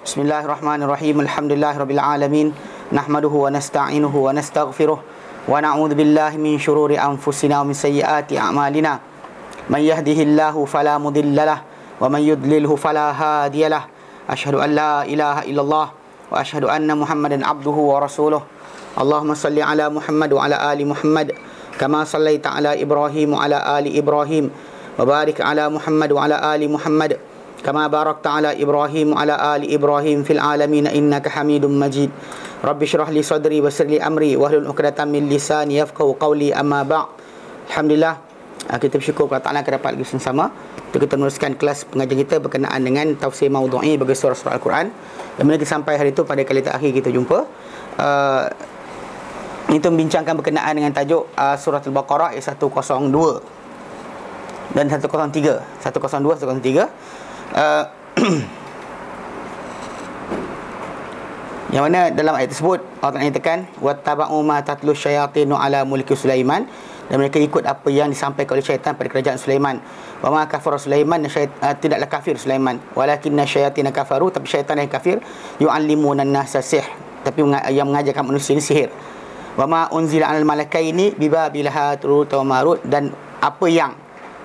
Bismillahirrahmanirrahim. Alhamdulillahirabbil alamin. Nahmaduhu wa nasta'inuhu wa nastaghfiruh wa na'udzu billahi min shururi anfusina wa min sayyiati a'malina. May yahdihillahu fala mudhillalah wa may yudlilhu fala hadiyalah. Asyhadu an la ilaha illallah wa asyhadu anna Muhammadan abduhu wa rasuluh. Allahumma salli ala Muhammad wa ala ali Muhammad kama sallaita ala Ibrahim wa ala ali Ibrahim wa barik ala Muhammad wa ala ali Muhammad kama barakta ala Ibrahim wa ala ali Ibrahim fil alamin innaka Hamidum Majid. Rabbi shrah li sadri wa yassir li amri wahlul 'uqdatam min lisani yafqahu qawli, amma ba'd. Alhamdulillah, kita bersyukur kepada Allah kerana dapat bersama untuk kita meneruskan kelas pengajian kita berkenaan dengan tafsir maudhu'i bagi surah-surah Al-Quran. Dan bila kita sampai hari itu, pada kali terakhir kita jumpa, itu membincangkan berkenaan dengan tajuk surah Al-Baqarah ayat 102 dan 103. 102, 103. Yang mana dalam ayat tersebut Allah nyatakan wattaba'u ma tatlu syayatinu ala mulki Sulaiman, dan mereka ikut apa yang disampaikan oleh syaitan pada kerajaan Sulaiman. Wa ma kafara Sulaiman, tidaklah kafir Sulaiman, walakinna syayatina kafaru, tapi syaitan yang kafir, yu'allimuna an-nasa sihr, tapi yang mengajarkan manusia ini sihir. Wa ma unzila 'alal malakaini bi babil Harut wa Marut, dan apa yang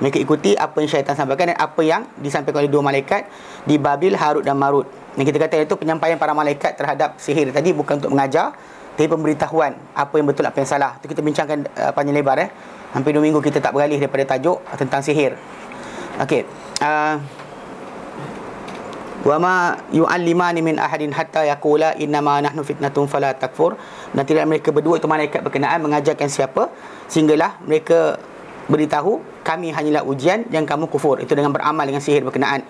mereka ikuti apa yang syaitan sampaikan dan apa yang disampaikan oleh dua malaikat di Babil, Harut dan Marut. Yang kita kata itu penyampaian para malaikat terhadap sihir tadi bukan untuk mengajar, tapi pemberitahuan apa yang betul, apa yang salah. Itu kita bincangkan panjang lebar. Hampir 2 minggu kita tak beralih daripada tajuk tentang sihir. Okey. Wa ma yu'allimani min ahadin hatta yaqula innama nahnu fitnatun fala takfur. Dan tidak mereka berdua itu malaikat berkenaan mengajarkan siapa sehinggalah mereka beritahu kami hanyalah ujian yang kamu kufur. Itu dengan beramal dengan sihir berkenaan.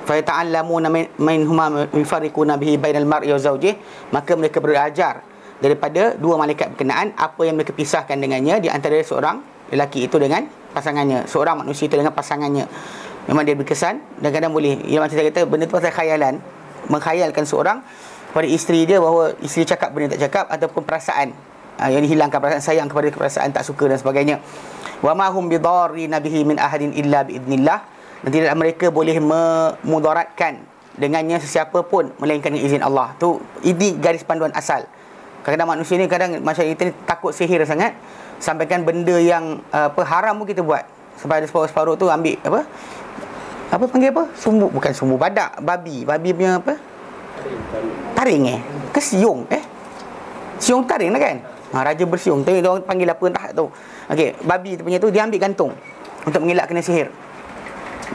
Fa yata'allamuna minhuma yufarriquna bihi bainal mar'i wa zawjihi, maka mereka belajar daripada dua malaikat berkenaan apa yang mereka pisahkan dengannya di antara seorang lelaki itu dengan pasangannya, seorang manusia itu dengan pasangannya. Memang dia berkesan dan kadang boleh, ia macam saya kata, benda tu pasal khayalan, mengkhayalkan seorang pada isteri dia bahawa isteri cakap benda tak cakap, ataupun perasaan yang dihilangkan, perasaan sayang kepada perasaan tak suka dan sebagainya. Wa ma hum bidarrina bihi min ahadin illa biidznillah, dan tidak mereka boleh memudaratkan dengannya sesiapa pun melainkan dengan izin Allah. Tu ini garis panduan asal. Kadang-kadang manusia ni, kadang masyarakat kita ni takut sihir sangat, sampaikan benda yang haram pun kita buat. Sampai ada separuh-separuh tu ambil apa panggil apa? Sumbu, bukan sumbu badak, babi punya apa? Taring ke siung siung taring lah kan. Raja bersiung, tapi dia orang panggil apa entah tu. Okey, babi tu punya tu dia ambil gantung untuk mengelakkan sihir.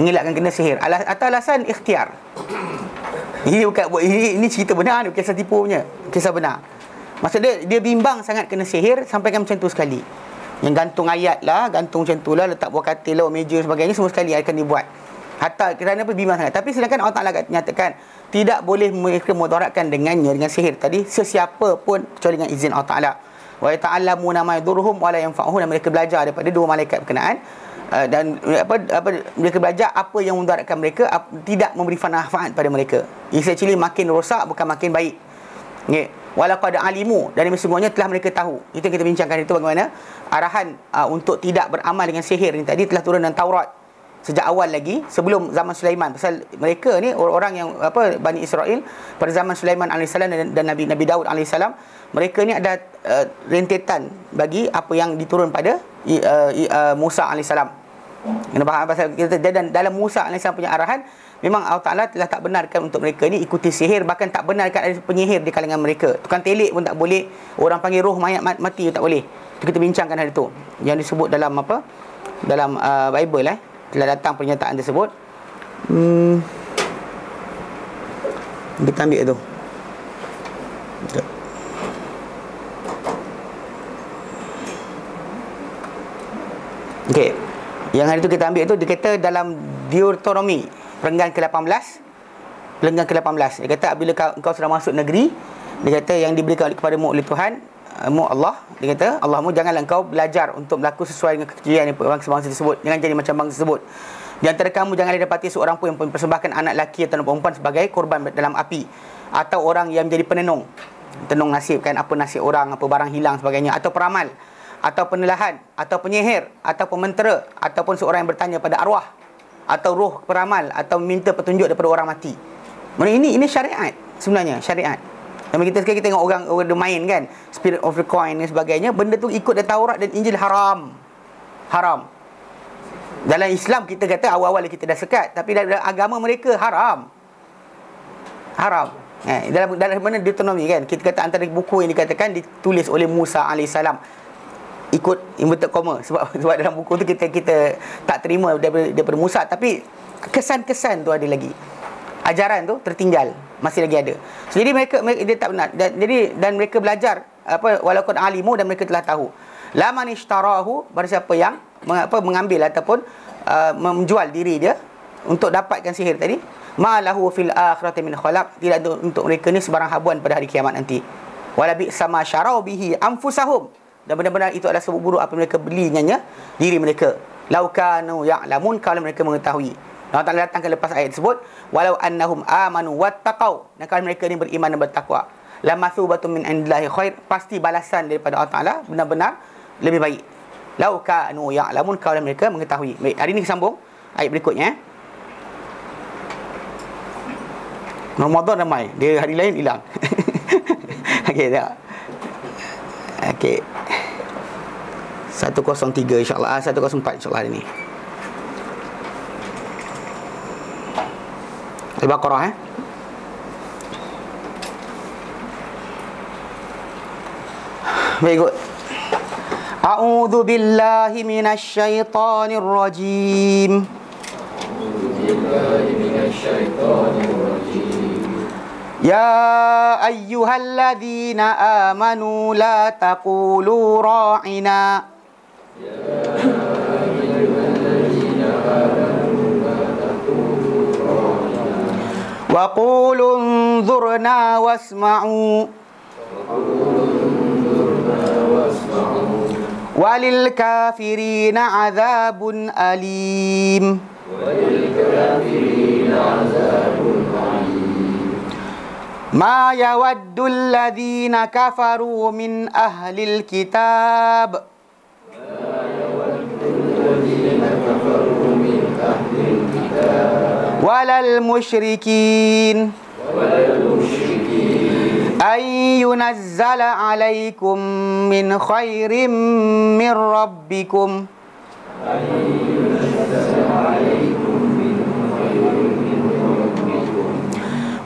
Mengelakkan kena sihir atas alasan ikhtiar. Ini bukan ini cerita benar, ni kisah tipu punya, kisah benar. Maksud dia bimbang sangat kena sihir, sampaikan macam tu sekali. Yang gantung ayat lah, gantung macam tu lah, letak buah katil lah, meja sebagainya, semua sekali akan dibuat. Hatta kerana apa, bimbang sangat. Tapi sedangkan Allah Ta'ala nyatakan tidak boleh mereka mudaratkan dengannya, dengan sihir tadi, sesiapa pun kecuali dengan izin Allah Ta'ala. Wa yata'allamuna ma yadurruhum wa la yanfa'uhum, dan mereka belajar daripada dua malaikat berkenaan dan mereka belajar apa yang memudaratkan mereka, tidak memberi manfaat pada mereka. It's actually makin rosak, bukan makin baik. Okey, walaqad alimu, dan sesungguhnya telah mereka tahu. Itu yang kita bincangkan itu, bagaimana arahan untuk tidak beramal dengan sihir ni tadi telah turun dalam Taurat sejak awal lagi, sebelum zaman Sulaiman. Pasal mereka ni orang-orang yang Bani Israel pada zaman Sulaiman AS dan Nabi Daud AS, mereka ni ada rentetan bagi apa yang diturun pada Musa AS. Kena faham pasal kita, dan dalam Musa AS punya arahan, memang Allah Ta'ala telah tak benarkan untuk mereka ni ikuti sihir, bahkan tak benarkan ada penyihir di kalangan mereka. Tukang telik pun tak boleh, orang panggil roh mayat mati pun tak boleh. Itu kita bincangkan hari tu, yang disebut dalam dalam Bible telah datang pernyataan tersebut. Kita ambil tu. Okey. Yang hari tu kita ambil tu, dia kata dalam Deuteronomy perenggan ke-18. Dia kata apabila engkau sudah masuk negeri, dia kata yang diberikan kepadamu oleh Tuhan mu Allah, dia kata Allahmu, janganlah engkau belajar untuk berlaku sesuai dengan kekejian bangsa-bangsa tersebut, jangan jadi macam bangsa tersebut. Di antara kamu janganlah dapati seorang pun yang mempersembahkan anak lelaki atau perempuan sebagai korban dalam api, atau orang yang menjadi tenung nasib, kan, apa nasib orang, apa barang hilang sebagainya, atau peramal, atau penelahan, atau penyihir, atau pementera, ataupun seorang yang bertanya pada arwah atau roh peramal, atau minta petunjuk daripada orang mati. Ini syariat. sebenarnya syariat. Dan kita sekarang kita tengok orang dia main kan, spirit of the coin dan sebagainya, benda tu ikut dari Taurat dan Injil haram. Haram. Dalam Islam kita kata awal-awal kita dah sekat, tapi dalam agama mereka haram. Haram. Dalam mana Deuteronomy kan, kita kata antara buku yang dikatakan ditulis oleh Musa alaihissalam, ikut inverted comma, sebab dalam buku tu kita tak terima daripada Musa, tapi kesan-kesan tu ada lagi. Ajaran tu tertinggal, masih lagi ada. So, jadi mereka dia tak benar. Dan mereka belajar walaupun alimu, dan mereka telah tahu. La man ishtarahu, barang siapa yang mengambil ataupun menjual diri dia untuk dapatkan sihir tadi, ma lahu fil akhirati min khalaq, tidak untuk mereka ni sebarang habuan pada hari kiamat nanti. Wala bi sama syarau bihi anfusahum, dan benar-benar itu adalah sebab buruk apa mereka beli dengannya diri mereka. Lau kanu ya'lamun, kalau mereka mengetahui. Allah Ta'ala datangkan lepas ayat tersebut, walau annahum amanu wattaqau, dan kalau mereka ni beriman dan bertakwa, lamathubatun min indillahi khair, pasti balasan daripada Allah Ta'ala benar-benar lebih baik. Lau kanu ya'lamun, kalau mereka mengetahui. Baik, hari ni kita sambung ayat berikutnya. Ramadan ramai, dia hari lain hilang. Okey, tak. Okey. 103 insya-Allah, 104 insya-Allah hari ni. Al-Baqarah Very good. A'udzu billahi minasy syaithanir rajim. Ya ayyuhalladzina amanu la taqulu ra'ina. Wa qulu unzurna wasma'u walil kafirina adzabun alim. Ma yawaddul ladzina kafaru min ahlil kitab walal musyrikin ay yunazzala alaikum min khairim min rabbikum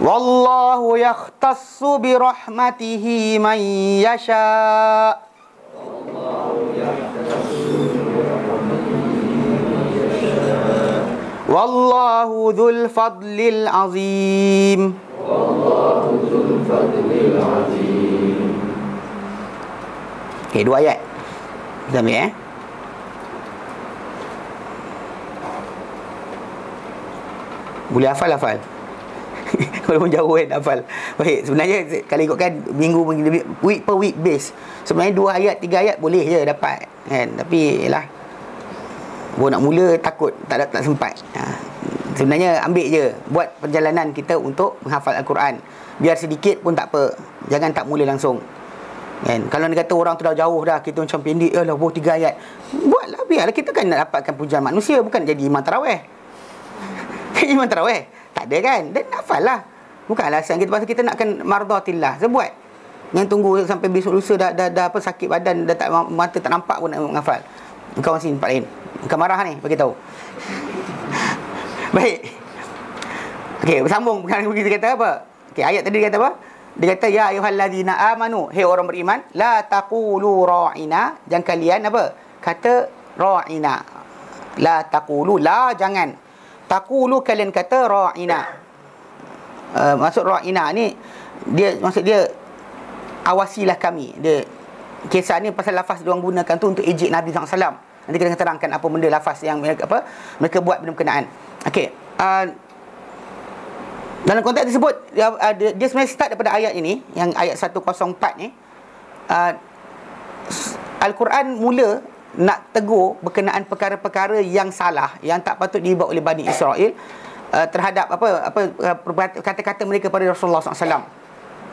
wallahu yakhtassu bi rahmatihi man yasha. Wallahu dzul fadlil azim. Wallahu dzul fadlil azim. Okey, dua ayat. Kita ambil Boleh hafal. Walaupun jauh kan hafal. Baik, sebenarnya kalau ikutkan week per week base, sebenarnya 2 ayat 3 ayat boleh je dapat kan. Tapi yalah, baru nak mula takut tak sempat. Sebenarnya ambil je, buat perjalanan kita untuk menghafal Al-Quran. Biar sedikit pun tak apa, jangan tak mula langsung kan. Kalau dia kata orang tu dah jauh dah, kita macam pendek, alah baru 3 ayat, buatlah, biarlah. Kita kan nak dapatkan pujian manusia, bukan jadi imam tarawih. Imam tarawih tak ada kan, dan hafal lah. Bukan alasan kita pasal kita nakkan mardatillah. So buat, jangan tunggu sampai besok lusa dah apa, sakit badan, dah tak, mata tak nampak pun nak menghafal. Kau masih tempat lain, kau marah ni, bagi tahu. Baik. Okey, bersambung. Kita kata apa? Okey, ayat tadi dia kata apa? Dia kata ya ayyuhallazina amanu, hai orang beriman, la taqulu ra'ina, jangan kalian apa? Kata ra'ina. La taqulu, la jangan. Taqulu, kalian kata ra'ina. Maksud ra'ina ni maksud dia awasilah kami. Dia kisah ni pasal lafaz dia orang gunakan tu untuk ejek Nabi SAW. Nanti kita akan terangkan apa benda lafaz yang mereka mereka buat benda berkenaan. Okey. Dalam konteks tersebut dia sebenarnya start daripada ayat ini, yang ayat 104 ni. Al-Quran mula nak tegur berkenaan perkara-perkara yang salah, yang tak patut dibuat oleh Bani Israel terhadap kata-kata mereka pada Rasulullah SAW.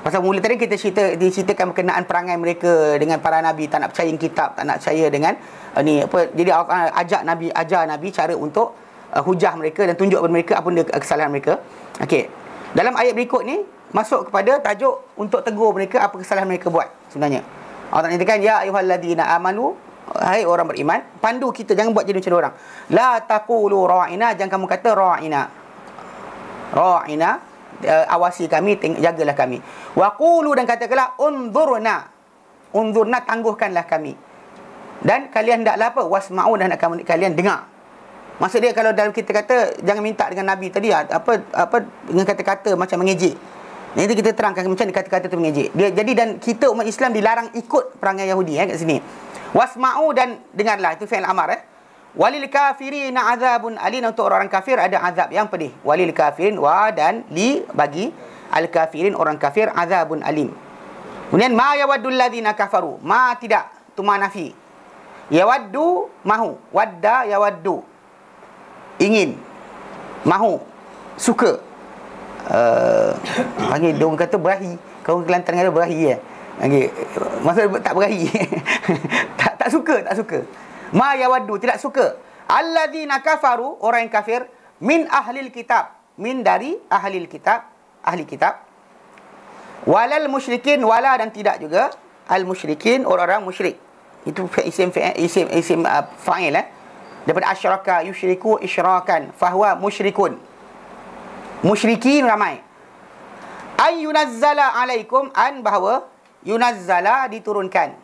Pasal mula tadi kita diceritakan berkenaan perangai mereka dengan para nabi, tak nak percaya kitab, tak nak percaya dengan ni apa. Jadi ajar nabi cara untuk hujah mereka dan tunjuk kepada mereka apa benda kesalahan mereka. Okey. Dalam ayat berikut ni masuk kepada tajuk untuk tegur mereka apa kesalahan mereka buat sebenarnya. Allah nyatakan ya ayyuhalladzina amanu, hai orang beriman, pandu kita jangan buat jadi macam orang. La taqulu ra'ina, jangan kamu kata ra'ina. Ra'ina, awasi kami, jagalah kami. Wa qulu, dan katakanlah unzurna. Unzurna, tangguhkanlah kami. Dan kalian hendaklah apa? Wasma'u, dan kalian dengar. Maksud dia kalau dalam kita kata jangan minta dengan Nabi tadi apa dengan kata-kata macam mengejek. Nanti kita terangkan macam kata-kata tu mengejek. Jadi dan kita umat Islam dilarang ikut perangai Yahudi kat sini. Wasma'u, dan dengarlah, itu fi'il amar. Walil kafirina azabun alim, untuk orang kafir ada azab yang pedih. Walil kafirin, wa dan li, bagi al kafirin orang kafir, azabun alim. Kemudian ma yawaddul ladzina kafaru, ma tidak, tu ma nafi. Yawaddu mahu, wadda yawaddu, ingin, mahu, suka. Panggil dia orang kata berahi. Kau Kelantan ada berahi ya. Okey, maksud tak berahi. tak suka. Ma yawaddu, tidak suka. Alladzina kafaru, orang yang kafir, min ahlil kitab, min dari ahlil kitab, ahli kitab. Walal musyrikin, wala dan tidak juga al musyrikin, orang-orang musyrik. Itu isim fa'il daripada asyraka yusyriku isyrakan fahuwa musyrikun. Musyrikin ramai. Ay yunazzala alaikum, an bahawa yunazzala diturunkan,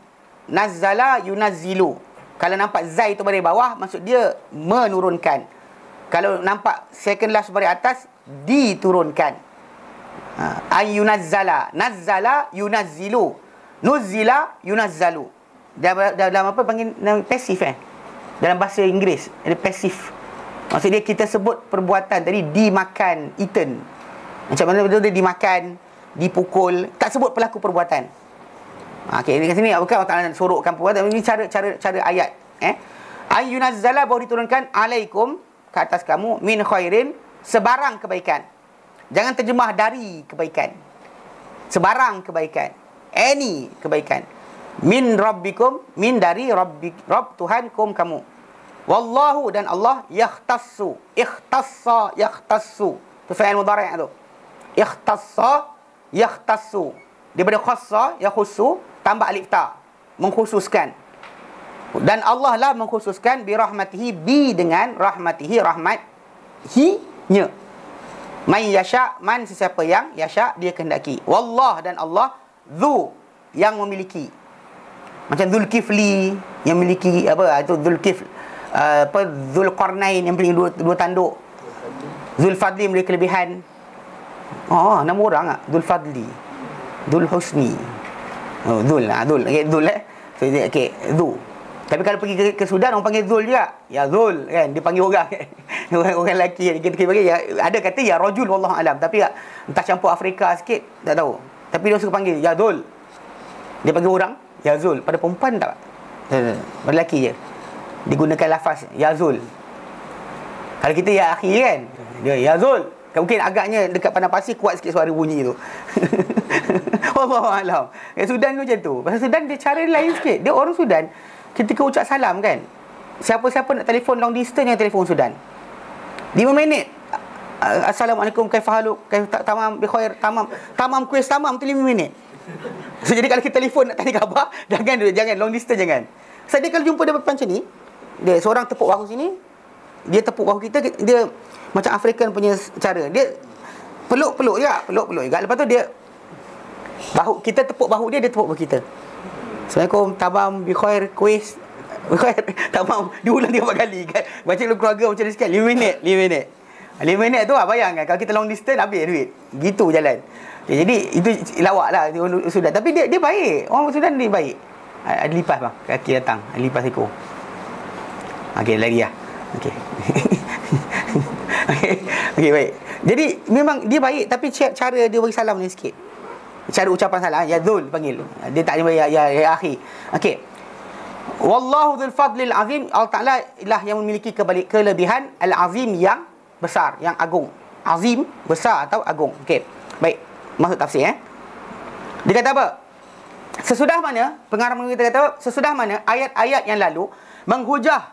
nazzala yunazzilu. Kalau nampak zai tu baris bawah, maksud dia menurunkan. Kalau nampak second last baris atas, diturunkan. Ay yunazzala, nazzala yunazzilu, nuzzila yunazzalu. Dalam apa panggil pasif dalam bahasa Inggeris ada pasif. Maksud dia kita sebut perbuatan tadi dimakan, eaten. Macam mana betul dia dimakan, dipukul, tak sebut pelaku perbuatan. Okey, di sini bukan Allah Taala suruhkan perbuatan, ini cara ayat. Ay yunazzala, bahawa diturunkan alaikum, ke atas kamu, min khairin, sebarang kebaikan. Jangan terjemah dari kebaikan. Sebarang kebaikan. Any kebaikan. Min rabbikum, min dari Rabb Tuhankum kamu. Wallahu, dan Allah yakhtassu, ikhtassa yakhtassu. Tu fi'il mudhari' tu. Ikhtassa yakhtassu. Daripada khassa yakhussu, tambah alif ta, mengkhususkan. Dan Allah lah mengkhususkan bi rahmatihi, bi dengan rahmatihi, rahmatihi-nya. Man yasha, man sesiapa yang yasha dia kehendaki. Wallah, dan Allah dzu, yang memiliki. Macam Zulkifli yang memiliki apa itu Zulkifl, Zulqarnain yang memiliki dua tanduk. Zulfadli memiliki kelebihan. Nama orang Zulfadli, Zulhusni. Zul okey, Zul okey, Zu. Tapi kalau pergi ke Sudan orang panggil Zul juga. Ya Zul kan, dia panggil orang orang lelaki kita panggil ya, ada kata ya rajul wallahu alam, tapi entah campur Afrika sikit tak tahu. Tapi dia suka panggil ya Zul. Dia panggil orang ya Zul, pada perempuan tak? Pada lelaki je digunakan lafaz ya Zul. Kalau kita ya akhi kan, dia ya Zul. Mungkin agaknya dekat Padang Pasir kuat sikit suara bunyi tu. Wallahu alam. Sudan tu macam tu. Pasal Sudan dia cara lain sikit. Dia orang Sudan ketika ucap salam kan, siapa-siapa nak telefon long distance yang telefon Sudan 5 minit. Assalamualaikum, kaifahaluk, tamam bi khair, tamam kuis tamam tu 5 minit. So, jadi kalau kita telefon nak tanya khabar, jangan long distance jangan. Sebab dia kalau jumpa dia macam ni, dia seorang tepuk bahu sini, dia tepuk bahu kita, dia macam African punya cara. Dia peluk juga. Lepas tu dia bahu kita tepuk bahu dia tepuk bahu kita. Assalamualaikum, tamam bi khair, kuis bi khair, tamam. Diulang 3-4 kali kan. Baca keluarga macam ni sikit 5 minit. 5 minit tu bayangkan kalau kita long distance habis duit. Gitu jalan. Jadi itu lawak lah Sudan. Tapi dia baik. Orang Sudan dia baik. Ada lipas bang, kaki datang, ada lipas ekor. Okey, lagi lah. Okey. Okey, baik. Jadi memang dia baik, tapi cara dia bagi salam ni sikit. Cara ucapan salam, ya Zul panggil. Dia tak jumpa ya akhi. Okey. Wallahu dzul fadlil azim. Allah Taala lah yang memiliki kelebihan al-azim, yang besar, yang agung. Azim besar atau agung. Okey. Baik. Masuk tafsir Dia kata apa? Sesudah mana pengarang kita kata sesudah mana ayat-ayat yang lalu menghujah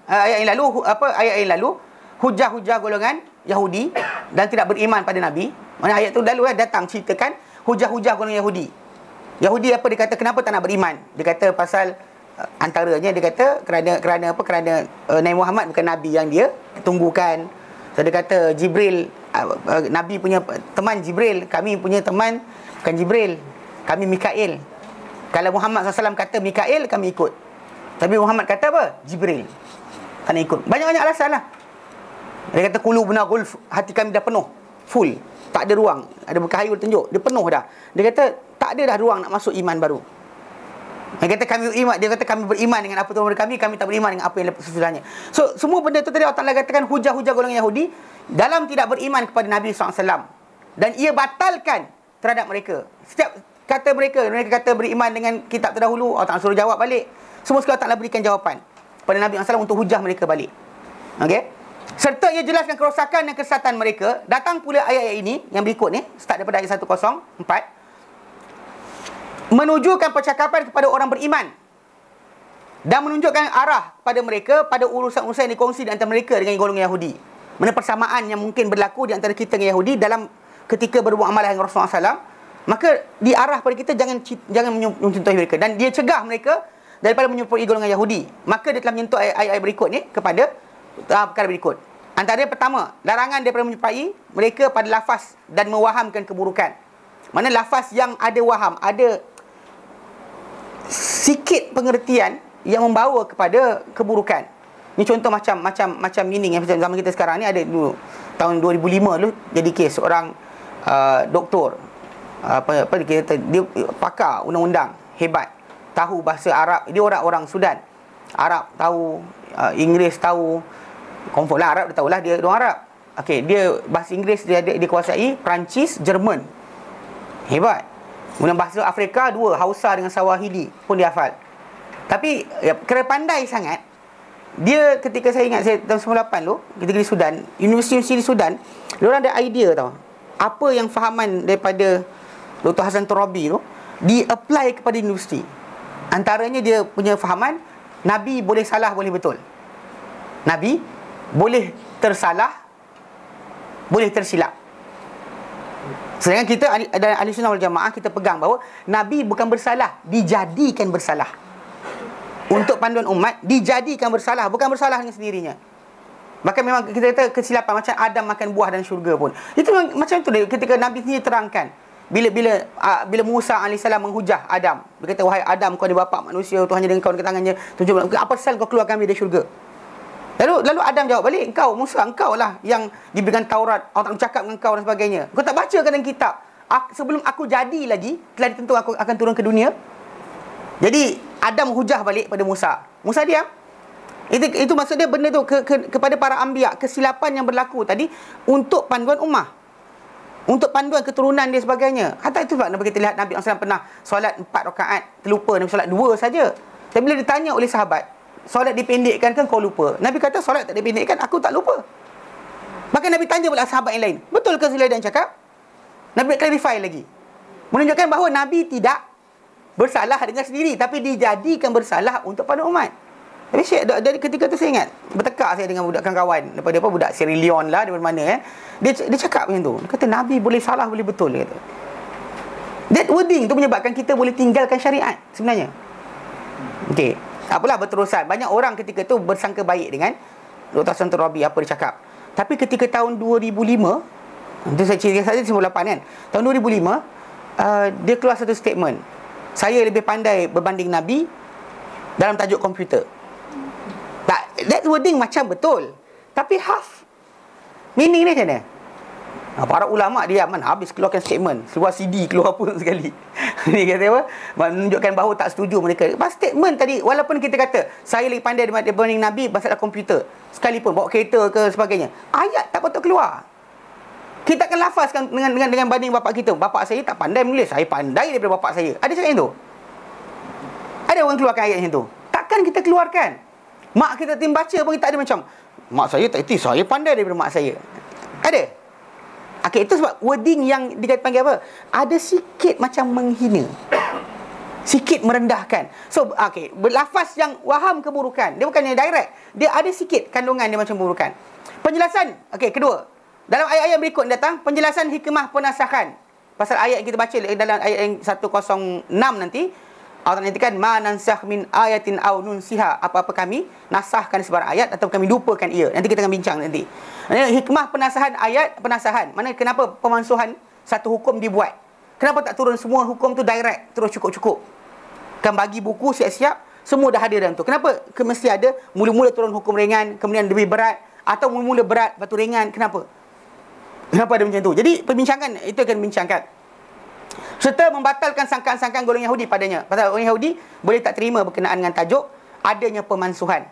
ayat yang lalu hujah-hujah golongan Yahudi dan tidak beriman pada Nabi, Mana ayat tu lalu datang ceritakan hujah-hujah golongan Yahudi. Yahudi apa dia kata, kenapa tak nak beriman? Dia kata pasal antaranya dia kata kerana Nabi Muhammad bukan nabi yang dia tunggukan. So dia kata Jibril, nabi punya teman Jibril, kami punya teman bukan Jibril, kami Mikail. Kalau Muhammad SAW kata Mikail, kami ikut. Tapi Muhammad kata apa? Jibril. Tak nak ikut. Banyak-banyak alasan lah. Dia kata qulubuna gulf, hati kami dah penuh, full, tak ada ruang. Ada berkahayul tunjuk, dia penuh dah. Dia kata tak ada dah ruang nak masuk iman baru. Dia kata kami beriman dengan apa turun dari kami tak beriman dengan apa yang sesudahnya. So semua benda tu tadi Allah Taala katakan hujah-hujah golongan Yahudi dalam tidak beriman kepada Nabi SAW, dan ia batalkan terhadap mereka. Setiap kata mereka kata beriman dengan kitab terdahulu, Allah Taala suruh jawab balik. Semua sekali Allah Taala berikan jawapan pada Nabi SAW untuk hujah mereka balik. Okey. Serta ia jelaskan kerosakan dan kesesatan mereka. Datang pula ayat-ayat ini yang berikut ni, start daripada ayat 104, menunjukkan percakapan kepada orang beriman dan menunjukkan arah pada mereka pada urusan-urusan yang dikongsi di antara mereka dengan golongan Yahudi. Mana persamaan yang mungkin berlaku di antara kita dengan Yahudi dalam ketika berbuat amalan dengan Rasulullah SAW, maka diarah pada kita jangan mencontohi mereka, dan dia cegah mereka daripada menyerupai golongan Yahudi. Maka dia telah menyentuh ayat-ayat berikut ni kepada perkara berikut. Antara yang pertama, larangan daripada menyerupai mereka pada lafaz dan mewahamkan keburukan. Mana lafaz yang ada waham, ada sikit pengertian yang membawa kepada keburukan. Ni contoh macam meaning yang zaman kita sekarang ni. Ada dulu tahun 2005 dulu jadi kes seorang doktor, apa dia kata, dia pakar undang-undang hebat, tahu bahasa Arab. Dia orang Sudan, Arab tahu, Inggeris tahu, confirm lah Arab dia tahulah, dia orang Arab. Okey, dia bahasa Inggeris dia kuasai, Perancis, Jerman. Hebat. Kemudian bahasa Afrika 2, Hausa dengan Swahili pun dia hafal. Tapi kerana pandai sangat, dia ketika saya ingat saya tahun 98 tu, ketika di Sudan, Universiti di Sudan, dia orang ada idea tau. Apa yang fahaman daripada Dr. Hasan Turabi tu di-apply kepada universiti. Antaranya dia punya fahaman Nabi boleh salah, boleh betul. Nabi boleh tersalah, boleh tersilap. Sedangkan kita dan Ahli Sunnah wal Jamaah, kita pegang bahawa Nabi bukan bersalah, dijadikan bersalah. Untuk panduan umat, dijadikan bersalah, bukan bersalah dengan sendirinya. Bahkan memang kita kata kesilapan, macam Adam makan buah dan syurga pun. Itu macam tu dia, ketika Nabi sendiri terangkan. Bila Musa AS menghujah Adam, dia kata, wahai Adam, kau ada bapa manusia, Tuhan dengan kau dekat tangannya, tunjuk apa sel kau keluarkan dari syurga. Lalu Adam jawab balik, engkau Musa, engkau lah yang diberikan Taurat, Allah bercakap dengan engkau dan sebagainya. Kau tak baca kan dalam kitab, sebelum aku jadi lagi telah ditentu aku akan turun ke dunia. Jadi Adam hujah balik pada Musa. Musa diam. Itu maksud dia benda tu kepada para anbiya, kesilapan yang berlaku tadi untuk panduan ummah, untuk panduan keturunan dia sebagainya. Hatta itu sebab kita lihat Nabi SAW pernah solat 4 rakaat, terlupa Nabi solat 2 saja. Tapi bila ditanya oleh sahabat, solat dipendekkan kan kau lupa? Nabi kata solat tak dipendekkan, aku tak lupa. Bahkan Nabi tanya pula sahabat yang lain, betul ke Zulaidhan cakap? Nabi clarify lagi, menunjukkan bahawa Nabi tidak bersalah dengan sendiri, tapi dijadikan bersalah untuk pada umat. Tapi dari ketika tu saya ingat, bertekak saya dengan budak kawan daripada budak Sierra Leone lah, daripada mana kan. Dia cakap macam tu. Dia kata Nabi boleh salah, boleh betul, dia kata. That wording tu menyebabkan kita boleh tinggalkan syariat sebenarnya. Okey. Apalah berterusan. Banyak orang ketika tu bersangka baik dengan Dr. Hasan Turabi, apa dia cakap. Tapi ketika tahun 2005, itu saya cerita saja 98 kan. Tahun 2005, dia keluar satu statement. Saya lebih pandai berbanding Nabi dalam tajuk komputer. Tak, that wording macam betul, tapi half meaning dia macam mana? Para ulama dia mana habis keluarkan statement, keluar CD, keluar apa sekali. Ni kata apa? Menunjukkan bahawa tak setuju mereka. Pas statement tadi, walaupun kita kata saya lebih pandai dibanding Nabi pasal komputer, sekalipun bawa kereta ke sebagainya, ayat tak patut keluar. Kita akan lafazkan dengan banding bapak kita. Bapak saya tak pandai menulis, saya pandai daripada bapak saya. Ada cakap macam tu? Ada orang keluarkan ayat macam tu? Takkan kita keluarkan. Mak kita tim baca pun kita ada macam, mak saya tak erti, saya pandai daripada mak saya. Ada? Okey, itu sebab wording yang dipanggil apa? Ada sikit macam menghina, sikit merendahkan. So, okey, berlafaz yang waham keburukan. Dia bukannya direct, dia ada sikit kandungan dia macam keburukan. Penjelasan, okey, kedua, Dalam ayat-ayat berikut datang penjelasan hikmah penasahan. Pasal ayat yang kita baca dalam ayat yang 106 nanti, Allah nyatakan ma nansakh min ayatin aw nunsiha, apa-apa kami nasahkan sebarang ayat atau kami lupakan ia. Nanti kita akan bincang nanti. Hikmah penasahan ayat, penasahan. Mana kenapa pemansuhan satu hukum dibuat? Kenapa tak turun semua hukum tu direct, terus cukup-cukup? Kan bagi buku siap-siap, semua dah ada dalam tu. Kenapa mesti ada mula-mula turun hukum ringan, kemudian lebih berat, atau mula-mula berat, lepas tu ringan? Kenapa? Kenapa ada macam tu? Jadi perbincangan itu akan bincangkan. Serta membatalkan sangkaan-sangkaan golongan Yahudi padanya. Pasal orang Yahudi boleh tak terima berkenaan dengan tajuk adanya pemansuhan.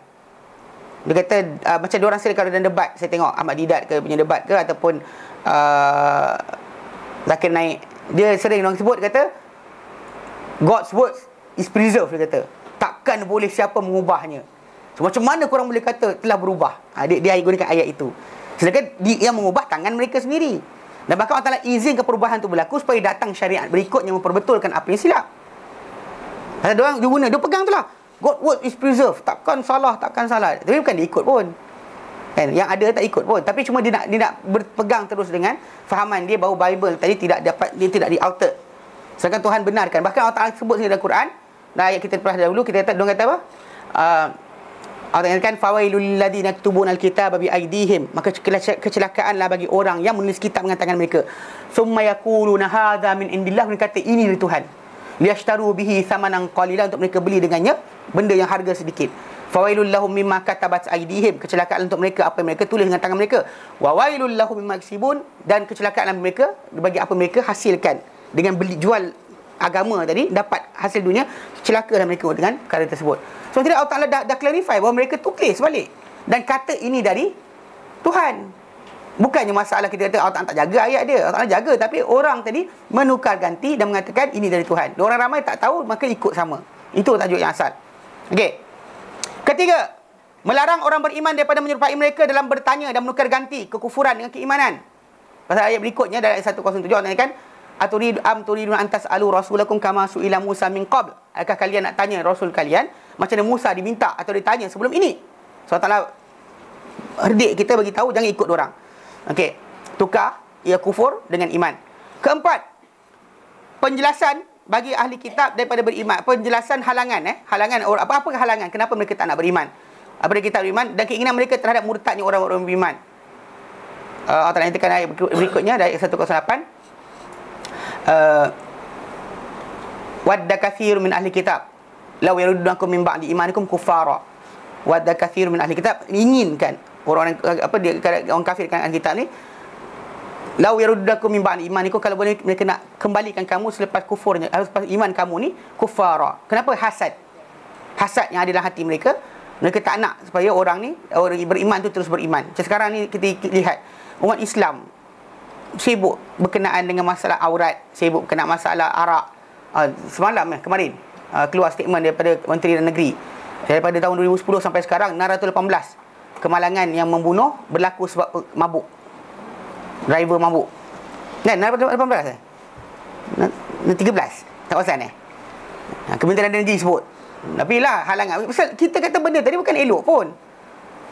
Dia kata macam diorang sendiri kalau dalam debat, saya tengok Ahmad Didat ke punya debat ke ataupun Zakir Naik, dia sering orang sebut, dia kata God's words is preserved, dia kata. Takkan boleh siapa mengubahnya. So, macam mana korang boleh kata telah berubah? Dia gunakan ayat itu. Sedangkan yang mengubah tangan mereka sendiri. Dan bahkan Allah Ta'ala izinkan perubahan itu berlaku supaya datang syariat berikutnya memperbetulkan apa yang silap. Pasal dia guna, dia pegang tu lah, God's word is preserved, takkan salah. Tapi bukan dia ikut pun kan? Yang ada tak ikut pun. Tapi cuma dia nak berpegang terus dengan fahaman dia bahawa Bible tadi tidak di-alter. Sedangkan Tuhan benarkan. Bahkan Allah Ta'ala sebut dalam Quran, dan ayat kita pernah dahulu, kita kata, dia kata apa? Allah katakan fawailul ladzina yaktubuna alkitaba bi aydihim, maka kecelakaanlah bagi orang yang menulis kitab dengan tangan mereka. Summa yaquluna hadza min indillah, mereka kata ini dari Tuhan. Liyashtaru bihi thamanan qalilan, untuk mereka beli dengannya benda yang harga sedikit. Fawailul lahum mimma katabat aydihim, kecelakaan untuk mereka apa yang mereka tulis dengan tangan mereka. Wa wailul lahum mimma yaksibun, dan kecelakaan mereka bagi apa mereka hasilkan dengan beli jual agama tadi, dapat hasil dunia, celakalah mereka dengan perkara tersebut. So tidak, Allah Ta'ala dah clarify bahawa mereka tulis balik dan kata ini dari Tuhan. Bukannya masalah kita kata Allah Ta'ala tak jaga ayat dia. Allah Ta'ala jaga, tapi orang tadi menukar ganti dan mengatakan ini dari Tuhan. Orang ramai tak tahu, maka ikut sama. Itu tajuk yang asal. Okey. Ketiga, melarang orang beriman daripada menyerupai mereka dalam bertanya dan menukar ganti kekufuran dengan keimanan. Pasal ayat berikutnya dalam ayat 107 Allah katakan turidun antas alu rasulakum kama suila Musa min qabl. Adakah kalian nak tanya rasul kalian macam mana Musa diminta atau ditanya sebelum ini? So Allah herdik kita bagi tahu jangan ikut orang. Okey, tukar ia kufur dengan iman. Keempat, penjelasan bagi ahli kitab daripada beriman. Penjelasan halangan halangan apa halangan kenapa mereka tak nak beriman. Apa kita beriman dan keinginan mereka terhadap murtadnya orang-orang beriman. Allah Ta'ala nyatakan ayat berikutnya dari ayat 108. Wadda kathir min ahli kitab law yaruddunakum min ba'di imanikum kuffara. Wadda kathir min ahli kitab, inginkan orang kafir kan ahli kitab ni, law yaruddunakum min ba'di imanikum, kalau boleh mereka nak kembalikan kamu selepas kufurnya, selepas iman kamu ni, kuffara. Kenapa? Hasad yang ada dalam hati mereka. Mereka tak nak supaya orang beriman tu terus beriman. Macam sekarang ni kita lihat umat Islam sibuk berkenaan dengan masalah aurat, sibuk berkenaan masalah arak. Semalam kemarin keluar statement daripada Menteri Dalam Negeri, daripada tahun 2010 sampai sekarang 618 kemalangan yang membunuh berlaku sebab mabuk, driver mabuk. Kan 618 13 tak pasal Kementerian Dalam Negeri sebut. Tapi lah halangan. Kita kata benda tadi bukan elok pun,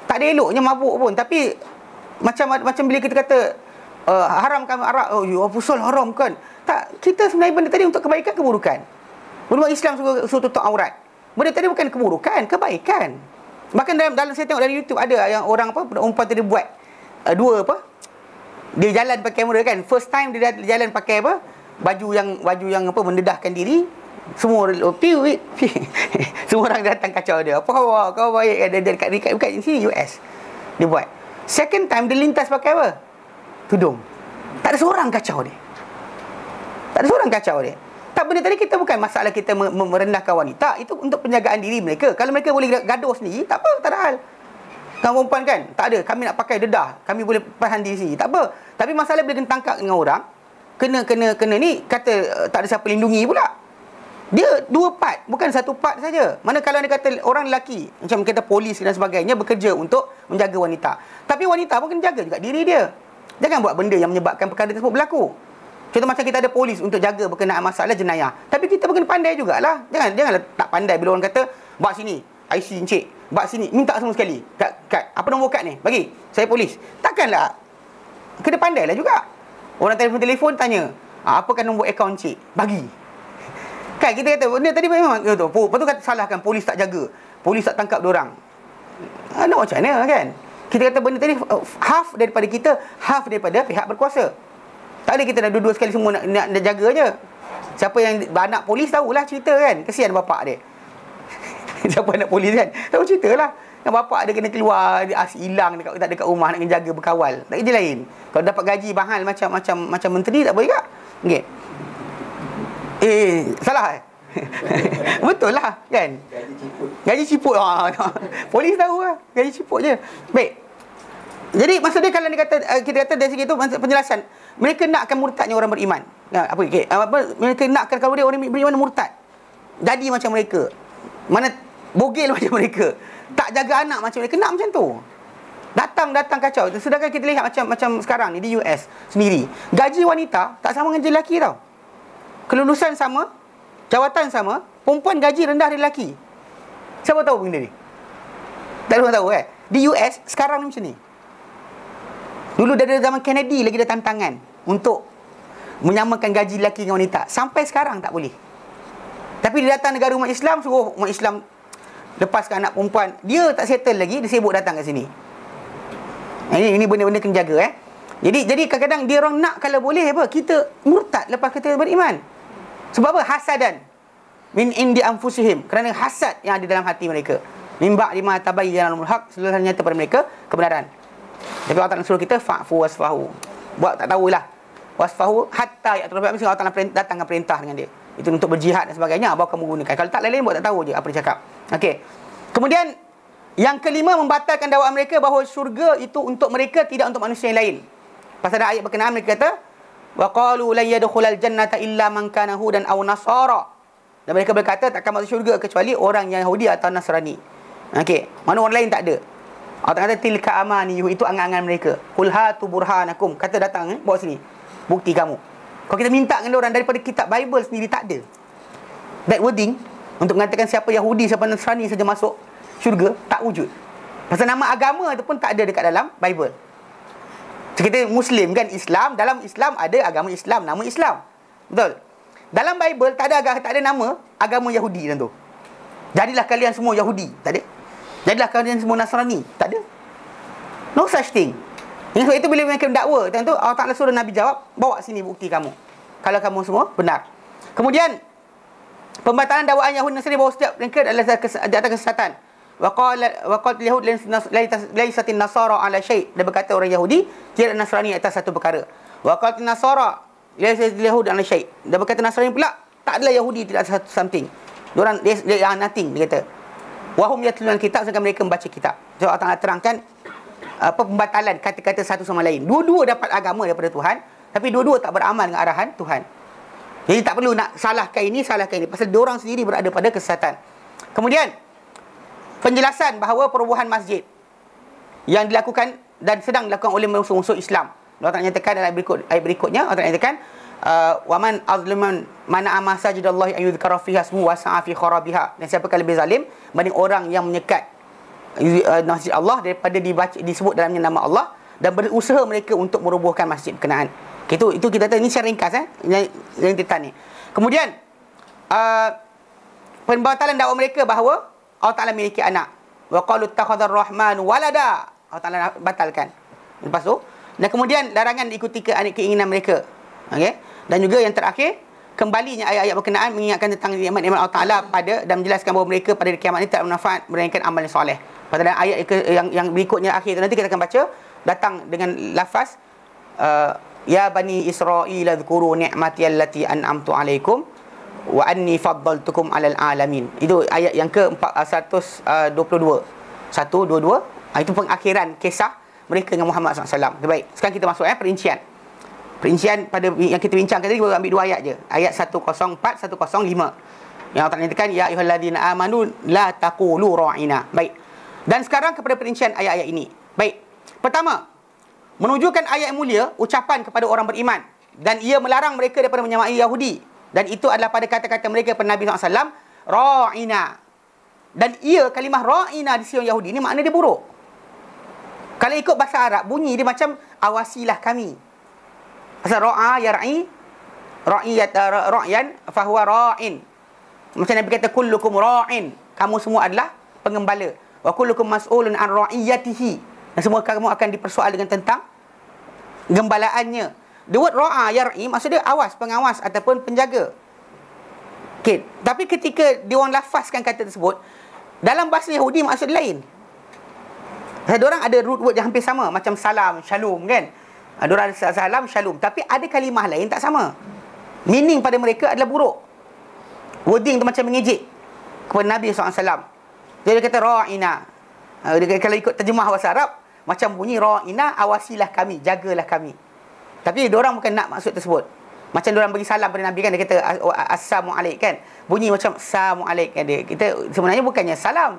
tak ada eloknya mabuk pun. Tapi macam bila kita kata haramkan arak, apa salah haram kan? Tak, kita sebenarnya benda tadi untuk kebaikan keburukan. Benda Islam suruh tutup aurat. Benda tadi bukan keburukan, kebaikan. Bahkan dalam saya tengok dari YouTube ada yang orang perempuan tadi buat dia jalan pakai kamera kan. First time dia jalan pakai baju yang mendedahkan diri. Semua semua orang datang kacau dia. Apa kau baik ada dekat sini US. Dia buat. Second time dia lintas pakai tudung. Tak ada seorang kacau dia. Tak, benda tadi kita bukan masalah kita merendahkan wanita. Itu untuk penjagaan diri mereka. Kalau mereka boleh gaduh sendiri, tak apa, tak ada hal. Kamu perempuan kan, tak ada, kami nak pakai dedah, kami boleh tahan diri sendiri, tak apa. Tapi masalah bila kena tangkap dengan orang, kena ni kata tak ada siapa lindungi pula. Dia dua part, bukan satu part saja. Mana kalau dia kata orang lelaki, macam kita polis dan sebagainya, bekerja untuk menjaga wanita. Tapi wanita pun kena jaga juga diri dia. Jangan buat benda yang menyebabkan perkara tersebut berlaku. Contoh macam kita ada polis untuk jaga berkenaan masalah jenayah. Tapi kita pun kena pandai jugalah. Janganlah tak pandai bila orang kata, "Bak sini, IC encik. Bak sini, minta semua sekali. Kad, apa nombor kad ni? Bagi. Saya polis." Takkanlah Kena pandai lah juga. Orang telefon tanya, apakah nombor akaun cik? Bagi. Kan kita kata benda tadi memang tu. Lepas tu kata salahkan polis tak jaga. Polis tak tangkap diorang. Nak macam mana kan? Kita kata benda tadi half daripada kita, half daripada pihak berkuasa. Tak ada kita dah dua-dua sekali semua nak jaga je. Siapa yang anak polis tahulah cerita kan. Kesian bapak dia. Siapa anak polis kan? Tahu ceritalah. Yang bapak dia kena keluar, dia hilang dekat rumah nak kena jaga berkawal. Tak kerja lain. Kalau dapat gaji mahal macam menteri tak boleh tak? Okey. Salah betul lah kan? Gaji ciput. Polis tahu lah. Gaji ciput je. Baik. Jadi maksudnya kalau kita kata dari segi itu penjelasan, mereka nakkan murtadnya orang beriman. Mereka nakkan kalau dia orang beriman murtad. Jadi macam mereka. Mana bogel macam mereka. Tak jaga anak macam mereka. Nak macam tu. Datang kacau. Sedangkan kita lihat macam sekarang ni di US sendiri. Gaji wanita tak sama dengan gaji lelaki tau. Kelulusan sama, jawatan sama, perempuan gaji rendah dari lelaki. Siapa tahu benda ni? Tak ada orang tahu kan? Di US sekarang ni macam ni. Dulu dari zaman Kennedy lagi ada tantangan untuk menyamakan gaji lelaki dengan wanita. Sampai sekarang tak boleh. Tapi dia datang negara umat Islam, suruh umat Islam lepaskan anak perempuan. Dia tak settle lagi, dia sibuk datang kat sini. Ini benda-benda kena jaga Jadi kadang-kadang dia orang nak kalau boleh apa? Kita murtad lepas kita beriman. Sebab apa? Hasadan min indi anfusihim. Kerana hasad yang ada dalam hati mereka. Min ba'di ma tabayyana lahumul haq, setelah nyata pada mereka kebenaran. Tapi Allah Ta'ala suruh kita fa'fu wasfahu. Buat tak tahulah. Wasfahu hatta ya'tul bi'amri, Allah Ta'ala datangkan perintah dengan dia. Itu untuk berjihad dan sebagainya, baru kamu gunakan. Kalau tak lain-lain buat tak tahu je apa dia cakap. Okey. Kemudian yang kelima, membatalkan dakwaan mereka bahawa syurga itu untuk mereka, tidak untuk manusia yang lain. Pasal ada ayat berkenaan mereka kata wa qalu lan yadkhulal jannata illa man kana hudan aw nasara. Dan mereka berkata takkan masuk syurga kecuali orang yang Yahudi atau Nasrani. Okey, mana orang lain tak ada. Allah kata tilka amani, itu angan-angan mereka. Qul hatu burhanakum, kata datang bawa sini bukti kamu. Kalau kita minta dengan orang daripada kitab Bible sendiri tak ada. That wording untuk mengatakan siapa Yahudi, siapa Nasrani saja masuk syurga, tak wujud. Pasal nama agama tu pun tak ada dekat dalam Bible. So, kita Muslim kan, Islam, dalam Islam ada agama Islam, nama Islam. Betul? Dalam Bible tak ada nama agama Yahudi dalam tu. Jadilah kalian semua Yahudi, tak ada. Jadilah kalian semua Nasrani, tak ada. No such thing. Sebab itu bila mereka mendakwa, tentu Allah Ta'ala suruh Nabi jawab, bawa sini bukti kamu. Kalau kamu semua benar. Kemudian pembatalan dakwaan Yahudi Nasrani bahawa setiap mereka adalah di atas kesesatan. Wa qalat al-yahud laisatin nasara ala syai'. Dia berkata orang Yahudi tidak Nasrani atas satu perkara. Wa qalat an-nasara laisatil yahud ala syai'. Dia berkata Nasrani pula tak adalah Yahudi tidak atas satu something. Dia nothing, dia kata. Wahum yatluna kitab, sedangkan mereka membaca kitab. So Allah Ta'ala terangkan pembatalan kata-kata satu sama lain. Dua-dua dapat agama daripada Tuhan, tapi dua-dua tak beramal dengan arahan Tuhan. Jadi tak perlu nak salahkan ini, pasal diorang sendiri berada pada kesesatan. Kemudian penjelasan bahawa perubahan masjid yang dilakukan dan sedang dilakukan oleh musuh-musuh Islam. Allah Ta'ala nyatakan dalam ayat berikutnya, Allah Ta'ala nyatakan waman azliman mana amasajidallahi ayyudhkara fiha ismu wa sa'a fi kharabiha. Dan siapakah lebih zalim banding orang yang menyekat masjid Allah daripada disebut dalamnya nama Allah dan berusaha mereka untuk merobohkan masjid berkenaan. Itu kita tahu, ini secara ringkas yang kita ni. Kemudian pembatalan dakwah mereka bahawa Allah Ta'ala memiliki anak. Wa qalu ittakhadhar rahmanu walada. Allah Ta'ala batalkan. Lepas tu, dan kemudian larangan diikuti keinginan mereka. Okey. Dan juga yang terakhir, kembalinya ayat-ayat berkenaan mengingatkan tentang nikmat-nikmat Allah Ta'ala dan menjelaskan bahawa mereka pada kiamat ini tak bermanfaat melainkan amal yang soleh. Pada ayat yang berikutnya akhir nanti kita akan baca, datang dengan lafaz ya bani Israil adhkuru ni'mati allati an'amtu alaikum wa anni faddaltukum 'alal alamin. Itu ayat yang ke-122. 122. Itu pengakhiran kisah mereka dengan Muhammad SAW. Baik, sekarang kita masuk perincian pada yang kita bincangkan tadi, baru ambil dua ayat je. Ayat 104, 105. Yang Allah nyatakan ya ayyuhalladzina amanu la taqulu ra'ina. Baik. Dan sekarang kepada perincian ayat-ayat ini. Baik. Pertama, menunjukkan ayat yang mulia ucapan kepada orang beriman, dan ia melarang mereka daripada menyamai Yahudi, dan itu adalah pada kata-kata mereka kepada Nabi SAW, ra'ina. Dan ia kalimah ra'ina di sisi Yahudi ini makna dia buruk. Kalau ikut bahasa Arab, bunyi dia macam awasilah kami. Pasal ra'a yar'i ra'yan fahuwa ra'in. Macam Nabi kata kullukum ra'in, kamu semua adalah pengembala. Wa kullukum mas'ulun an ra'iyatihi, dan semua kamu akan dipersoal dengan tentang gembalaannya. The word ra'a yar'i maksud dia awas, pengawas ataupun penjaga. Okay. Tapi ketika dia orang lafazkan kata tersebut dalam bahasa Yahudi maksud lain. Diorang ada root word yang hampir sama, macam salam, shalom kan. Diorang ada salam, shalom, tapi ada kalimah lain tak sama. Meaning pada mereka adalah buruk. Wording tu macam mengejek kepada Nabi SAW. Jadi dia kata ra'ina. Kalau ikut terjemah bahasa Arab, macam bunyi ra'ina, awasilah kami, jagalah kami. Tapi diorang bukan nak maksud tersebut. Macam diorang bagi salam pada Nabi kan, dia kata assalamualaikum kan. Bunyi macam assalamualaikum kan dia. Kita sebenarnya bukannya salam.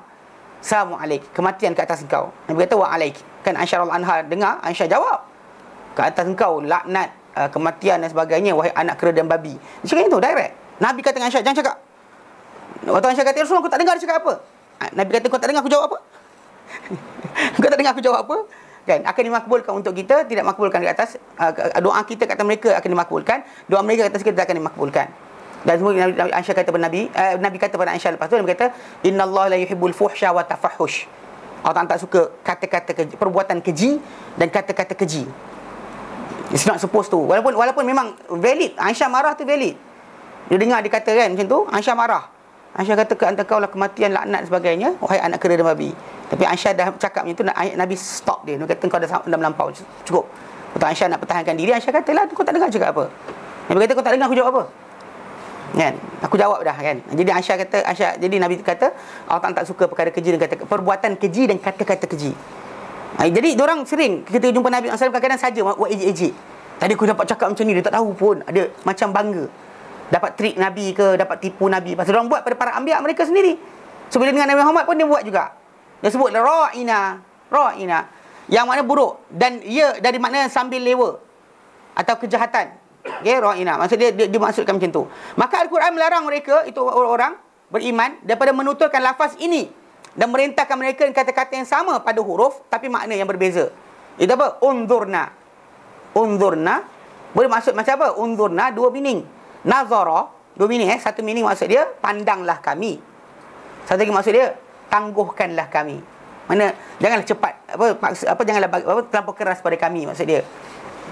Assalamualaikum, kematian ke atas engkau. Nabi kata wa'alaik. Kan Aisyah radhiyallahu anha dengar, Aisyah jawab, ke atas engkau laknat, kematian dan sebagainya, wahai anak kera dan babi. Dia cakap itu direct. Nabi kata dengan Aisyah, jangan cakap. Waktu Aisyah kata, Rasulullah, aku tak dengar dia cakap apa. Nabi kata, kau tak dengar aku jawab apa? Kau tak dengar aku jawab apa? Kan, akan dimakbulkan untuk kita, tidak makbulkan di atas. Doa kita kata mereka akan dimakbulkan, doa mereka kata kita akan dimakbulkan. Dan semua Aisyah kata kepada Nabi, Nabi kata kepada Aisyah lepas tu, Nabi kata, innallaha la yuhibbul fuhsya wa tafahush. Allah tak suka kata-kata keji, perbuatan keji dan kata-kata keji. It's not supposed to. Walaupun memang valid, Aisyah marah tu valid. Dia dengar dia kata kan macam tu, Aisyah marah. Aisyah kata ke antara kau lah kematian, laknat sebagainya, wahai anak kera dan babi. Tapi Aisyah dah cakap macam tu, Nabi stop dia. Dia kata kau dah melampau, cukup. Waktu Aisyah nak pertahankan diri, Aisyah kata lah, kau tak dengar cakap apa. Nabi kata kau tak dengar aku jawab apa. Kan? Aku jawab dah kan. Jadi jadi Nabi kata Allah tak suka perkara keji dan kata perbuatan keji dan kata-kata keji. Jadi diorang sering kita jumpa Nabi SAW kadang-kadang saja buat ejek-ejek. Tadi aku dapat cakap macam ni, dia tak tahu pun. Ada macam bangga. Dapat trik Nabi ke, dapat tipu Nabi. Pasal diorang buat pada para anbiya mereka sendiri. So bila dengan Nabi Muhammad pun dia buat juga. Dia sebut ra'ina. Yang makna buruk, dan ia dari makna sambil lewa atau kejahatan. Okay, ra'ina. Maksud dia maksudkan macam tu. Maka Al-Quran melarang mereka, itu orang-orang beriman, daripada menuturkan lafaz ini dan merintahkan mereka dengan kata-kata yang sama pada huruf tapi makna yang berbeza. Itu apa? Unzurna. Boleh maksud macam apa? Unzurna dua meaning. Nazara dua meaning. Satu meaning maksud dia pandanglah kami. Satu lagi maksud dia tangguhkanlah kami. Mana janganlah cepat janganlah terlampau keras pada kami, maksud dia.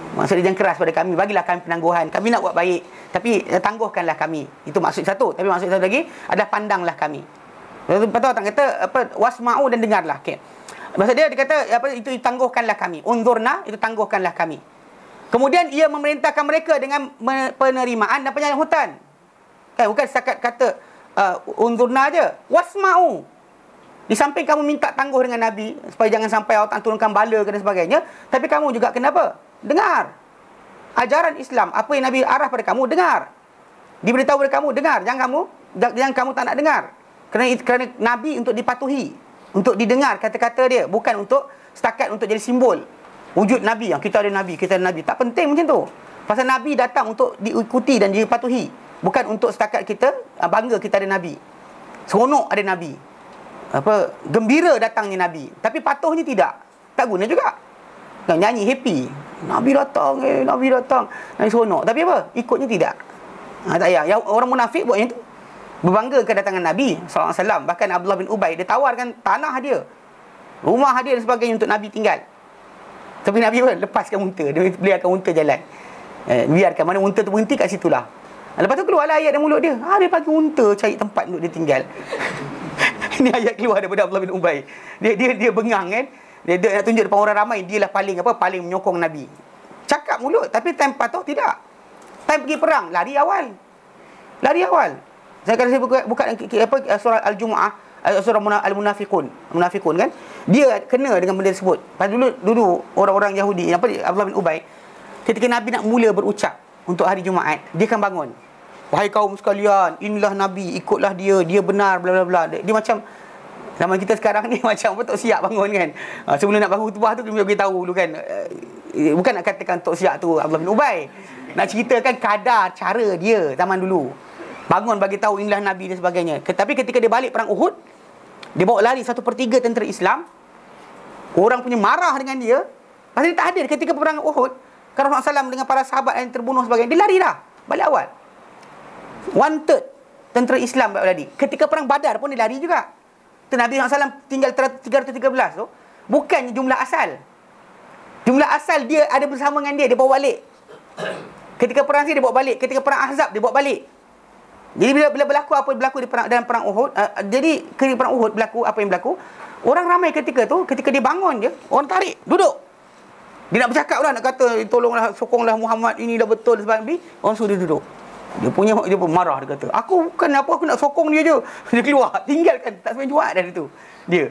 Maksud dia jangan keras pada kami, bagilah kami penangguhan. Kami nak buat baik, tapi tangguhkanlah kami. Itu maksud satu. Tapi maksud satu lagi adalah pandanglah kami. Lepas tu orang kata wasma'u dan dengarlah. Okey. Maksud dia kata itu tangguhkanlah kami. Unzurna itu tangguhkanlah kami. Kemudian ia memerintahkan mereka dengan penerimaan dan penyambutan. Kan bukan setakat kata unzurna aja. Wasma'u. Di samping kamu minta tangguh dengan Nabi supaya jangan sampai Allah turunkan bala dan sebagainya, tapi kamu juga kenapa? Dengar ajaran Islam, apa yang Nabi arah pada kamu, dengar. Diberitahu pada kamu, dengar. Jangan kamu tak nak dengar. Kerana Nabi untuk dipatuhi, untuk didengar kata-kata dia, bukan untuk setakat untuk jadi simbol wujud Nabi. Kita ada Nabi, kita ada Nabi. Tak penting macam tu. Pasal Nabi datang untuk diikuti dan dipatuhi, bukan untuk setakat kita bangga kita ada Nabi, seronok ada Nabi, gembira datangnya Nabi, tapi patuhnya tidak. Tak guna juga. Nyanyi happy, Nabi datang, Nabi seronok, tapi apa? Ikutnya tidak. Tak payah. Yang orang munafik buat yang tu, berbangga kedatangan Nabi SAW. Bahkan Abdullah bin Ubay, dia tawarkan tanah dia, rumah dia dan sebagainya untuk Nabi tinggal. Tapi Nabi pun lepaskan unta, dia biarkan unta jalan. Biarkan mana unta tu berhenti kat situlah. Lepas tu keluarlah ayat dari mulut dia. Dia bagi unta cari tempat untuk dia tinggal. Ini ayat keluar daripada Abdullah bin Ubay. Dia bengang kan. Dia nak tunjuk depan orang ramai, dialah paling menyokong Nabi. Cakap mulut, tapi time patuh tidak. Time pergi perang, lari awal. Saya buka surah Al-Jumu'ah, surah Al-Munafiqun kan. Dia kena dengan benda tersebut. Pasal dulu orang-orang Yahudi, Abdullah bin Ubay, ketika Nabi nak mula berucap untuk hari Jumaat, dia akan bangun. Wahai kaum sekalian, inilah Nabi, ikutlah dia benar, bla bla bla. Dia macam zaman kita sekarang ni macam Tok Siap bangun kan. Sebelum nak bangun khutbah tu, dia beritahu dulu kan. Bukan nak katakan Tok Siap tu Abdullah bin Ubay. Nak ceritakan kadar cara dia zaman dulu. Bangun bagi tahu inilah Nabi dan sebagainya. Tapi ketika dia balik perang Uhud, dia bawa lari 1/3 tentera Islam. Orang punya marah dengan dia. Pasal dia tak hadir ketika peperangan Uhud. Kalau Rasulullah SAW dengan para sahabat yang terbunuh sebagainya, dia lari dah balik awal. 1/3 tentera Islam lari. Ketika perang Badar pun dia lari juga. Tu Nabi SAW tinggal 313 tu, bukan jumlah asal. Jumlah asal dia ada bersama dengan dia bawa balik. Ketika perang dia bawa balik, ketika perang Ahzab dia bawa balik. Jadi bila berlaku apa yang berlaku dalam perang Uhud, jadi ketika perang Uhud berlaku apa yang berlaku, orang ramai ketika tu, ketika dia bangun je, orang tarik, duduk. Dia nak bercakap lah, nak kata tolonglah, sokonglah Muhammad, ini dah betul sebab Nabi, orang suruh dia duduk. Dia pun marah, dia kata, aku bukan apa, aku nak sokong dia je. Dia keluar, tinggalkan, tak sampai jual dari tu. Dia.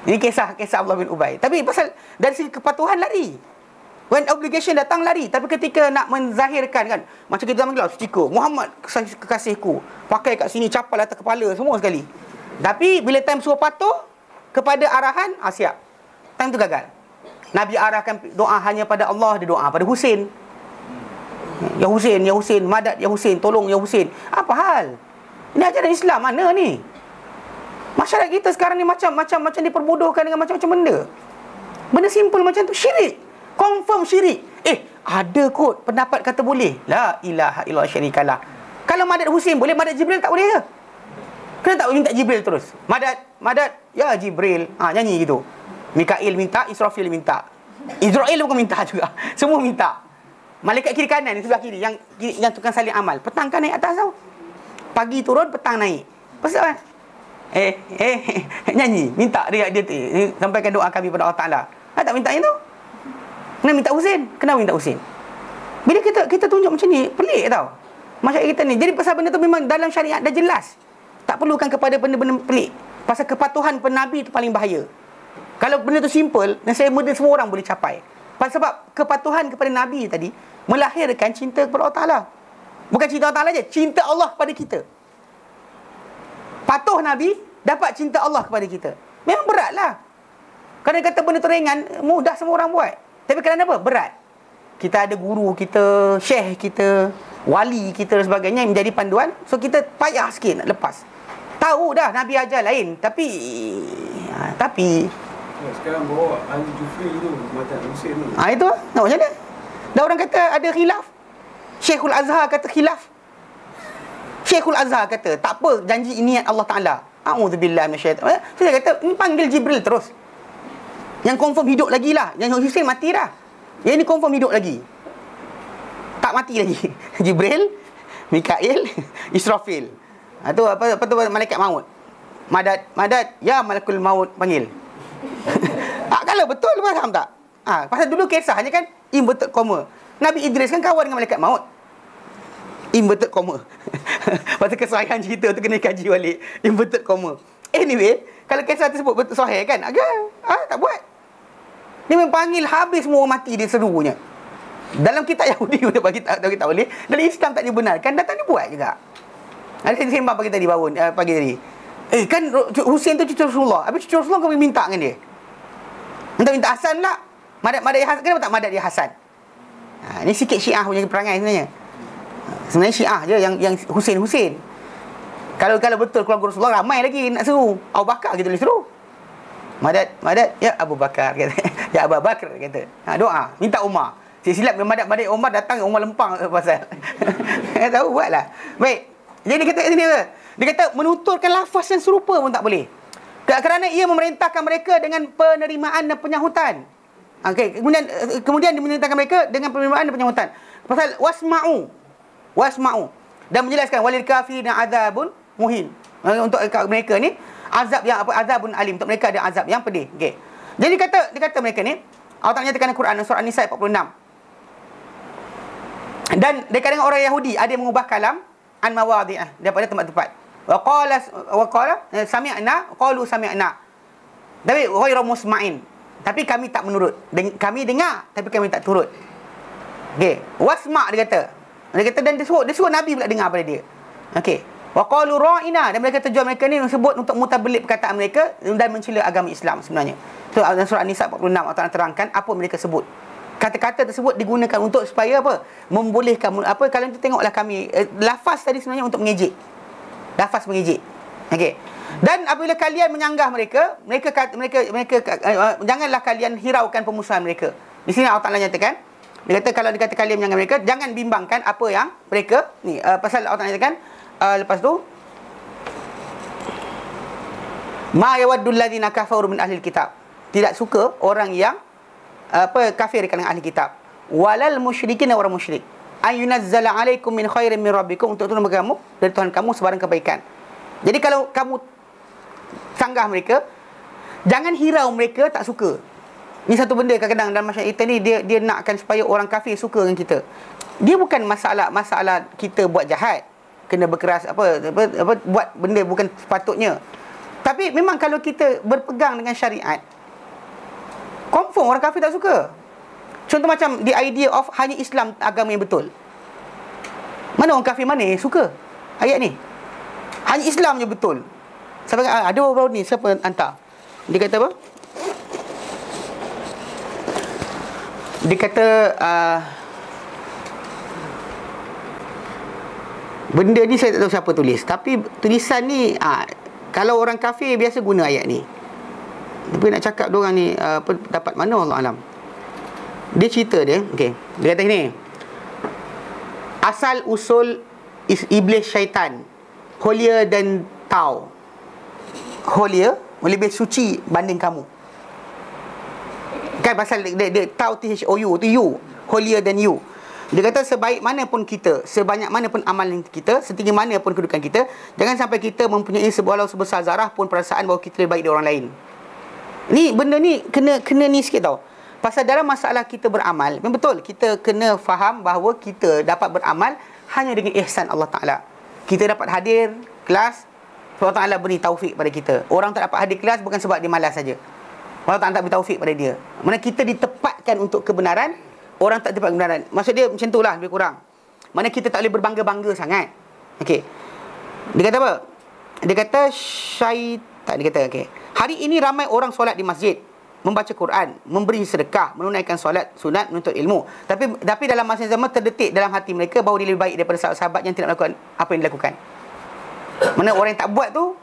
Ini kisah Abdullah bin Ubay. Tapi pasal dari segi kepatuhan lari. When obligation datang lari. Tapi ketika nak menzahirkan kan, macam kita zaman gelar stiker Muhammad kekasihku, pakai kat sini, capal atas kepala, semua sekali. Tapi bila time suruh patuh kepada arahan, siap. Time tu gagal. Nabi arahkan doa hanya pada Allah, dia doa pada Husain. Ya Husain, madad ya Husain, tolong ya Husain. Apa hal? Ini ajaran Islam mana ni? Masyarakat kita sekarang ni macam diperbodohkan dengan macam-macam benda. Benda simple macam tu syirik. Confirm syirik. Ada kot pendapat kata boleh. La ilaha illallah syarikalah. Kalau madad Husain boleh, madad Jibril tak boleh ke? Kenapa tak minta Jibril terus? Madad ya Jibril. Nyanyi gitu. Mikail minta, Israfil minta. Israel bukan minta juga. Semua minta. Malaikat kiri kanan, sebelah kiri yang tukang salin amal. Petang kan naik atas tau. Pagi turun, petang naik. Pasal kan? Nyanyi, minta dia sampaikan doa kami pada Allah Taala. Tak minta itu. Kenapa minta Husain? Kenapa minta Husain? Bila kita tunjuk macam ni, pelik tau masyarakat kita ni. Jadi pasal benda tu memang dalam syariat dah jelas. Tak perlukan kepada benda-benda pelik. Pasal kepatuhan Nabi tu paling bahaya. Kalau benda tu simple, dan semua orang boleh capai. Sebab kepatuhan kepada Nabi tadi melahirkan cinta kepada Allah Ta'ala. Bukan cinta Allah Ta'ala je, cinta Allah kepada kita. Patuh Nabi, dapat cinta Allah kepada kita. Memang beratlah. Kadang kata benda tu ringan, mudah semua orang buat. Tapi kerana apa? Berat. Kita ada guru kita, syekh kita, wali kita dan sebagainya yang menjadi panduan. So kita payah sikit nak lepas. Tahu dah Nabi ajar lain, tapi sekarang bawa Ali Jufri tu macam Husain tu. Itu nak macam mana? Dah orang kata ada khilaf. Syekhul Azhar kata khilaf. Syekhul Azhar kata tak apa, janji niat Allah Taala. A'udzubillahi minasyaitan. Saya kata ni panggil Jibril terus. Yang confirm hidup lagi lah. Yang Husain mati dah. Yang ni confirm hidup lagi. Tak mati lagi. Jibril, Mikail, Israfil. Tu apa tu malaikat maut. Madad ya malakul maut panggil. Kalau betul faham tak? Pasal dulu kisahnya kan inverted comma. Nabi Idris kan kawan dengan malaikat maut. Inverted comma. Pasal kesahihan cerita tu kena kaji balik. Inverted comma. Anyway, kalau kisah tersebut betul sahih kan? Tak buat. Dia mempanggil habis semua orang mati dia serunya. Dalam kitab Yahudi dia bagi tak boleh. Dalam Islam tak dibenarkan, datang dia buat juga. Ada sembang pagi tadi bangun pagi tadi. Kan Husain tu cucu Rasulullah. Habis cucu Rasulullah kau minta dengan dia. Minta Hasan lah. Madad dia Hasan. Kenapa tak madad dia Hasan? Ni sikit Syiah punya perangai sebenarnya. Sebenarnya Syiah je yang Husain. Kalau betul keluarga Rasulullah ramai lagi nak seru. Abu Bakar kita boleh seru. Madad ya Abu Bakar kata. Ya Abu Bakar kata. Doa, minta Umar. Silap madad Umar datang Umar lempang pasal. Tahu buatlah. Baik. Jadi dia kata kat sini apa? Dia kata menuturkan lafaz yang serupa pun tak boleh. Kerana ia memerintahkan mereka dengan penerimaan dan penyahutan. Okey, kemudian dia memerintahkan mereka dengan penerimaan dan penyahutan. Pasal wasma'u dan menjelaskan walil kafirin azabun muhin. Untuk mereka ni azab yang azabun alim, untuk mereka ada azab yang pedih. Okey. Jadi dia kata mereka ni Allah Taala nyatakan dalam Quran surah An-Nisa 46. Dan dekat dengan orang Yahudi ada yang mengubah kalam an mawadhi'ah daripada tempat-tempat. Wa qala sami'na qalu sami'na. Tapi ghairu musma'in. Tapi kami tak menurut. Kami dengar tapi kami tak turut. Okey, wasma' dia kata. Dan dia suruh Nabi pula dengar pada dia. Okey. Wa qalu ra'ina, dan mereka tujuan mereka ni sebut untuk mutabelik perkataan mereka dan mencela agama Islam sebenarnya. So dalam surah An-Nisa 46 Allah terangkan apa mereka sebut. Kata-kata tersebut digunakan untuk supaya apa? Membolehkan apa, kalian tu tengoklah kami lafaz tadi sebenarnya untuk mengejek. Lafaz mengejek. Okey. Dan apabila kalian menyanggah mereka janganlah kalian hiraukan pemusuhan mereka. Di sini Allah Ta'ala nyatakan, dia kata kalau dikata kalian dengan mereka, jangan bimbangkan apa yang mereka ni pasal Allah Ta'ala nyatakan lepas tu, ma yawaddul ladzina kafaru min ahli kitab. Tidak suka orang yang kafir di kalangan ahli kitab. Walal musyrikin, orang musyrik. Ayunazzala alaikum min khairin min rabbikum, untuk turun bagi kamu dari Tuhan kamu sebarang kebaikan. Jadi kalau kamu sanggah mereka, jangan hirau mereka tak suka. Ni satu benda kadang-kadang dalam masyarakat kita ni, dia nakkan supaya orang kafir suka dengan kita. Dia bukan masalah kita buat jahat, kena berkeras apa buat benda bukan sepatutnya. Tapi memang kalau kita berpegang dengan syariat, confirm orang kafir tak suka. Contoh macam the idea of hanya Islam agama yang betul. Mana orang kafir mana yang suka ayat ni? Hanya Islam je betul. Sampai ada baru ni siapa hantar? Dia kata apa? Dia kata benda ni saya tak tahu siapa tulis, tapi tulisan ni kalau orang kafir biasa guna ayat ni. Tapi nak cakap diorang ni dapat mana, Allah alam. Dia cerita dia, okey. Dia kata ni, asal usul iblis syaitan holier than thou. Holier lebih suci banding kamu. Kan pasal dia tau THOU tu you, holier than you. Dia kata sebaik mana pun kita, sebanyak mana pun amalan kita, setinggi mana pun kedudukan kita, jangan sampai kita mempunyai walau sebesar zarah pun perasaan bahawa kita lebih baik dari orang lain. Ni benda ni kena ni sikit tau. Pasal dalam masalah kita beramal, memang betul kita kena faham bahawa kita dapat beramal hanya dengan ihsan Allah Ta'ala. Kita dapat hadir kelas, Allah Ta'ala beri taufik pada kita. Orang tak dapat hadir kelas bukan sebab dia malas saja. Allah Ta'ala tak beri taufik pada dia. Mana kita ditempatkan untuk kebenaran, orang tak dapat kebenaran. Maksud dia macam itulah lebih kurang. Mana kita tak boleh berbangga-bangga sangat. Okey. Dia kata apa? Dia kata syaitan. Dia kata okey. Hari ini ramai orang solat di masjid, membaca Quran, memberi sedekah, menunaikan solat sunat, menuntut ilmu. Tapi dalam masa yang sama terdetik dalam hati mereka bahawa dia lebih baik daripada sahabat-sahabat yang tidak melakukan apa yang dilakukan. Mana orang yang tak buat tu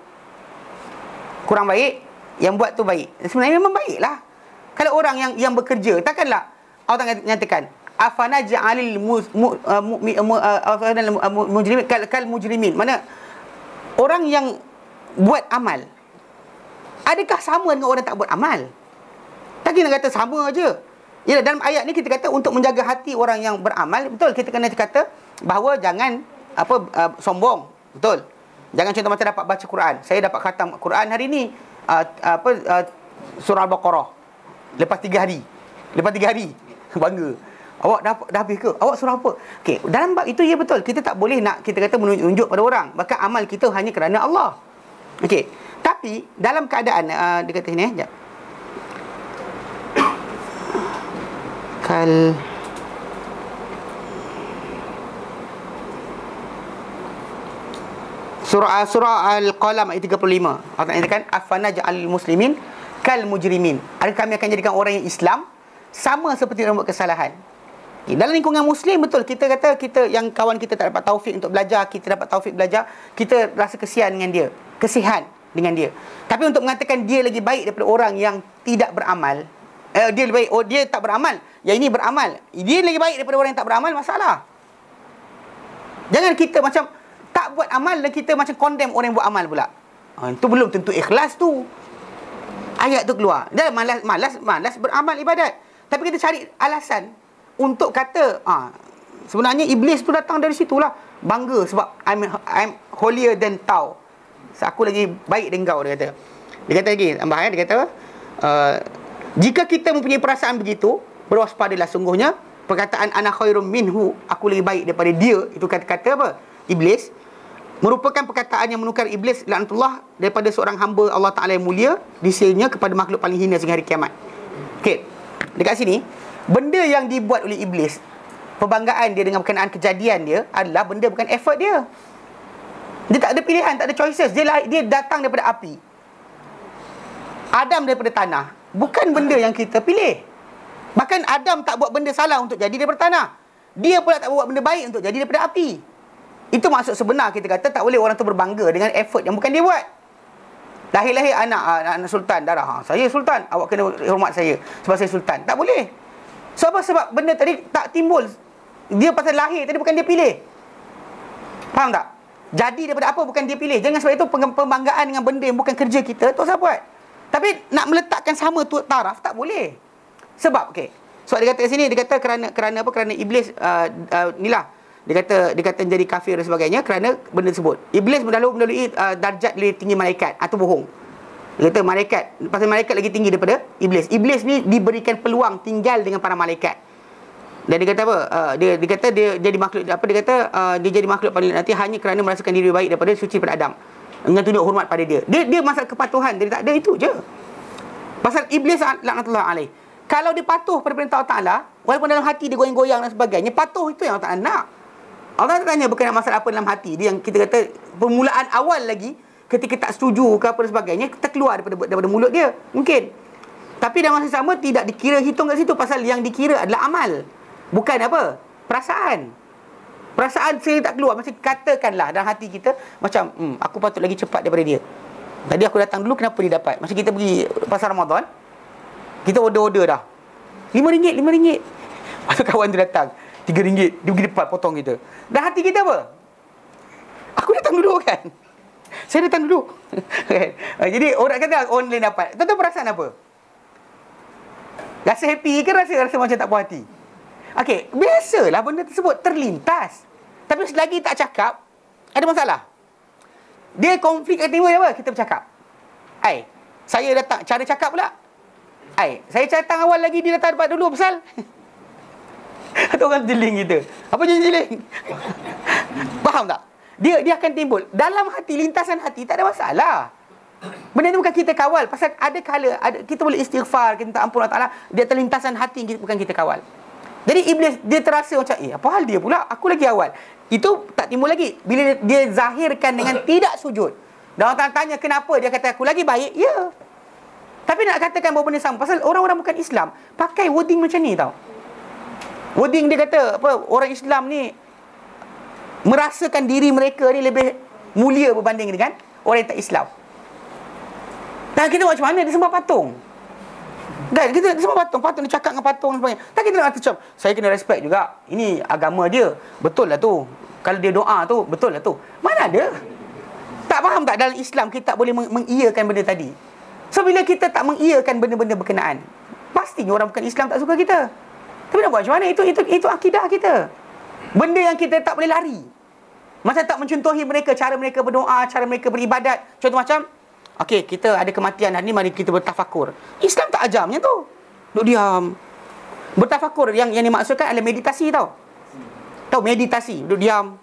kurang baik, yang buat tu baik. Sebenarnya memang baiklah. Kalau orang yang bekerja, takkanlah Allah nyatakan afana ja'alil mujrimin kal mujrimin. Mana orang yang buat amal, adakah sama dengan orang tak buat amal? Tak kena kata sama aja. Yalah, dalam ayat ni kita kata untuk menjaga hati orang yang beramal, betul kita kena kata bahawa jangan sombong, betul. Jangan contoh macam dapat baca Quran. Saya dapat khatam Quran hari ni surah Al-Baqarah lepas 3 hari. Bangga. Awak dah habis ke? Awak surah apa? Okey, dalam bab itu ya betul. Kita tak boleh nak kita kata menunjuk pada orang. Bahkan amal kita hanya kerana Allah. Okey. Tapi dalam keadaan dia kata sini sekejap. Surah Al-Qalam ayat 35. Allah nyatakan afana ja'alil muslimin kal mujrimin. Adakah kami akan jadikan orang yang Islam sama seperti orang buat kesalahan? Dalam lingkungan muslim betul kita kata kita yang kawan kita tak dapat taufik untuk belajar, kita dapat taufik belajar, kita rasa kesian dengan dia, kesihan dengan dia. Tapi untuk mengatakan dia lagi baik daripada orang yang tidak beramal, dia lebih baik, dia tak beramal, yang ini beramal, dia lagi baik daripada orang yang tak beramal, masalah. Jangan kita macam tak buat amal dan kita macam condemn orang yang buat amal pula. Itu belum tentu ikhlas tu. Ayat tu keluar. Dia malas beramal ibadat. Tapi kita cari alasan untuk kata sebenarnya iblis tu datang dari situlah. Bangga sebab I'm holier than thou. So, aku lagi baik dengan kau, dia kata. Dia kata lagi tambahan, dia kata jika kita mempunyai perasaan begitu, berwaspadalah sungguhnya perkataan ana khairum minhu, aku lebih baik daripada dia, itu kata-kata apa? Iblis, merupakan perkataan yang menukar iblis laknatullah daripada seorang hamba Allah Ta'ala yang mulia disinya kepada makhluk paling hina sehingga hari kiamat. Okey, dekat sini benda yang dibuat oleh iblis, perbanggaan dia dengan berkenaan kejadian dia adalah benda bukan effort dia. Dia tak ada pilihan, tak ada choices. Dia datang daripada api, Adam daripada tanah. Bukan benda yang kita pilih. Bahkan Adam tak buat benda salah untuk jadi daripada tanah. Dia pula tak buat benda baik untuk jadi daripada api. Itu maksud sebenar kita kata tak boleh orang tu berbangga dengan effort yang bukan dia buat. Lahir-lahir anak sultan darah. Saya sultan, awak kena hormat saya sebab saya sultan. Tak boleh. Sebab benda tadi tak timbul. Dia pasal lahir tadi, bukan dia pilih. Faham tak? Jadi daripada apa, bukan dia pilih. Jangan sebab itu pembanggaan dengan benda yang bukan kerja kita, tak usah buat. Tapi nak meletakkan sama tu taraf, tak boleh. Sebab, okey. Sebab dia kata kat sini, dia kata kerana apa? Kerana iblis, inilah. Dia kata jadi kafir dan sebagainya kerana benda tersebut. Iblis melalui darjat lebih tinggi malaikat. Atau bohong. Dia kata malaikat, pasal malaikat lagi tinggi daripada iblis. Iblis ni diberikan peluang tinggal dengan para malaikat. Dan dia kata apa? Dia kata dia jadi makhluk apa? Dia kata dia jadi makhluk paling nanti hanya kerana merasakan diri baik daripada suci pada Adam. Dengan tunjuk hormat pada dia. Dia masalah kepatuhan, dia tak ada, itu je. Pasal iblis laknatullah alaih. Kalau dia patuh pada perintah Allah Taala, walaupun dalam hati dia goyang-goyang dan sebagainya, patuh itu yang Allah Taala nak. Allah Taala tanya bukan masalah apa dalam hati. Dia yang kita kata permulaan awal lagi, ketika tak setuju ke apa dan sebagainya, kita keluar daripada mulut dia. Mungkin. Tapi dalam masa sama tidak dikira hitung kat situ, pasal yang dikira adalah amal. Bukan apa? Perasaan. Perasaan saya tak keluar. Macam katakanlah dalam hati kita, macam aku patut lagi cepat daripada dia. Tadi aku datang dulu, kenapa dia dapat? Macam kita pergi pasar Ramadan, kita order dah RM5, RM5. Lepas tu kawan tu datang RM3, dia pergi depan potong kita. Dan hati kita apa? Aku datang dulu kan? Saya datang dulu. Jadi orang kata orang lain dapat. Tuan-tuan perasaan apa? Rasa happy ke rasa macam tak puas hati? Okey, biasalah benda tersebut terlintas. Tapi selagi tak cakap, ada masalah. Dia konflik kat timbul apa? Kita bercakap. Saya datang, cara cakap pula. Saya datang awal lagi, dia datang dapat dulu pasal. Ada orang jeling kita. Apa jeling? Faham tak? Dia akan timbul. Dalam hati, lintasan hati, tak ada masalah. Benda ni bukan kita kawal. Pasal ada kala, kita boleh istighfar, kita minta ampun Allah Ta'ala. Dia terlintasan hati, bukan kita kawal. Jadi iblis, dia terasa macam, apa hal dia pula? Aku lagi awal. Itu tak timbul lagi. Bila dia zahirkan dengan tidak sujud. Dan orang tanya kenapa, dia kata aku lagi baik. Ya. Tapi nak katakan bahawa benda sama. Pasal orang-orang bukan Islam pakai wording macam ni tau. Wording dia kata, orang Islam ni merasakan diri mereka ni lebih mulia berbanding dengan orang yang tak Islam. Dan kita buat macam mana? Dia sembah patung. Dan kita sembah patung dia cakap dengan patung dan sebagainya. Tak, kita nak kata macam, saya kena respect juga. Ini agama dia. Betul lah tu. Kalau dia doa tu, betul lah tu. Mana ada? Tak faham tak? Dalam Islam kita tak boleh mengiyakan benda tadi. So bila kita tak mengiyakan benda-benda berkenaan, pastinya orang bukan Islam tak suka kita. Tapi nak buat macam mana? Itu akidah kita. Benda yang kita tak boleh lari. Macam tak mencontohi mereka, cara mereka berdoa, cara mereka beribadat. Contoh macam, okey, kita ada kematian hari ni, mari kita bertafakur. Islam tak ajar macam tu. Duduk diam. Bertafakur yang dimaksudkan adalah meditasi tau. Tahu meditasi, duduk diam.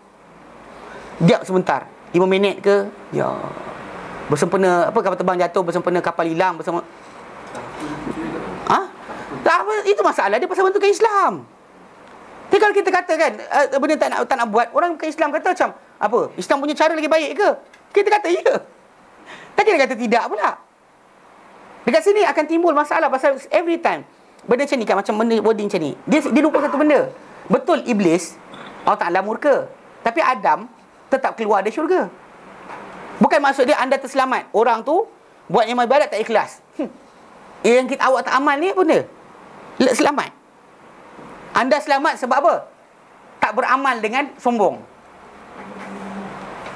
Diam sebentar. 5 minit ke? Ya. Bersempena kapal terbang jatuh, bersempena kapal hilang, bersama tak apa, itu masalah dia pasal bentukan Islam. Tapi kalau kita katakan benda tak nak buat, orang bukan Islam kata macam apa? Islam punya cara lagi baik ke? Kita kata ya. Tak kira kata tidak pula. Dekat sini akan timbul masalah pasal every time benda macam ni kan, macam benda wording macam ni. Dia lupa satu benda. Betul iblis Allah Ta'ala murka, tapi Adam tetap keluar dari syurga. Bukan maksud dia anda terselamat. Orang tu buat yang ibadat tak ikhlas. Yang awak tak amal ni apa benda? Selamat. Anda selamat sebab apa? Tak beramal dengan sombong.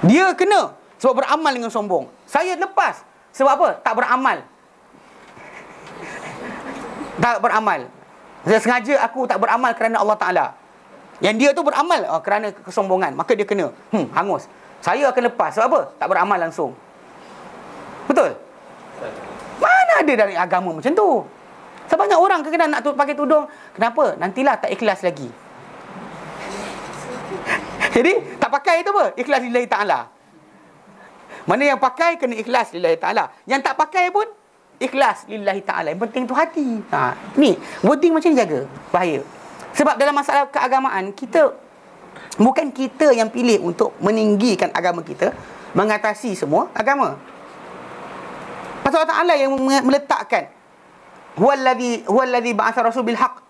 Dia kena sebab beramal dengan sombong. Saya lepas sebab apa? Tak beramal. Tak beramal. Saya sengaja aku tak beramal kerana Allah Ta'ala. Yang dia tu beramal kerana kesombongan. Maka dia kena hangus. Saya akan lepas sebab apa? Tak beramal langsung. Betul? Mana ada dari agama macam tu? Sebanyak orang kadang-kadang nak pakai tudung. Kenapa? Nantilah tak ikhlas lagi. Jadi tak pakai itu apa? Ikhlas lillahi ta'ala. Mana yang pakai kena ikhlas lillahi ta'ala. Yang tak pakai pun ikhlas lillahi ta'ala. Yang penting tu hati. Ni wording macam ni jaga. Bahaya. Sebab dalam masalah keagamaan, bukan kita yang pilih untuk meninggikan agama kita, mengatasi semua agama. Pasal Allah Ta'ala yang meletakkan huwallazi ba'atha rasul bil haqq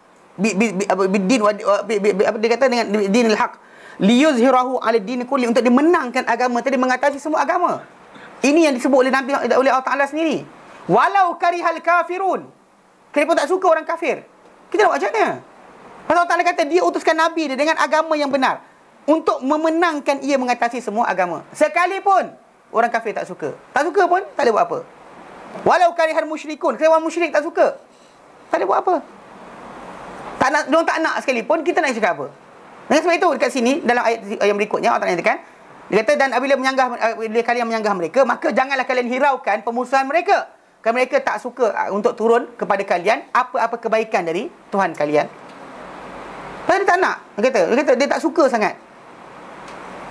biddin apa dia kata dengan dinil haqq liyuzhirahu 'ala din kulli, untuk dimenangkan agama tadi, mengatasi semua agama. Ini yang disebut oleh Nabi, oleh Allah Ta'ala sendiri. Walau karihal kafirun. Kenapa tak suka orang kafir? Kita nak buat macam mana? Pasal Allah Ta'ala kata dia utuskan Nabi dia dengan agama yang benar untuk memenangkan ia mengatasi semua agama. Sekalipun orang kafir tak suka. Tak suka pun tak boleh buat apa. Walau karihal musyrikun, kalau orang musyrik tak suka, tak boleh buat apa. Tak nak, diorang tak nak sekalipun, kita nak cakap apa? Dengan sebab itu dekat sini dalam ayat yang berikutnya Allah Ta'ala nyatakan, dia kata dan apabila kalian menyanggah mereka, maka janganlah kalian hiraukan pemusuhan mereka. Kerana mereka tak suka untuk turun kepada kalian apa-apa kebaikan dari Tuhan kalian. Pasal dia tak nak. Dia kata dia tak suka sangat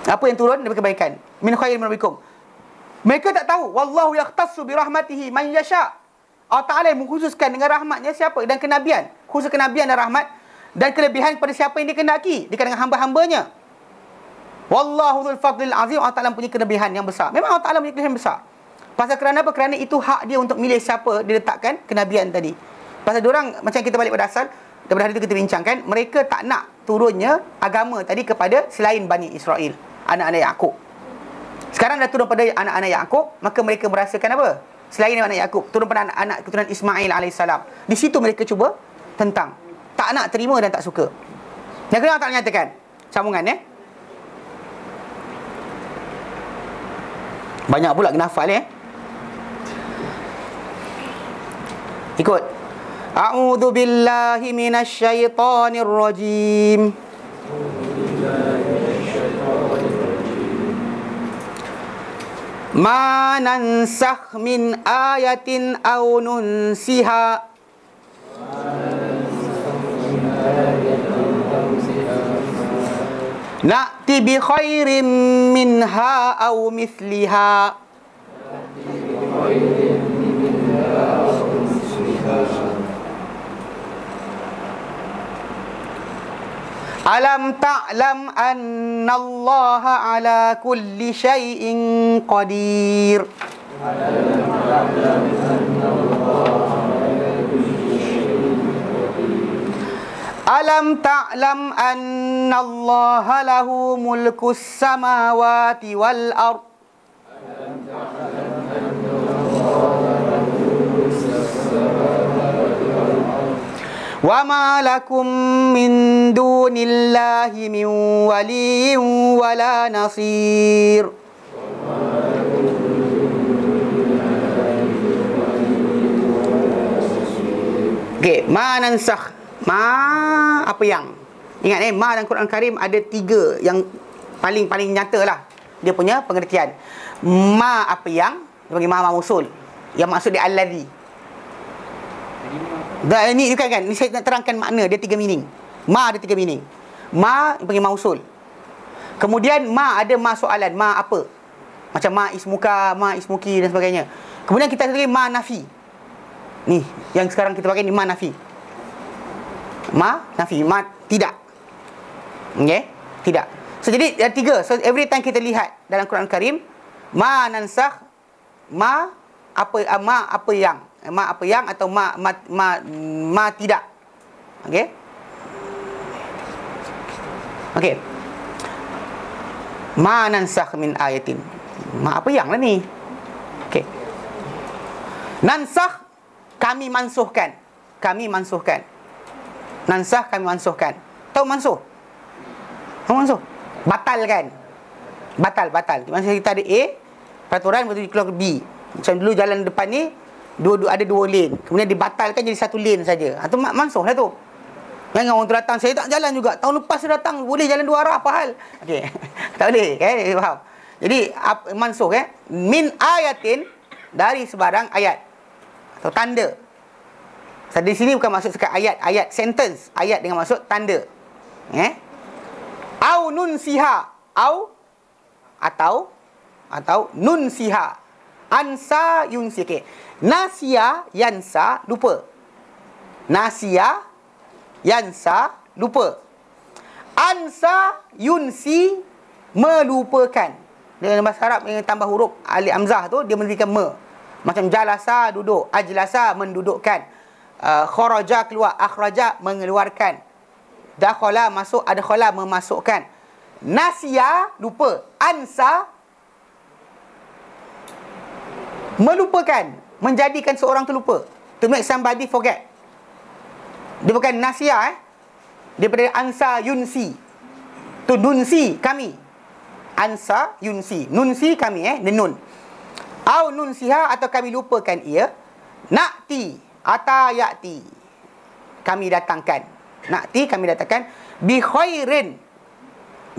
apa yang turun daripada kebaikan. Min khairin min rabbikum. Mereka tak tahu. Wallahu yakhtassu bi rahmatihi man yasha. Allah Ta'ala mengkhususkan dengan rahmatnya siapa? Dan kenabian. Khusus kenabian dan rahmat. Dan kelebihan kepada siapa yang dikehendaki. Dia dengan hamba-hambanya. Wallahu dzul fadlil azim. Allah Ta'ala punya kelebihan yang besar. Memang Allah Ta'ala punya kelebihan besar. Pasal kerana apa? Kerana itu hak dia untuk milih siapa dia letakkan kenabian tadi. Pasal diorang, macam kita balik pada asal, daripada hari itu kita bincangkan, mereka tak nak turunnya agama tadi kepada selain Bani Israel, anak-anak Yaqub. Sekarang dah turun pada anak-anak Yaqub, maka mereka merasakan apa? Selain anak Yaqub, turun pada anak keturunan Ismail AS. Di situ mereka cuba tentang. Tak nak terima dan tak suka. Yang kedua Allah Ta'ala nyatakan, sambungan banyak pula kena hafal ikut. A'udzu billahi minasy syaithanir rajim. Ma nansakh min ayatin aw nunsiha na'ti bi khairin minha aw mithliha. Alam ta'lam anna Allah ala kulli syai'in qadir. Alam ta'lam anna Allah lahu mulkus samawati wal ard. Wa ma lakum min dunillahi min waliyyin wala nasir. Okey, ma nansakh. Ma apa yang? Ingat ma dalam Quran Karim ada 3 yang paling nyata lah. Dia punya pengertian. Ma apa yang? Dia panggil ma mausul. Yang maksud dia alladhi. Dan ini bukan kan? Ini saya nak terangkan makna. Dia 3 meaning. Ma ada 3 meaning. Ma panggil mausul. Kemudian ma ada ma soalan. Ma apa? Macam ma ismuka, ma ismuki dan sebagainya. Kemudian kita ada ma nafi. Ni yang sekarang kita pakai ni ma nafi. Ma nafi, ma tidak. Okey? Tidak. So jadi ada 3. So every time kita lihat dalam Quran Karim, ma nansakh, ma apa yang, ma apa yang atau ma tidak. Okey? Okey. Ma nansakh min ayatin. Ma apa yang lah ni? Okey. Nansakh, kami mansuhkan. Kami mansuhkan. Nansakh, kami mansuhkan. Tahu mansuh? Tahu mansuh? Batalkan. Batal. Maksudnya kita ada A, peraturan, lepas tu keluar ke B. Macam dulu jalan depan ni ada 2 lane, kemudian dibatalkan jadi 1 lane saja. Itu mansuh lah tu. Jangan orang tu datang, saya tak jalan juga. Tahun lepas saya datang, boleh jalan 2 arah, apa hal? Okey. Tak boleh, faham? Jadi mansuh min ayatin, dari sebarang ayat atau tanda. So, di sini bukan maksud sekat ayat sentence, ayat dengan maksud tanda. Au nunsiha, atau nunsiha. Ansa yunsi. Okay. Nasia yansa, lupa. Nasia yansa, lupa. Ansa yunsi, melupakan. Dalam bahasa Arab yang tambah huruf alif hamzah tu dia menjadikan me. Macam jalasa, duduk. Ajlasa, mendudukkan. Kharaja, keluar. Akhraja, mengeluarkan. Dakhala, masuk. Adkhala, memasukkan. Nasia, lupa. Ansa, melupakan, menjadikan seorang tu lupa. To make somebody forget. Dia bukan nasia Daripada ansa yunsi. Tu nunsi kami. Ansa yunsi. Nunsi kami nun. Au nunsiha atau kami lupakan ia. Na'ti ata ya'ti. Kami datangkan. Na'ti kami datangkan bi khairin.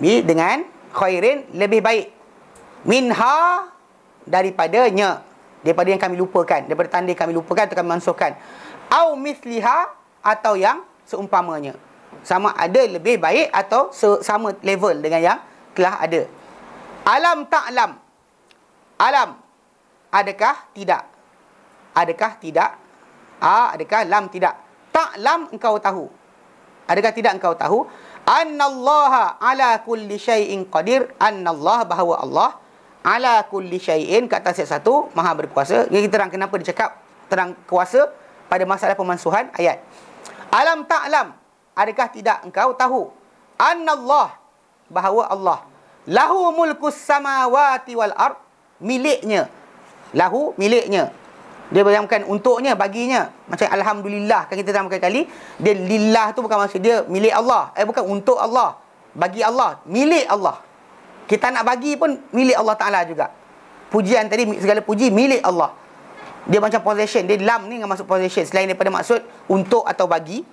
Bi dengan khairin lebih baik. Minha daripadanya. Daripada yang kami lupakan. Daripada tanda kami lupakan atau kami mansuhkan. Au misliha atau yang seumpamanya. Sama ada lebih baik atau sama level dengan yang telah ada. Alam ta'lam. Alam. Adakah tidak? Adakah tidak? Adakah lam tidak? Ta'lam engkau tahu. Adakah tidak engkau tahu? Annallaha ala kulli syai'in qadir. Annallah bahawa Allah ala kulli syai'in kat atas satu maha berkuasa. Ini kita terang kenapa dia cakap terang kuasa pada masalah pemansuhan ayat. Alam ta'lam. Adakah tidak engkau tahu? Annallah bahawa Allah lahu mulkus samawati wal ard, miliknya. Lahu miliknya. Dia bayangkan untuknya, baginya. Macam alhamdulillah kan kita terang kali. Dia lillah tu bukan maksud dia milik Allah. Bukan untuk Allah. Bagi Allah, milik Allah. Kita nak bagi pun milik Allah Taala juga. Pujian tadi segala puji milik Allah. Dia macam possession. Dia lam ni dengan maksud possession. Selain daripada maksud untuk atau bagi,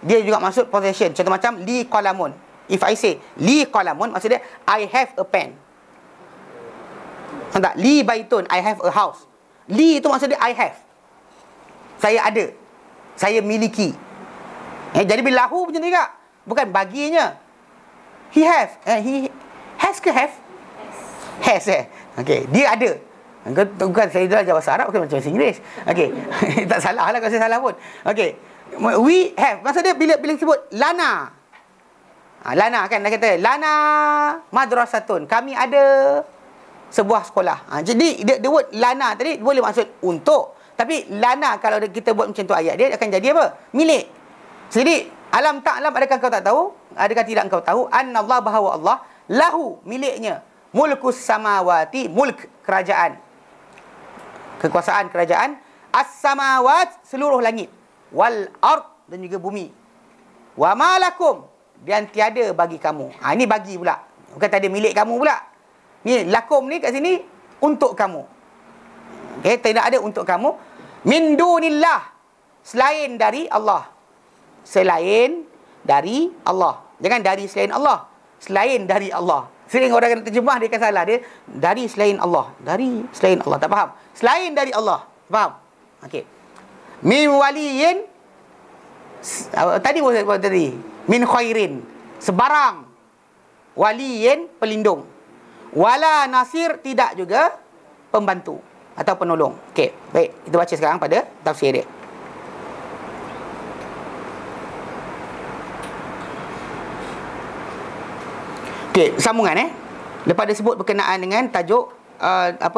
dia juga maksud possession. Contoh macam li qalamun. If I say li qalamun, maksud dia I have a pen. Tak? Li baitun, I have a house. Li itu maksud dia I have. Saya ada. Saya miliki. Jadi bila lahu macam tu juga. Bukan baginya. He have. He has ke have? Has. Okay. Dia ada. Bukan saya dah jawab bahasa Arab, bukan macam bahasa Inggeris. Okay. Tak salah lah kalau saya salah pun. Okay. We have. Maksud dia bila sebut lana. Lana kan dah kata lana madrasatun, kami ada sebuah sekolah. Jadi the word lana tadi boleh maksud untuk, tapi lana kalau kita buat macam tu ayat dia akan jadi apa? Milik. Jadi alam ta'lam, adakah kau tak tahu? Adakah tidak engkau tahu? Annallah bahawa Allah lahu miliknya mulkus samawati, mulk kerajaan, kekuasaan kerajaan, as-samawat seluruh langit, wal ard dan juga bumi, wa malakum dan tiada bagi kamu. Ini bagi pula. Bukan tiada milik kamu pula. Ni lakum ni kat sini untuk kamu. Okey, tidak ada untuk kamu. Min dunillah, selain dari Allah. Selain dari Allah. Jangan dari selain Allah. Selain dari Allah. Sering orang terjemah dia akan salah. Dia dari selain Allah. Dari selain Allah. Tak faham. Selain dari Allah. Faham? Okey. Min waliyin. Tadi saya buat tadi. Min khairin, sebarang. Waliyin, pelindung. Wala nasir, tidak juga pembantu atau penolong. Okey, baik, kita baca sekarang pada tafsir dia. Okey, sambungan lepas dia sebut berkenaan dengan tajuk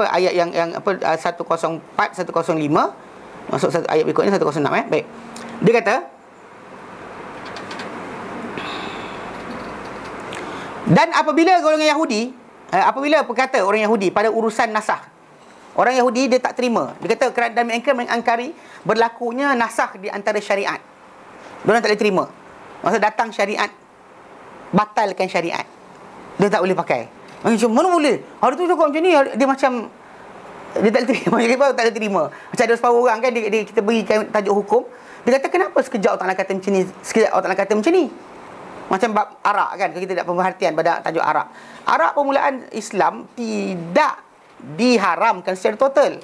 ayat yang 104 105, masuk ayat berikutnya 106 baik. Dia kata, dan apabila golongan Yahudi, apabila berkata orang Yahudi pada urusan nasakh, orang Yahudi dia tak terima. Dia kata kerana mereka mengingkari berlakunya nasakh di antara syariat. Diorang tak boleh terima. Maksud datang syariat, batalkan syariat. Dia tak boleh pakai. Macam mana boleh? Hari tu cakap macam ni, dia macam dia tak boleh terima. Dia tak boleh terima. Macam ada separuh orang kan, kita berikan tajuk hukum. Dia kata kenapa sekejap Allah kata macam ni, sekejap Allah kata macam ni. Macam bab arak kan, kita tak pemerhatian pada tajuk arak. Arak permulaan Islam tidak diharamkan secara total.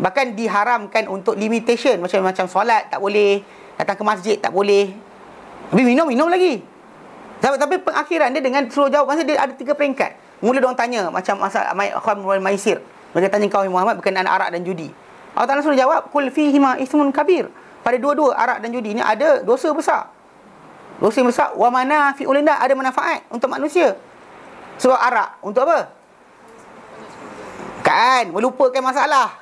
Bahkan diharamkan untuk limitation. Macam solat tak boleh, datang ke masjid tak boleh. Tapi minum lagi. Tapi pengakhiran dia dengan suruh jawab, masa dia ada 3 peringkat. Mula diorang tanya macam masalah khamr wal maisir. Mereka tanya kau Muhammad berkenaan arak dan judi. Allah Ta'ala suruh jawab, kul fihima ismun kabir. Pada dua-dua arak dan judi ni ada dosa besar. Dosa yang besar. Wa manafi'ul linnas, ada manfaat untuk manusia. Sebab arak untuk apa? Kan melupakan masalah.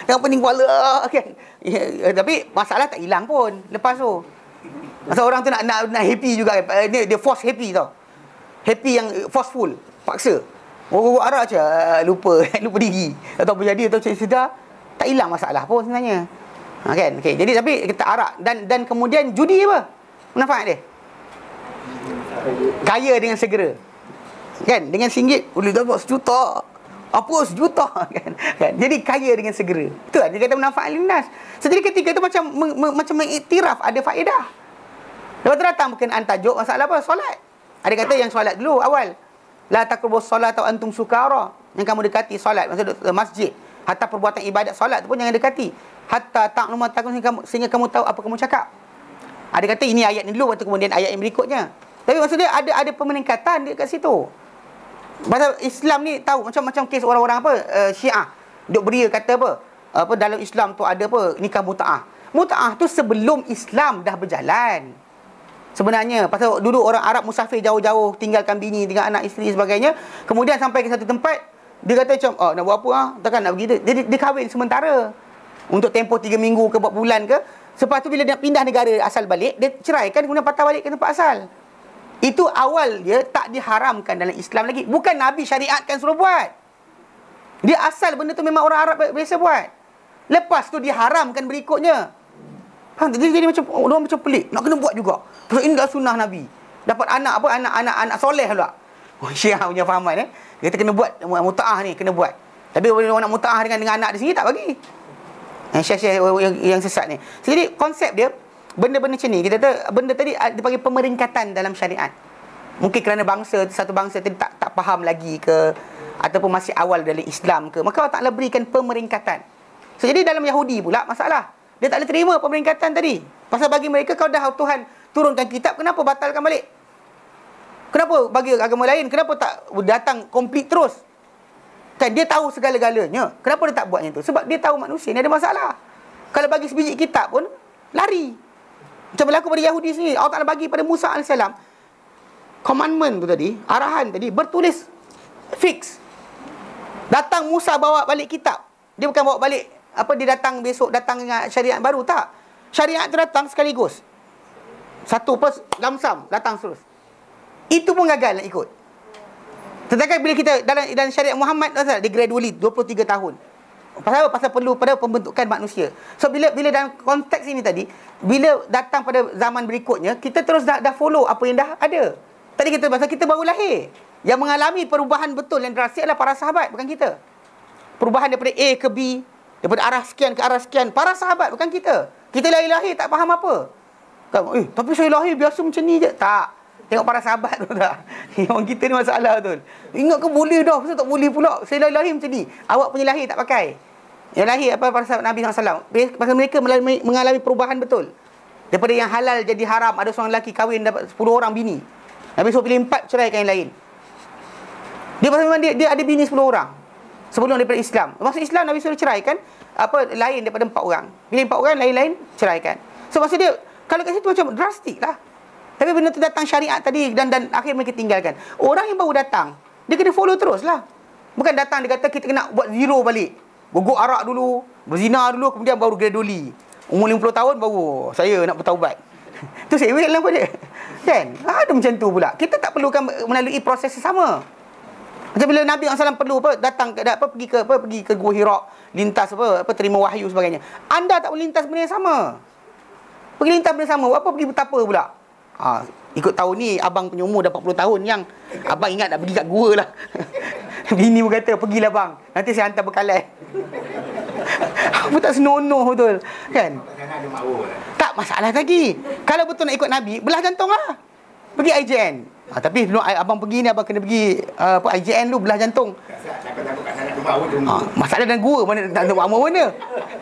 Yang pening kepala kan. Tapi masalah tak hilang pun lepas tu. Masa orang tu nak happy juga kan. Dia force happy tau. Happy yang forceful, paksa. Orang arak je lupa diri. Atau berjadi atau sedar, tak hilang masalah pun sebenarnya. Kan? Okay. Jadi tapi kita arak dan kemudian judi apa? Manfaat dia. Kaya dengan segera. Kan? Dengan RM1 boleh dapat RM1 juta. Apa RM1 juta kan? Jadi kaya dengan segera. Itu lah dia kata manfaat linnas. So, jadi ketika itu macam macam mengiktiraf ada faedah. Lepas tu datang berkenaan tajuk masalah apa? Solat. Ada kata yang solat dulu awal. La taqrabus solat atau antum sukara. Yang kamu dekati solat maksud masjid. Hatta perbuatan ibadat solat tu pun jangan dekati. Hatta ta'lamu takun sehingga kamu tahu apa kamu cakap. Ada kata ini ayat ni dulu, lepas tu kemudian ayat yang berikutnya. Tapi maksud dia ada pemeningkatan dekat situ. Pasal Islam ni tahu macam kes orang-orang apa Syiah duk beria kata apa dalam Islam tu ada apa nikah mutaah. Mutaah tu sebelum Islam dah berjalan. Sebenarnya pasal dulu orang Arab musafir jauh-jauh, tinggalkan bini, tinggal anak isteri sebagainya, kemudian sampai ke satu tempat dia kata macam nak buat apa takkan nak pergi dia kahwin sementara untuk tempoh 3 minggu ke berapa bulan ke. Lepas tu bila dia pindah negara asal balik, dia ceraikan kemudian patah balik ke tempat asal. Itu awal dia tak diharamkan dalam Islam lagi. Bukan Nabi syariatkan suruh buat. Dia asal benda tu memang orang Arab biasa buat. Lepas tu diharamkan berikutnya. Faham tak? Jadi macam orang macam pelik, nak kena buat juga. Pasal ini dah sunnah Nabi. Dapat anak apa? Anak soleh pula. Syiah punya fahaman Dia kata kena buat mutaah ni, kena buat. Tapi orang nak mutaah dengan anak di sini tak bagi. Syekh-syekh yang sesat ni. Jadi konsep dia benda-benda macam ni, kita kata benda tadi dipanggil pemeringkatan dalam syariat. Mungkin kerana satu bangsa tadi tak faham lagi ke, ataupun masih awal dalam Islam ke, maka Allah Ta'ala berikan pemeringkatan. So, jadi dalam Yahudi pula masalah, dia tak boleh terima pemeringkatan tadi. Pasal bagi mereka, kau dah Tuhan turunkan kitab, kenapa batalkan balik? Kenapa bagi agama lain, kenapa tak datang komplit terus? Kan dia tahu segala-galanya, kenapa dia tak buat yang tu? Sebab dia tahu manusia ni ada masalah. Kalau bagi sebiji kitab pun lari. Macam berlaku pada Yahudi sini, Allah Ta'ala bagi pada Musa AS commandment tu tadi, arahan tadi bertulis fix. Datang Musa bawa balik kitab. Dia bukan bawa balik dia datang besok datang dengan syariat baru, tak. Syariat tu datang sekaligus. Satu pas lamsam datang terus. Itu pun gagal nak ikut. Tetapi bila kita dalam syariat Muhammad dia gradually 23 tahun. Pasal apa? Pasal perlu pada pembentukan manusia. So bila dalam konteks ini tadi, bila datang pada zaman berikutnya, kita terus dah follow apa yang dah ada. Tadi kita pasal kita baru lahir. Yang mengalami perubahan betul yang drastik adalah para sahabat, bukan kita. Perubahan daripada A ke B, daripada arah sekian ke arah sekian, para sahabat, bukan kita. Kita lahir tak faham apa. Tapi saya lahir biasa macam ni je. Tak. Tengok para sahabat tu tak. Orang kita ni masalah betul. Ingat ke boleh dah, pasal tak boleh pula. Saya lahir macam ni. Awak punya lahir tak pakai. Yang lahir para sahabat Nabi SAW. Pasal mereka mengalami perubahan betul. Daripada yang halal jadi haram. Ada seorang lelaki kahwin dapat 10 orang bini. Nabi suruh pilih 4, ceraikan yang lain. Dia pasal memang dia ada bini 10 orang. Sebelum daripada Islam. Maksud Islam Nabi suruh ceraikan lain daripada 4 orang. Pilih 4 orang, lain-lain ceraikan. So maksud dia, kalau kat situ macam drastik lah. Tapi benda tu datang syariat tadi dan akhir mereka tinggalkan. Orang yang baru datang, dia kena follow terus lah. Bukan datang dia kata kita kena buat zero balik. Gogok arak dulu, berzina dulu, kemudian baru gradually. Umur 50 tahun baru saya nak bertaubat. Tu saya lah pada dia. Kan? Ada macam tu pula. Kita tak perlukan melalui proses sama. Macam bila Nabi SAW perlu datang pergi ke Gua Hira, lintas terima wahyu sebagainya. Anda tak boleh lintas benda yang sama. Pergi lintas benda sama, apa pergi betapa pula? Ikut tahun ni abang punya umur dah 40 tahun yang abang ingat nak pergi kat gua lah. Bini pun kata pergilah bang, nanti saya hantar bekalan. Apa tak senonoh betul kan? Tak masalah lagi. Kalau betul nak ikut Nabi, belah jantung lah. Pergi IJN. Tapi sebelum abang pergi ni, abang kena pergi IJN dulu, belah jantung. Masalah dalam gua, mana tak ada makmur mana.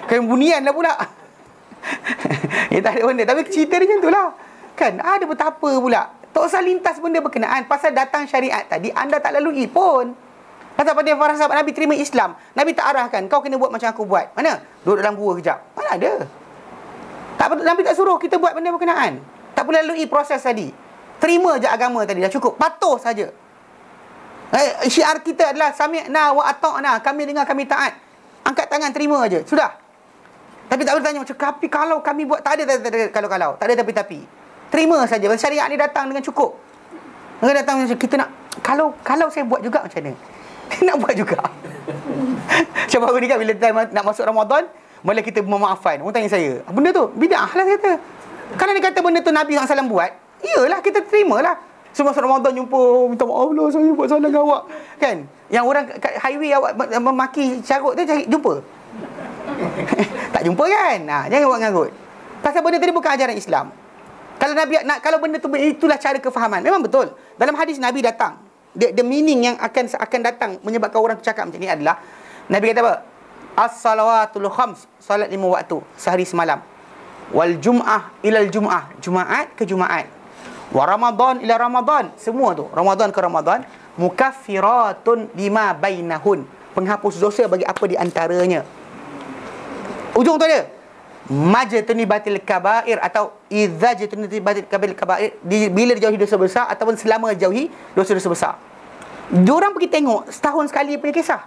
Kan bunian lah pula. Tak ada benda. Tapi cerita dia macam tu lah. Kan ada betapa pula. Tak usah lintas benda berkenaan. Pasal datang syariat tadi, anda tak lalui pun. Pasal pada para sahabat Nabi terima Islam, Nabi tak arahkan, kau kena buat macam aku buat. Mana? Duduk dalam gua kejap. Mana ada? Nabi tak suruh kita buat benda berkenaan. Tak boleh lalui proses tadi. Terima je agama tadi, dah cukup. Patuh saja. Syiar kita adalah sami'na wa ata'na. Kami dengar, kami taat. Angkat tangan, terima aja. Sudah. Tapi tak boleh tanya macam, tapi kalau kami buat, tak ada kalau. Tak ada tapi. Terima saja. Syariat ni datang dengan cukup. Mereka datang macam, kita nak, kalau saya buat juga macam mana? Nak buat juga. Macam baru ni kan, bila nak masuk Ramadan, malah kita memaafkan. Orang tanya saya, benda tu bid'ah lah, saya kata. Kalau dia kata benda tu Nabi SAW buat, iyalah kita terimalah. Semua masuk Ramadan jumpa, minta maaf lah saya buat salah dengan awak. Kan? Yang orang kat highway awak memaki carut tu cari jumpa. Tak jumpa kan? Jangan buat ngarut. Pasal benda tadi bukan ajaran Islam. Kalau Nabi kalau benda tu itulah cara kefahaman. Memang betul. Dalam hadis Nabi datang. The meaning yang akan datang menyebabkan orang cakap macam ni adalah Nabi kata apa? As-salawatul khams, salat 5 waktu sehari semalam. Wal jum'ah ilal jum'ah, Jumaat ke Jumaat. Wa Ramadan ila Ramadan, semua tu Ramadan ke Ramadan, mukaffiratun lima bainahun, penghapus dosa bagi apa di antaranya. Ujung tu ada majtanibatil kabair atau idza jtanibatil kabair, bila dijauhi dosa besar ataupun selama dijauhi dosa-dosa besar. Diorang pergi tengok setahun sekali punya kisah.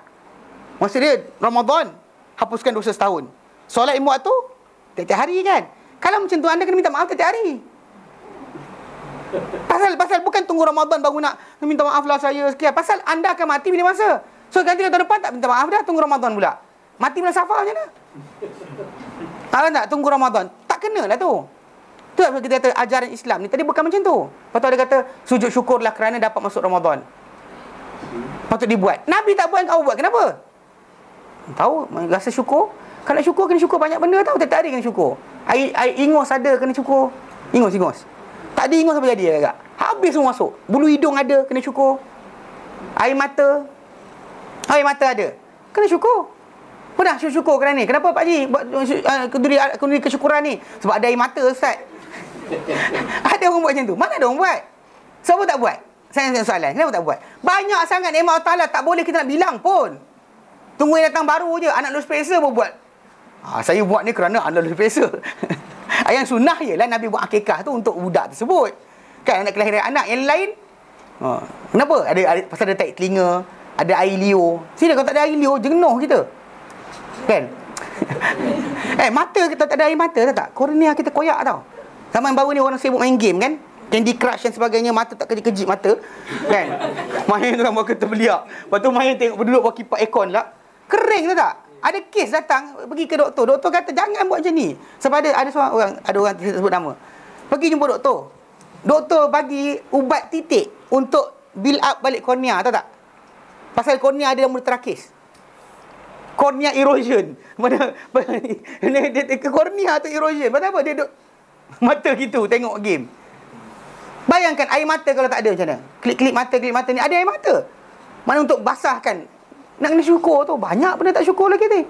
Maksud dia Ramadan hapuskan dosa setahun. Solat 5 waktu tiap-tiap hari kan. Kalau macam tu anda kena minta maaf tiap-tiap hari. Pasal bukan tunggu Ramadan baru nak minta maaf lah saya sekian. Pasal anda akan mati bila masa. So nanti tahun depan tak minta maaf dah, tunggu Ramadan pula. Mati bulan Safar macam mana? Tahu tak, tunggu Ramadan. Tak kena lah tu. Tu sebab kita kata ajaran Islam ni tadi bukan macam tu. Lepas tu ada kata sujud syukurlah kerana dapat masuk Ramadan. Patut dibuat. Nabi tak buat, kau buat. Kenapa? Tahu, rasa syukur. Kalau syukur kena syukur banyak benda tahu. Tiap-tiap hari kena syukur. Air ingus ada kena syukur. Ingus. Tak ada ingus apa jadi agak. Habis semua masuk. Bulu hidung ada kena syukur. Air mata ada kena syukur. Pernah syukur kerana ni. Kenapa Pak Haji buat kenduri kesyukuran ni? Sebab ada air mata Ustaz. Ada orang buat macam tu? Mana ada orang buat? Siapa tak buat? Saya tanya soalan. Kenapa tak buat? Banyak sangat nikmat Allah Ta'ala tak boleh kita nak bilang pun. Tunggu yang datang baru je. Anak lulus periksa pun buat. Saya buat ni kerana anak lulus periksa. Yang sunnah ialah Nabi buat akikah tu untuk budak tersebut. Kan anak kelahiran anak. Yang lain kenapa? Ada pasal ada taik telinga, ada air liur. Sini kalau tak ada air liur, jenuh kita. Kan? Mata kita tak ada air mata tak? Kornea kita koyak tau. Zaman baru ni orang sibuk main game kan? Candy Crush dan sebagainya, mata tak kejip-kejip mata. Kan? Main tu gambar kita beliak. Lepas tu main tengok berduduk bawah kipas aircon lah. Kering tu tak? Ada kes datang, pergi ke doktor. Doktor kata jangan buat macam ni. Sebab ada orang sebut nama. Pergi jumpa doktor. Doktor bagi ubat titik untuk build up balik kornea, tahu tak? Pasal kornea ada yang mula terakis. Kornea erosion. Mana ke kornea tu erosion. Pasal apa? Dia duk mata gitu tengok game. Bayangkan air mata kalau tak ada macam mana? Klik mata ni ada air mata. Mana untuk basahkan. Nak kena syukur tu. Banyak benda tak syukur lagi ni.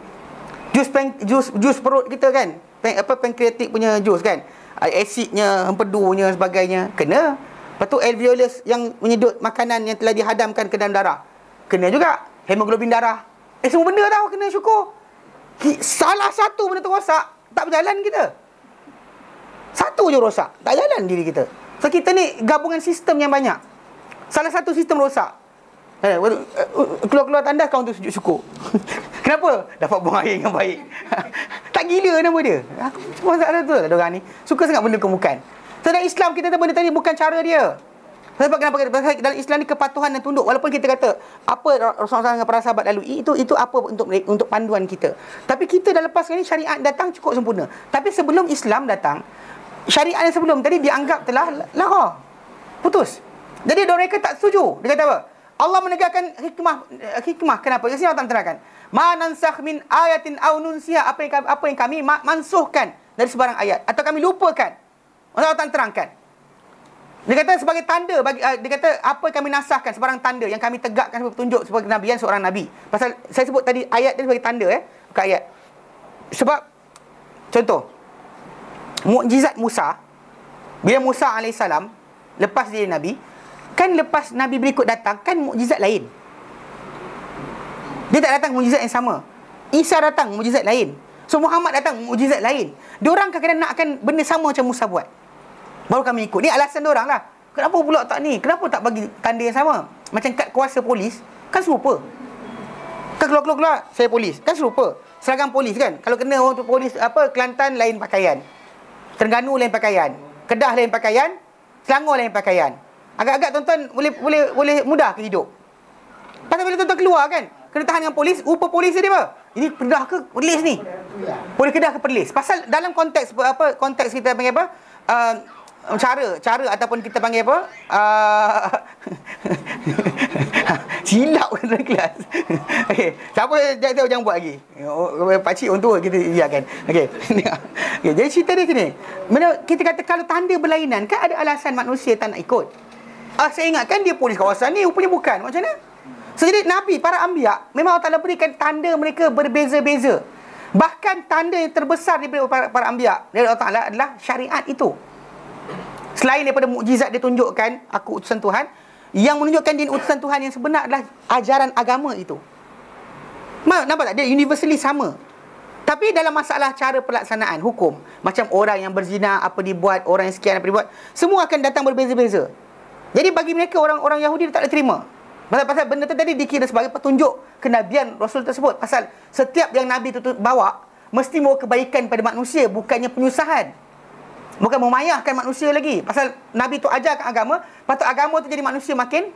Jus perut kita kan. Pankreatik punya jus kan. Asidnya, empedunya, sebagainya. Kena. Lepas tu alveolus yang menyedut makanan yang telah dihadamkan ke dalam darah. Kena juga. Hemoglobin darah. Semua benda tau kena syukur. Salah satu benda tu rosak, tak berjalan kita. Satu je rosak, tak jalan diri kita. So kita ni gabungan sistem yang banyak. Salah satu sistem rosak. Keluar-keluar tandas kau untuk sujud syukur. Kenapa? Dapat buang air yang baik. Tak gila nama dia. Cuma masalah tu lah diorang ni. Suka sangat benda kemukan. So dalam Islam kita benda tadi bukan cara dia. Sebab kenapa? Sebab dalam Islam ni kepatuhan dan tunduk. Walaupun kita kata apa Rasulullah dengan para sahabat lalu, itu apa untuk panduan kita. Tapi kita dah lepaskan ni, syariat datang cukup sempurna. Tapi sebelum Islam datang, syariat yang sebelum tadi dianggap telah lara. Putus. Jadi mereka tak setuju. Dia kata apa? Allah menegakkan hikmah. Kenapa? Di sini Allah terangkan. Ma nansakh min ayatin aw nunsiha, apa yang kami mansuhkan dari sebarang ayat atau kami lupakan. Allah terangkan. Dia kata sebagai tanda bagi dia kata apa yang kami nasahkan, sebarang tanda yang kami tegakkan sebagai petunjuk sebagai kenabian seorang nabi. Pasal saya sebut tadi ayat dia sebagai tanda bukan ayat. Sebab contoh mukjizat Musa, bila Musa AS lepas dia nabi, kan lepas nabi berikut datang kan mukjizat lain. Dia tak datang mukjizat yang sama. Isa datang mukjizat lain. So Muhammad datang mukjizat lain. Diorang kadang-kadang nakkan benda sama macam Musa buat. Baru kami ikut. Ni alasan diorang lah. Kenapa pula tak ni? Kenapa tak bagi tanda yang sama? Macam kad kuasa polis kan serupa. Kan keluar-keluar saya polis kan serupa. Seragam polis kan. Kalau kena untuk polis Kelantan lain pakaian, Terengganu lain pakaian, Kedah lain pakaian, Selangor lain pakaian. Agak-agak tuan-tuan boleh mudah ke hidup. Pasal bila tuan-tuan keluar kan, kena tahan dengan polis. Rupa polis dia apa? Ini Kedah ke Perlis ni? Polis Kedah ke Perlis. Pasal dalam konteks konteks kita panggil apa? cara ataupun kita panggil apa? Silap dalam kelas. Okey, siapa jangan buat lagi. Pak cik orang tua kita iyakan. Okey. Okay, jadi cerita dia sini. Mana kita kata kalau tanda berlainan kan ada alasan manusia tak nak ikut. Saya ingatkan dia polis kawasan ni, rupanya bukan. Macam mana? So, jadi Nabi, para anbiya, memang Allah Ta'ala berikan tanda mereka berbeza-beza. Bahkan tanda yang terbesar daripada para anbiya dari Allah Ta'ala adalah syariat itu. Selain daripada mukjizat dia tunjukkan, aku utusan Tuhan, yang menunjukkan dia utusan Tuhan yang sebenar adalah ajaran agama itu. Nampak tak? Dia universally sama. Tapi dalam masalah cara pelaksanaan hukum, macam orang yang berzina, apa dibuat, orang yang sekian apa dibuat, semua akan datang berbeza-beza. Jadi bagi mereka, orang-orang Yahudi dia tak boleh terima. Pasal benda tu tadi dikira sebagai petunjuk kenabian Rasul tersebut. Pasal setiap yang Nabi tu bawa mesti mau kebaikan pada manusia, bukannya penyusahan. Bukan memayahkan manusia lagi. Pasal Nabi tu ajarkan agama, patut agama tu jadi manusia makin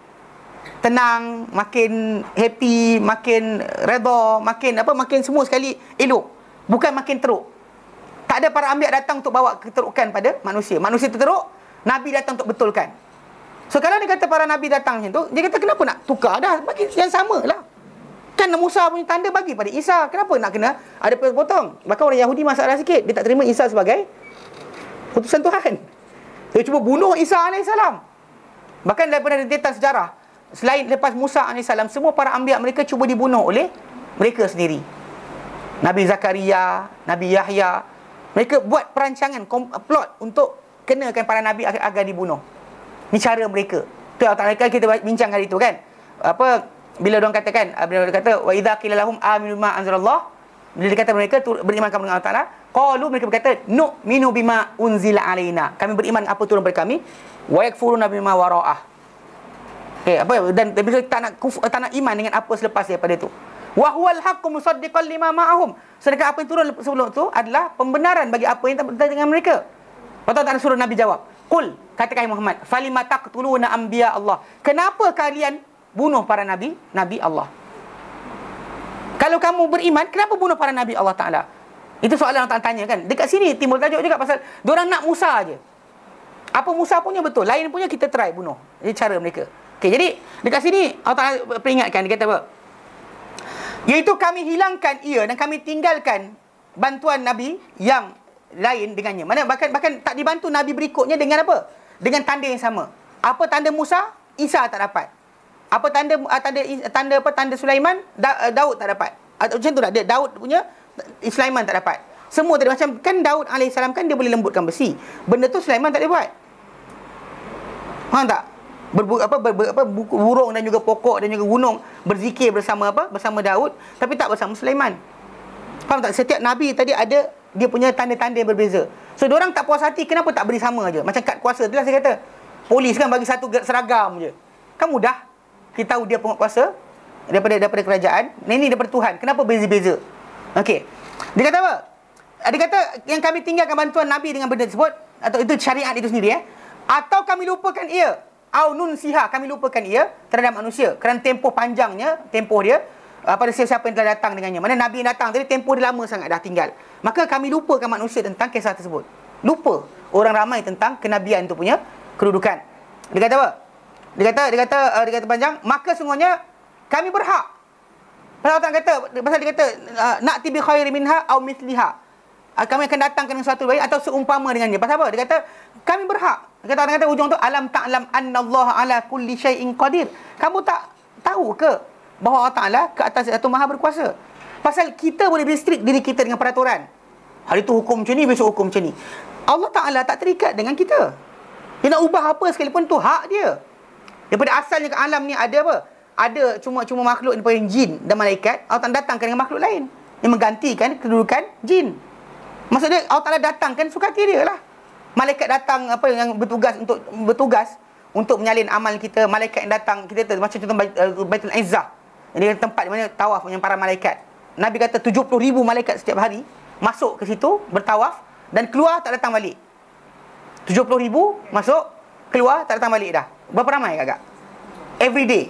tenang, makin happy, makin redha, makin semua sekali elok. Bukan makin teruk. Tak ada para anbiya datang untuk bawa keterukan pada manusia. Manusia teruk, Nabi datang untuk betulkan. So kalau dia kata para Nabi datang macam tu, dia kata kenapa nak tukar dah? Bagi yang sama lah. Kan Musa punya tanda bagi pada Isa. Kenapa nak kena ada potong? Bahkan orang Yahudi masalah sikit. Dia tak terima Isa sebagai utusan Tuhan. Dia cuba bunuh Isa AS. Bahkan daripada rentetan sejarah, selain lepas Musa AS, semua para anbiya mereka cuba dibunuh oleh mereka sendiri. Nabi Zakaria, Nabi Yahya, mereka buat perancangan, plot untuk kenakan para Nabi agar dibunuh. Ni cara mereka. Tu Allah Ta'ala kita bincang hari tu kan. Bila orang katakan, bila dia kata wa idza qila lahum aminu ma anzalallah, bila dia kata mereka beriman kepada Allah Ta'ala, qalu, mereka berkata nu'minu bima unzila alaina, kami beriman apa turun kepada kami, wa yakfuruna bima wara'ah. Dan mereka tak nak iman dengan apa selepas daripada itu. Wa huwal haqqu musaddiqan lima ma'ahum, sedangkan apa yang turun sebelum itu adalah pembenaran bagi apa yang terjadi dengan mereka. Lepas tu tak suruh Nabi jawab, qul, katakan Muhammad, falima taqtuluna anbiya Allah, kenapa kalian bunuh para nabi Allah? Kalau kamu beriman, kenapa bunuh para nabi Allah Ta'ala? Itu soalan yang tak tanya kan. Dekat sini timbul tajuk juga pasal diorang nak Musa aje. Apa Musa punya betul, lain punya kita try bunuh. Ini cara mereka. Okey, jadi dekat sini Allah Ta'ala peringatkan, dia kata apa? Iaitu kami hilangkan ia dan kami tinggalkan bantuan nabi yang lain dengannya. Mana bahkan tak dibantu nabi berikutnya dengan apa? Dengan tanda yang sama. Apa tanda Musa? Isa tak dapat. Apa tanda Sulaiman? Daud tak dapat. Macam tu tak? Daud punya Sulaiman tak dapat. Semua tadi macam kan Daud AS kan dia boleh lembutkan besi. Benda tu Sulaiman tak boleh buat. Faham tak? Burung dan juga pokok dan juga gunung berzikir bersama Daud, tapi tak bersama Sulaiman. Faham tak? Setiap nabi tadi ada dia punya tanda-tanda yang berbeza. So diorang tak puas hati, kenapa tak beri sama aja? Macam kad kuasa itulah saya kata. Polis kan bagi satu seragam je. Kan mudah. Kita tahu dia penguasa daripada kerajaan. Ini daripada Tuhan. Kenapa beza-beza? Okey. Dia kata apa? Dia kata yang kami tinggalkan bantuan nabi dengan benda tersebut, atau itu syariat itu sendiri atau kami lupakan ia, au nunsiha, kami lupakan ia terhadap manusia kerana tempoh panjangnya, tempoh dia pada siapa yang telah datang dengannya. Mana nabi yang datang tadi tempoh dia lama sangat dah tinggal. Maka kami lupakan manusia tentang kisah tersebut. Lupa orang ramai tentang kenabian itu punya kedudukan. Dia kata apa? Dia kata panjang, maka sungguhnya kami berhak. Pasal dia kata na'ti bi khairi minha au mithliha. Kami akan datangkan dengan sesuatu baik atau seumpama dengannya. Pasal apa? Dia kata kami berhak. Dia kata ujung tu alam ta'lam annallaha ala kulli syai'in qadir. Kamu tak tahu ke bahawa Allah Ta'ala ke atas itu maha berkuasa? Pasal kita boleh restrict diri kita dengan peraturan. Hari tu hukum macam ni, besok hukum macam ni. Allah Ta'ala tak terikat dengan kita. Dia nak ubah apa sekalipun tu hak dia. Daripada asalnya ke alam ni ada apa? Ada cuma makhluk daripada jin dan malaikat. Allah Ta'ala datangkan dengan makhluk lain yang menggantikan kedudukan jin. Maksudnya Allah Ta'ala datangkan suka hati dia lah. Malaikat datang yang bertugas untuk menyalin amal kita. Malaikat yang datang, kita macam contoh Baitul Izzah. Ini tempat di mana tawaf dengan para malaikat. Nabi kata 70,000 malaikat setiap hari masuk ke situ bertawaf dan keluar tak datang balik. 70,000 masuk, keluar tak datang balik dah. Berapa ramai agak? Every day.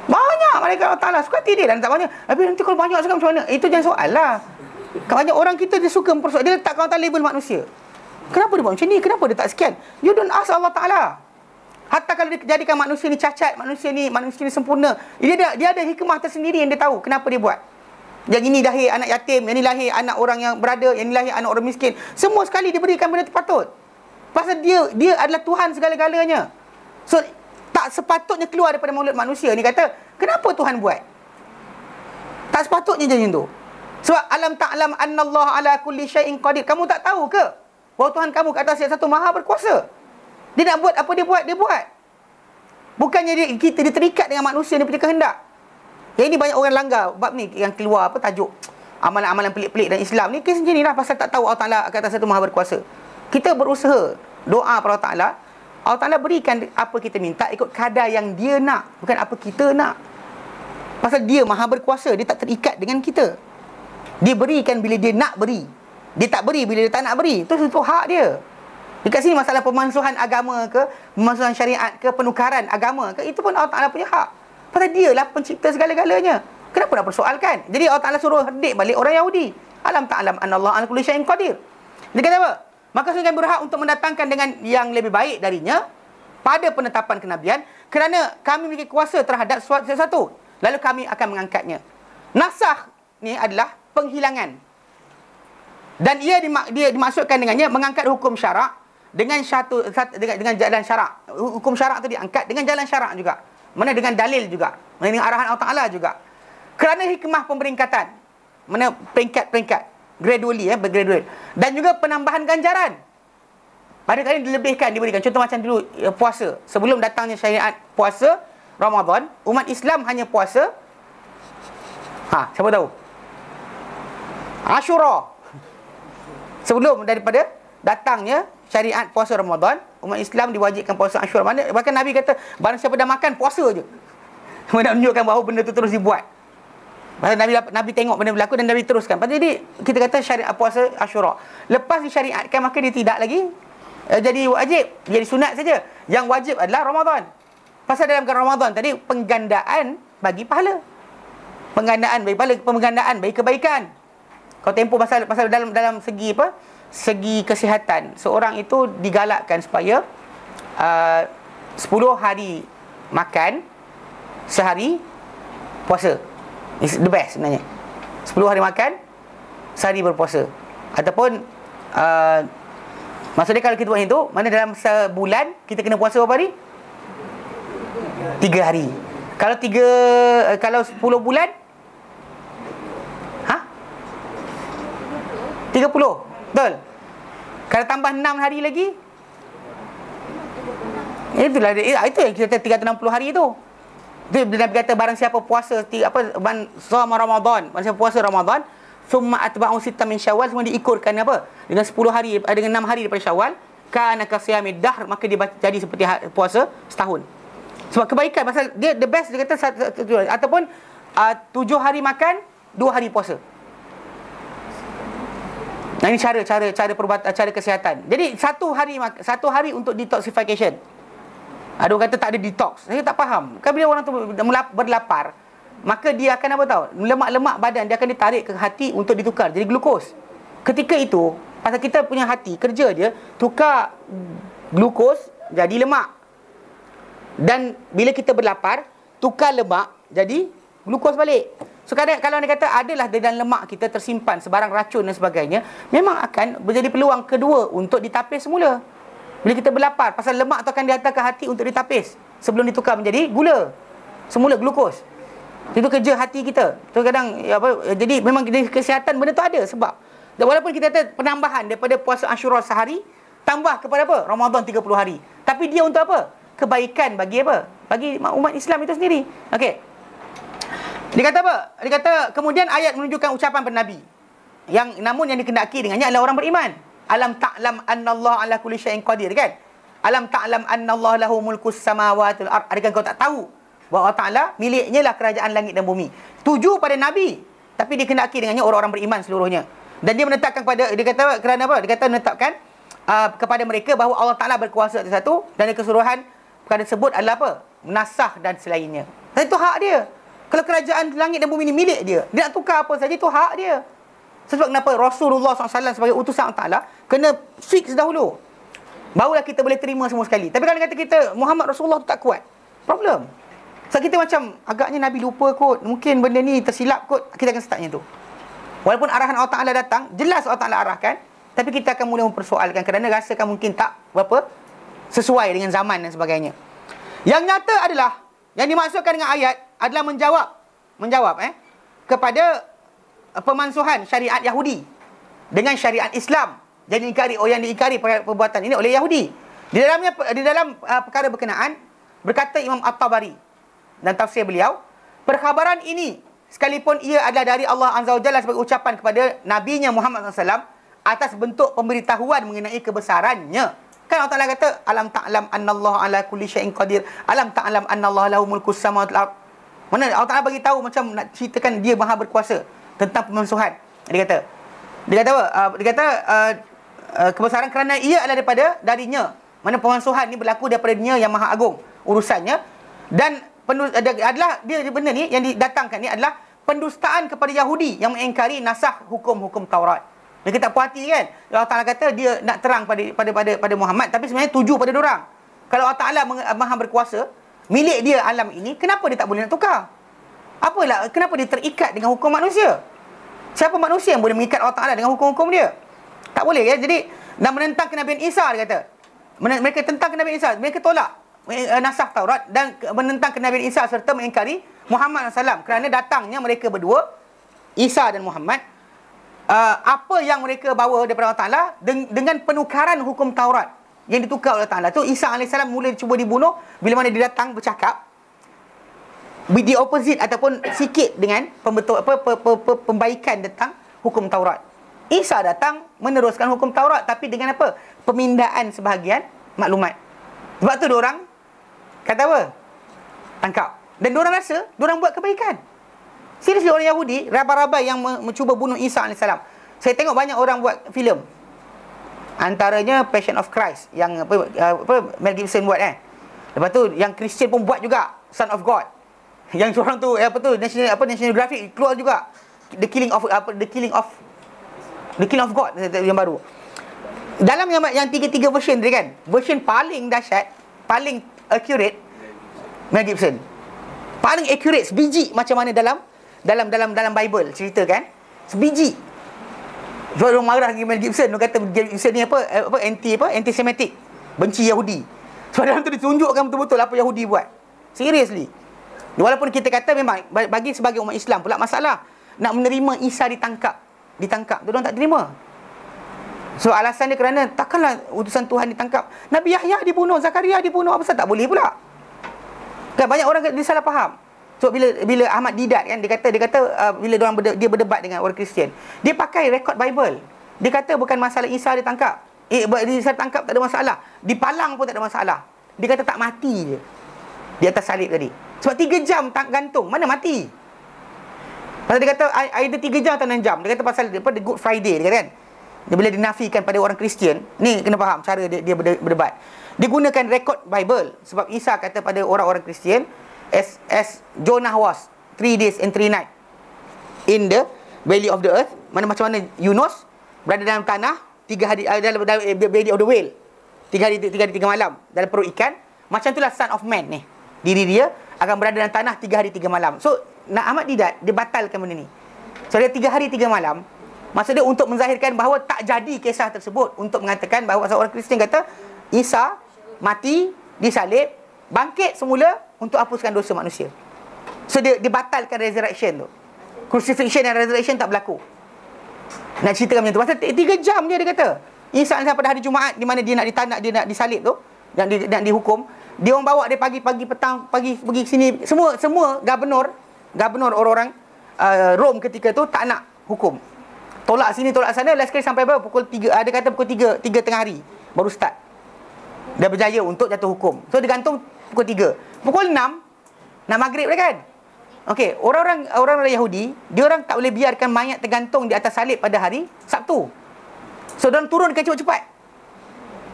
Banyak malaikat Allah Ta'ala suka hati dia dan tak banyak. Tapi nanti kalau banyak sangat macam mana? Itu jangan soal lah. Banyak orang kita dia suka mempersoal. Dia letakkan Allah Ta'ala label manusia. Kenapa dia buat macam ni? Kenapa dia tak sekian? You don't ask Allah Ta'ala. Hatta kalau dia jadikan manusia ni cacat, manusia ni sempurna, dia ada hikmah tersendiri yang dia tahu kenapa dia buat. Yang ini lahir anak yatim, yang ini lahir anak orang yang berada, yang ini lahir anak orang miskin. Semua sekali diberikan benda terpatut. Pasal dia adalah Tuhan segala-galanya. So, tak sepatutnya keluar daripada mulut manusia ni kata, kenapa Tuhan buat? Tak sepatutnya jadi macam tu. Sebab alam ta'lam annallaha ala kulli syai'in qadir. Kamu tak tahu ke bahawa Tuhan kamu ke atas yang satu maha berkuasa? Dia nak buat apa dia buat. Bukannya kita terikat dengan manusia ni punya kehendak. Yang ini banyak orang langgar bab ni yang keluar tajuk amalan-amalan pelik-pelik dan Islam ni kes macam ni lah, pasal tak tahu Allah Ta'ala ke atas satu maha berkuasa. Kita berusaha doa kepada Allah Ta'ala, Allah Ta'ala berikan apa kita minta ikut kadar yang dia nak, bukan apa kita nak. Pasal dia maha berkuasa, dia tak terikat dengan kita. Dia berikan bila dia nak beri, dia tak beri bila dia tak nak beri. Itu hak dia. Dekat sini masalah pemansuhan agama ke, pemansuhan syariat ke, penukaran agama ke, itu pun Allah Ta'ala punya hak. Pasal dia lah pencipta segala-galanya. Kenapa nak persoalkan? Jadi Allah Ta'ala suruh herdik balik orang Yahudi. Alam ta'lam anallahu ala kulli syai'in qadir. Dia kata apa? Maka sungguh berhak untuk mendatangkan dengan yang lebih baik darinya pada penetapan kenabian, kerana kami memiliki kuasa terhadap sesuatu, lalu kami akan mengangkatnya. Nasakh ni adalah penghilangan. Dan ia dimaksudkan dengannya mengangkat hukum syarak dengan jalan syarak. Hukum syarak tu diangkat dengan jalan syarak juga. Mana dengan dalil juga. Mana dengan arahan Allah Ta'ala juga. Kerana hikmah pemberingkatan. Mana peringkat-peringkat. Gradually, bergraduate. Dan juga penambahan ganjaran. Pada kali dilebihkan, diberikan. Contoh macam dulu puasa. Sebelum datangnya syariat puasa Ramadan, umat Islam hanya puasa. Siapa tahu? Ashura. Sebelum daripada datangnya syariat puasa Ramadan, umat Islam diwajibkan puasa Ashura. Bahkan Nabi kata, barang siapa dah makan, puasa je. Nak menunjukkan bahawa benda tu terus dibuat. Pasal Nabi tengok benda berlaku dan Nabi teruskan. Jadi kita kata syariat puasa Ashura. Lepas disyariatkan, maka dia tidak lagi jadi wajib, jadi sunat saja. Yang wajib adalah Ramadan. Pasal dalam Ramadan tadi penggandaan bagi pahala. Penggandaan bagi pahala, penggandaan bagi kebaikan. Kalau tempoh pasal dalam segi apa? Segi kesihatan, seorang itu digalakkan supaya 10 hari makan, sehari puasa. It's the best sebenarnya. 10 hari makan, sehari berpuasa. Ataupun maksudnya kalau kita buat itu, mana dalam sebulan kita kena puasa berapa hari? 3 hari. Kalau 10 bulan 30. Betul. Kalau tambah 6 hari lagi, itulah itu yang kita kata 360 hari itu. Itu Nabi kata barang siapa puasa sama Ramadan, barang siapa puasa Ramadan, summa atba'u sitta min Syawal, semua diikurkan apa? Dengan 10 hari, dengan 6 hari daripada Syawal, kana kasiyamid dahr, maka dia jadi seperti puasa setahun. Sebab kebaikan, pasal dia the best, dia kata ataupun 7 hari makan, 2 hari puasa. Nah, ini cara perubatan, cara kesihatan. Jadi satu hari untuk detoxification. Ada orang kata tak ada detox. Saya tak faham. Kan bila orang tu berlapar, maka dia akan apa tahu? Lemak-lemak badan dia akan ditarik ke hati untuk ditukar jadi glukos. Ketika itu, pasal kita punya hati kerja dia tukar glukos jadi lemak. Dan bila kita berlapar, tukar lemak jadi glukos balik. So kadang kalau dia kata adalah di dalam lemak kita tersimpan sebarang racun dan sebagainya, memang akan menjadi peluang kedua untuk ditapis semula. Bila kita berlapar, pasal lemak tu akan dihantar ke hati untuk ditapis sebelum ditukar menjadi gula. Semula glukos. Itu kerja hati kita. So kadang jadi memang kesihatan benda tu ada sebab. Dan walaupun kita kata penambahan daripada puasa Ashura sehari, tambah kepada apa? Ramadan 30 hari. Tapi dia untuk apa? Kebaikan bagi apa? Bagi umat Islam itu sendiri. Okey. Dia kata apa? Dia kata kemudian ayat menunjukkan ucapan pada Nabi. Namun yang dikendaki dengannya adalah orang beriman. Alam ta'lam annallaha ala kulli syai'in qadir, kan? Alam ta'lam annallaha lahu mulkus samawati wal ard. Adakah kau tak tahu bahawa Allah Ta'ala miliknya lah kerajaan langit dan bumi? Tuju pada Nabi, tapi dikendaki dengannya orang-orang beriman seluruhnya. Dan dia menetapkan dia kata kerana apa? Dia kata menetapkan kepada mereka bahawa Allah Ta'ala berkuasa atas satu, dan keseluruhan perkara tersebut adalah apa? Nasakh dan selainnya. Dan itu hak dia. Kalau kerajaan langit dan bumi ni milik dia, dia nak tukar apa saja, itu hak dia. Sebab kenapa Rasulullah SAW sebagai utusan Allah Ta'ala kena fix dahulu, barulah kita boleh terima semua sekali. Tapi kalau kata kita Muhammad Rasulullah tu tak kuat, problem. Sebab kita macam agaknya Nabi lupa kot, mungkin benda ni tersilap kot, kita akan startnya tu. Walaupun arahan Allah Ta'ala datang, jelas Allah Ta'ala arahkan, tapi kita akan mula mempersoalkan kerana rasakan mungkin tak berapa sesuai dengan zaman dan sebagainya. Yang nyata adalah, yang dimaksudkan dengan ayat adalah menjawab kepada pemansuhan syariat Yahudi dengan syariat Islam. Jadi yang diingkari perbuatan ini oleh Yahudi. Di dalam perkara berkenaan, berkata Imam At-Tabari dan tafsir beliau, perkhabaran ini sekalipun ia adalah dari Allah Azza wa Jalla sebagai ucapan kepada nabinya Muhammad SAW atas bentuk pemberitahuan mengenai kebesarannya. Kan Allah Ta'ala kata, alam ta'lam annallaha ala kulli syai'in qadir, alam ta'lam annallaha lahu mulkus samawati wal ard. Mana Allah Ta'ala bagi tahu macam nak ceritakan dia maha berkuasa tentang pemansuhan. Dia kata apa? Dia kata kebesaran kerana ia adalah darinya. Mana pemansuhan ni berlaku daripada Dia yang maha agung urusannya. Dan adalah dia benda ni yang didatangkan ni adalah pendustaan kepada Yahudi yang mengingkari nasakh hukum-hukum Taurat. Dia tak puas hati kan? Allah Ta'ala kata dia nak terang pada Muhammad, tapi sebenarnya tuju pada diorang. Kalau Allah Ta'ala maha berkuasa, milik dia alam ini, kenapa dia tak boleh nak tukar? Kenapa dia terikat dengan hukum manusia? Siapa manusia yang boleh mengikat Allah Ta'ala dengan hukum-hukum dia? Tak boleh ya. Jadi dan menentang kenabian Isa, dia kata. Mereka tentang kenabian Isa, mereka tolak nasakh Taurat dan menentang kenabian Isa serta mengingkari Muhammad SAW kerana datangnya mereka berdua, Isa dan Muhammad, apa yang mereka bawa daripada Allah Ta'ala dengan penukaran hukum Taurat yang ditukar oleh Allah Ta'ala tu. Isa AS mula cuba dibunuh, bila mana dia datang bercakap the opposite ataupun sikit dengan pembaikan tentang hukum Taurat. Isa datang meneruskan hukum Taurat, tapi dengan apa? Pemindaan sebahagian maklumat. Sebab tu diorang kata apa? Tangkap. Dan diorang rasa diorang buat kebaikan. Seriously, orang Yahudi rabai-rabai yang mencuba bunuh Isa AS. Saya tengok banyak orang buat filem. Antaranya Passion of Christ yang Mel Gibson buat Lepas tu yang Christian pun buat juga, Son of God. Yang orang tu National Geographic keluar juga, The Killing of God yang baru. Dalam yang tiga version dia kan, version paling dahsyat, paling accurate Mel Gibson. Paling accurate sebiji macam mana dalam Bible cerita kan. Sebiji. Sebab orang marah dengan Mel Gibson, dia kata Mel Gibson ni anti-Semitic, benci Yahudi. Sebab dalam tu ditunjukkan betul-betul apa Yahudi buat. Seriously. Walaupun kita kata memang bagi sebagai umat Islam pula masalah nak menerima Isa ditangkap, diorang tak terima. So alasan dia kerana takkanlah utusan Tuhan ditangkap. Nabi Yahya dibunuh, Zakaria dibunuh, apa tak boleh pula? Kan banyak orang disalah faham. So bila Ahmad Didat kan, dia kata bila dia berdebat dengan orang Kristian, dia pakai rekod Bible. Dia kata bukan masalah Isa ditangkap. Isa ditangkap tak ada masalah. Dipalang pun tak ada masalah. Dia kata tak mati je di atas salib tadi. Sebab 3 jam gantung, mana mati? Pasal dia kata either 3 jam atau 6 jam. Dia kata pasal the Good Friday, dia kata kan. Dia bila dinafikan pada orang Kristian, ni kena faham cara dia berdebat. Dia gunakan rekod Bible. Sebab Isa kata pada orang-orang Kristian, as Jonah was 3 days and 3 nights in the belly of the earth. Macam mana Yunus berada dalam tanah 3 hari, dalam belly of the whale 3 hari 3 malam dalam perut ikan. Macam itulah Son of Man ni, diri dia akan berada dalam tanah 3 hari 3 malam. So Ahmad Didat dia batalkan benda ni. So dia 3 hari 3 malam, maksud dia untuk menzahirkan bahawa tak jadi kisah tersebut, untuk mengatakan bahawa seorang Kristian kata Isa mati, disalib, bangkit semula untuk hapuskan dosa manusia. So dia batalkan resurrection tu. Crucifixion dan resurrection tak berlaku. Nak ceritakan macam tu. Pasal 3 jam dia kata. Isa pada hari Jumaat, di mana dia nak disalib tu, dan dihukum. Dia orang bawa dia pagi petang, pagi pergi sini. Semua gubernur orang-orang Rom ketika tu tak nak hukum. Tolak sini, tolak sana. Last kali sampai berapa? Pukul 3. Ada kata pukul 3 tengah hari baru start. Dah berjaya untuk jatuh hukum. So dia gantung pukul 3. Pukul 6 nak maghrib dah kan. Okey, orang Yahudi, dia orang tak boleh biarkan mayat tergantung di atas salib pada hari Sabtu. So dia orang turunkan cepat-cepat.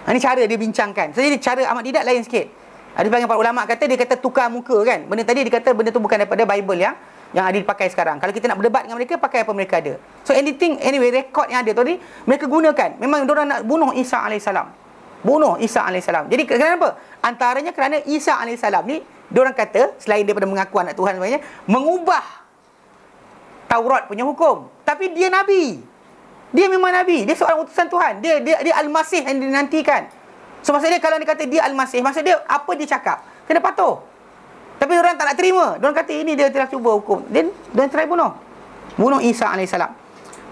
Ini cara dia bincangkan. So jadi cara Ahmad Didat lain sikit. Ada sebagian para ulama kata, dia kata tukar muka kan. Benda tadi dia kata benda tu bukan daripada Bible yang yang ada dipakai sekarang. Kalau kita nak berdebat dengan mereka, pakai apa mereka ada. So anyway, rekod yang ada tadi mereka gunakan. Memang diorang nak bunuh Isa alaihissalam. Bunuh Isa alaihissalam. Jadi kenapa? Antaranya kerana Isa alaihissalam ni diorang kata selain daripada mengaku anak Tuhan sebenarnya, mengubah Taurat punya hukum. Tapi dia nabi. Dia memang nabi. Dia seorang utusan Tuhan. Dia Al-Masih yang dinantikan. So maksud dia kalau dia kata dia Al-Masih, maksud dia apa dia cakap? Kena patuh. Tapi orang tak nak terima. Diorang kata ini dia telah cuba hukum. Then diorang try bunuh. Bunuh Isa alaihissalam.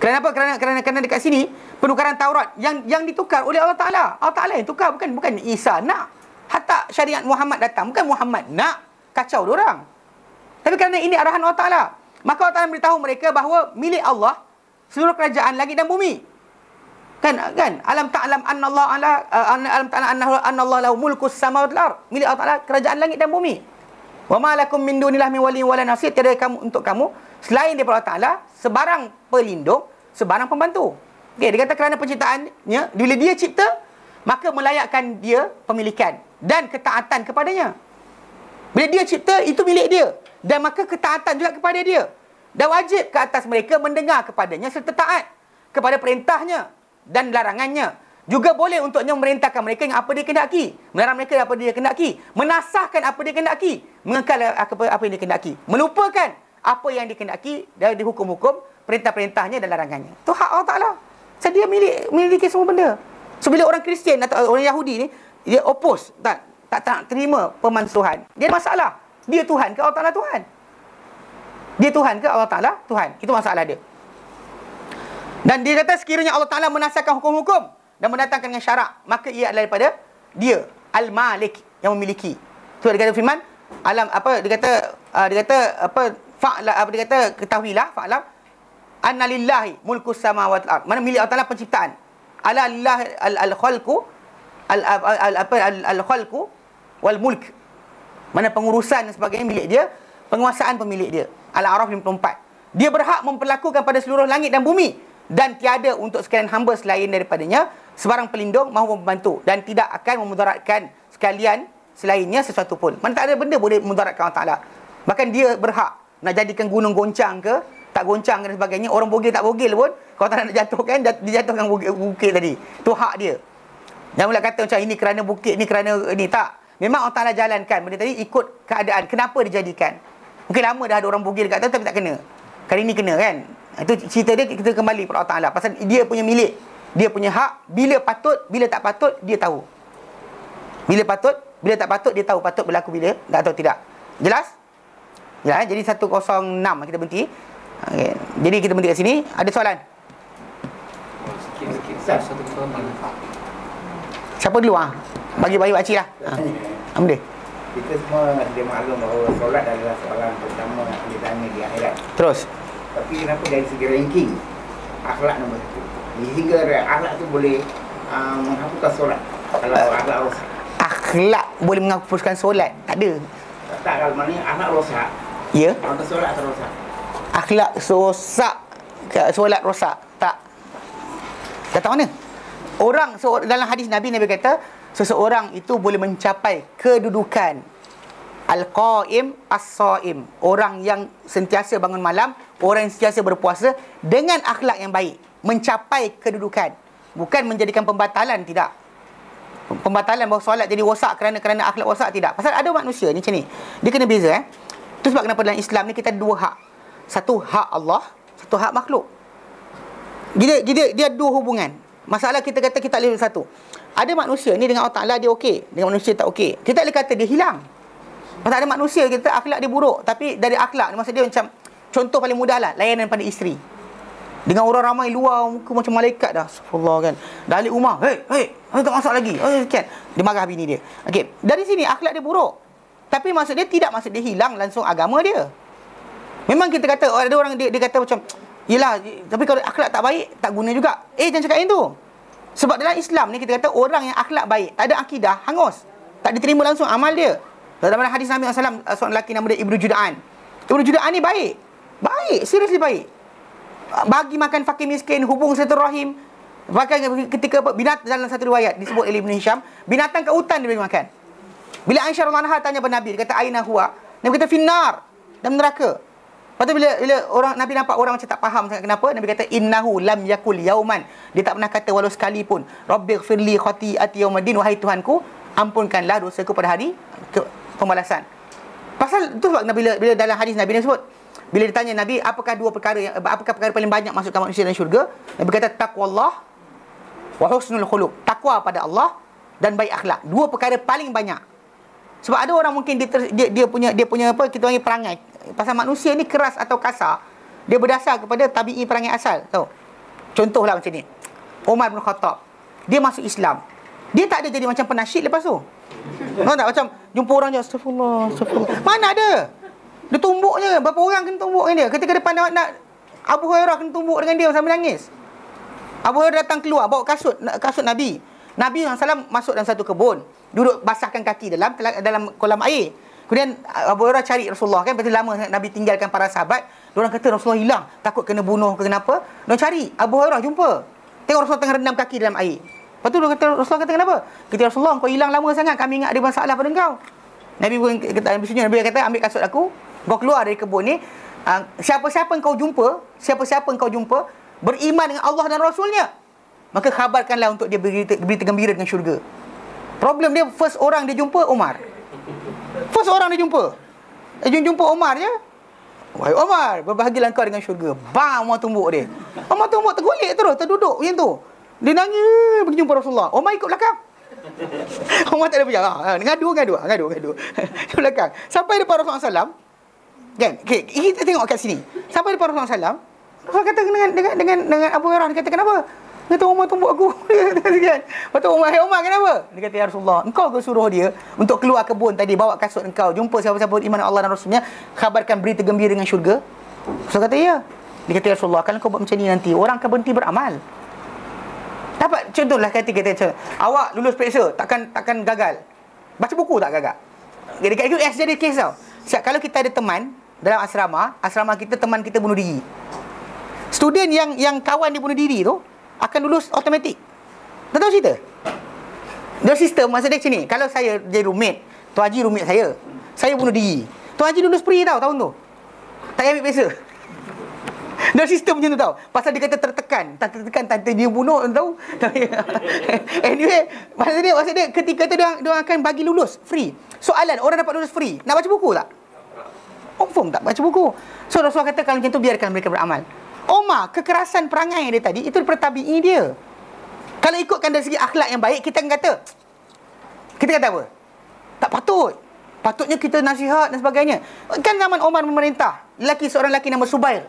Kerana apa? Kerana dekat sini penukaran Taurat yang ditukar oleh Allah Taala. Allah Taala yang tukar, bukan Isa nak. Hatta syariat Muhammad datang, bukan Muhammad nak. Kacau diorang. Tapi kerana ini arahan Allah Taala, maka Allah Taala beritahu mereka bahawa milik Allah seluruh kerajaan langit dan bumi. Kan alam ta'lam anna Allah alam ta'lam anna Allah lahu mulkus samawati wal ard. Milik Allah Taala kerajaan langit dan bumi. Wa ma lakum min dunillahi min waliyyin wala nasir. Tiada untuk kamu selain daripada Allah Taala sebarang pelindung, sebarang pembantu. Okey, dia kata kerana penciptaannya, bila dia cipta, maka melayakkan dia pemilikan dan ketaatan kepadanya. Bila dia cipta, itu milik dia, dan maka ketaatan juga kepada dia. Dan wajib ke atas mereka mendengar kepadanya serta taat kepada perintahnya dan larangannya. Juga boleh untuknya memerintahkan mereka yang apa dia kendaki, melarang mereka apa dia kendaki, menasahkan apa dia kendaki, mengekal apa yang dia kendaki, melupakan apa yang dia kendaki dari hukum-hukum, perintah-perintahnya dan larangannya. Itu hak Allah Ta'ala. So, dia memiliki semua benda. So, bila orang Kristian atau orang Yahudi ni, dia oppose, tak terima pemansuhan, dia ada masalah. Dia Tuhan ke Allah Ta'ala Tuhan? Dia Tuhan ke Allah Ta'ala Tuhan? Itu masalah dia. Dan dia kata sekiranya Allah Ta'ala menasahkan hukum-hukum dan mendatangkan dengan syarak, maka ia adalah daripada dia, Al-Malik, yang memiliki. Tu dia kata firman alam apa dia kata ketahuilah fa'lam anna lillahi mulkus samawati wal ard. Mana milik Allah Ta'ala penciptaan. Ala lillahi al-khalqu al-khalqu wal mulk. Mana pengurusan dan sebagainya milik dia, penguasaan pemilik dia. Al-A'raf 54. Dia berhak memperlakukan pada seluruh langit dan bumi, dan tiada untuk sekalian hamba selain daripadanya sebarang pelindung maupun pembantu, dan tidak akan memudaratkan sekalian selainnya sesuatu pun. Mana tak ada benda boleh memudaratkan Allah Ta'ala. Bahkan dia berhak nak jadikan gunung goncang ke tak goncang dan sebagainya. Orang bogil tak bogil pun, kalau tak nak jatuhkan, dijatuhkan bukit tadi. Itu hak dia. Jangan pula kata macam ini kerana bukit, ni kerana ni. Tak. Memang Allah Ta'ala jalankan benda tadi ikut keadaan. Kenapa dijadikan? Mungkin lama dah ada orang bogil dekat atas tapi tak kena. Kali ni kena kan. Itu cerita dia, kita kembali pada Allah Ta'ala. Pasal dia punya milik, dia punya hak. Bila patut, bila tak patut, dia tahu. Bila patut, bila tak patut, dia tahu patut berlaku bila, tak tahu tidak. Jelas? Ya, jadi 106 kita berhenti. Okay. Jadi kita berhenti kat sini. Ada soalan? Sikit-sikit. Satu soalan. Siapa dulu ah? Bagi pakcik lah. Ambil. Kita semua dia maklum bahawa solat adalah soalan pertama yang ditanya di akhirat. Terus. Tapi kenapa dari segi ranking akhlak nombor 1? Hingga akhlak tu boleh menghapuskan solat. Kalau akhlak rosak. Akhlak boleh menghapuskan solat? Tak ada. Tak, kalau maknanya akhlak rosak. Ya. Maka solat akan rosak. Akhlak rosak, solat rosak. Tak. Datang mana? Orang dalam hadis Nabi kata seseorang itu boleh mencapai kedudukan al-qaim as-saim, orang yang sentiasa bangun malam, orang yang sentiasa berpuasa dengan akhlak yang baik, mencapai kedudukan, bukan menjadikan pembatalan. Tidak. Pembatalan bahawa solat jadi rosak kerana akhlak rosak, tidak. Pasal ada manusia ni macam ni, dia kena beza Itu sebab kenapa dalam Islam ni kita ada dua hak. Satu hak Allah, satu hak makhluk. Dia dua hubungan. Masalah kita kata kita boleh satu. Ada manusia ni dengan Allah Ta'ala dia okey, dengan manusia tak okey. Kita boleh kata dia hilang. Pasal ada manusia kita akhlak dia buruk, tapi dari akhlak maksud dia macam, contoh paling mudah lah, layanan pada isteri. Dengan orang ramai luar, muka macam malaikat dah. Astagfirullah kan. Dah balik rumah, hey, tak masak lagi. Kan. Dia marah bini dia. Okey, dari sini akhlak dia buruk. Tapi maksud dia tidak maksud dia hilang langsung agama dia. Memang kita kata, ada orang dia kata macam, yelah, tapi kalau akhlak tak baik, tak guna juga. Jangan cakap yang tu. Sebab dalam Islam ni kita kata orang yang akhlak baik, tak ada akidah, hangus. Tak diterima langsung amal dia. Dalam hadis Nabi SAW, seorang lelaki nama dia Ibnu Juda'an. Ibnu Juda'an ni baik. Baik, seriously baik. Bagi makan fakir miskin, hubung silaturahim. Bahkan ketika binatang, dalam satu riwayat disebut oleh Ibn Hisham, binatang kat hutan dia bagi makan. Bila Aisyah radhiyallahu anha tanya kepada Nabi, dia kata aina huwa? Nabi kata finnar, dalam neraka. Lepas tu bila orang Nabi nampak orang macam tak faham sangat kenapa, Nabi kata innahu lam yakul yauman. Dia tak pernah kata walau sekali pun, rabbighfirli khati'ati yaumiddin, wahai Tuhanku, ampunkanlah dosaku pada hari pembalasan. Pasal tu sebab bila dalam hadis Nabi ni sebut, bila ditanya Nabi apakah perkara paling banyak masukkan manusia dalam syurga, Nabi kata taqwallah wa husnul khuluq. Takwa pada Allah dan baik akhlak. Dua perkara paling banyak. Sebab ada orang mungkin dia punya apa kita panggil perangai. Pasal manusia ni keras atau kasar, dia berdasar kepada tabi'i perangai asal. Tahu? Contohlah macam ni. Umar bin Khattab, dia masuk Islam. Dia tak ada jadi macam penasyid lepas tu. Tahu tak? Macam jumpa orang je astagfirullah. Mana ada? Dia tumbuk je. Berapa orang kena tumbuk dengan dia? Ketika depan nak Abu Hurairah kena tumbuk dengan dia sambil nangis. Abu Hurairah datang keluar bawa kasut Nabi. Nabi SAW masuk dalam satu kebun, duduk basahkan kaki dalam kolam air. Kemudian Abu Hurairah cari Rasulullah kan, berarti lama Nabi tinggalkan para sahabat. Diorang kata Rasulullah hilang, takut kena bunuh ke kenapa. Diorang cari, Abu Hurairah jumpa, tengok Rasulullah tengah rendam kaki dalam air. Lepas tu Rasulullah kata kenapa? Kata Rasulullah, kau hilang lama sangat, kami ingat ada masalah pada engkau. Nabi pun kata ambil kasut aku, kau keluar dari kebun ni. Siapa-siapa kau jumpa beriman dengan Allah dan Rasulnya, maka khabarkanlah untuk dia berita gembira dengan syurga. Problem dia, first orang dia jumpa Umar. First orang dia jumpa. Jumpa Umar je. Wahai Umar, berbahagialah kau dengan syurga. Bang, Umar tumbuk dia. Umar tumbuk, tergulik terus, terduduk macam tu. Dia nangis pergi jumpa Rasulullah. Umar ikut belakang. Umar tak ada berjalan. Ngadu. Di belakang. Sampai depan Rasulullah SAW. Kan? Okay, kita tengok kat sini. Sampai depan Rasulullah SAW. Rasulullah kata dengan Abu Hurairah, dia kata kenapa? Dia kata Umar tumbuk aku. Lepas tu Umar kenapa? Dia kata ya Rasulullah, engkau ke suruh dia untuk keluar kebun tadi, bawa kasut engkau, jumpa siapa-siapa iman Allah dan Rasulnya, khabarkan berita gembira dengan syurga. Rasulullah kata ya. Dia kata ya Rasulullah, kalau kau buat macam ni nanti orang akan berhenti beramal. Dapat contohlah kata awak lulus periksa takkan gagal. Baca buku tak gagal. Dekat US jadi kes tau. Kalau kita ada teman dalam asrama kita, teman kita bunuh diri. Student yang kawan dia bunuh diri tu akan lulus automatik. Tak tahu cerita? Dia sistem masa dia macam ni. Kalau saya jadi roommate, Tuan Haji roommate saya bunuh diri, Tuan Haji lulus free tau tahun tu. Tak payah ambil pesa. Dia sistem macam tu tau. Pasal dia kata tertekan tante dia bunuh, tahu. Anyway, maksud dia ketika tu dia akan bagi lulus free. Soalan, orang dapat lulus free, nak baca buku tak? Confirm tak baca buku. So Rasulullah kata kalau macam tu biarkan mereka beramal. Umar, kekerasan perangai dia tadi, itu daripada tabi'i dia. Kalau ikutkan dari segi akhlak yang baik, kita kata apa? Tak patut. Patutnya kita nasihat dan sebagainya. Kan zaman Umar memerintah, seorang lelaki nama Subair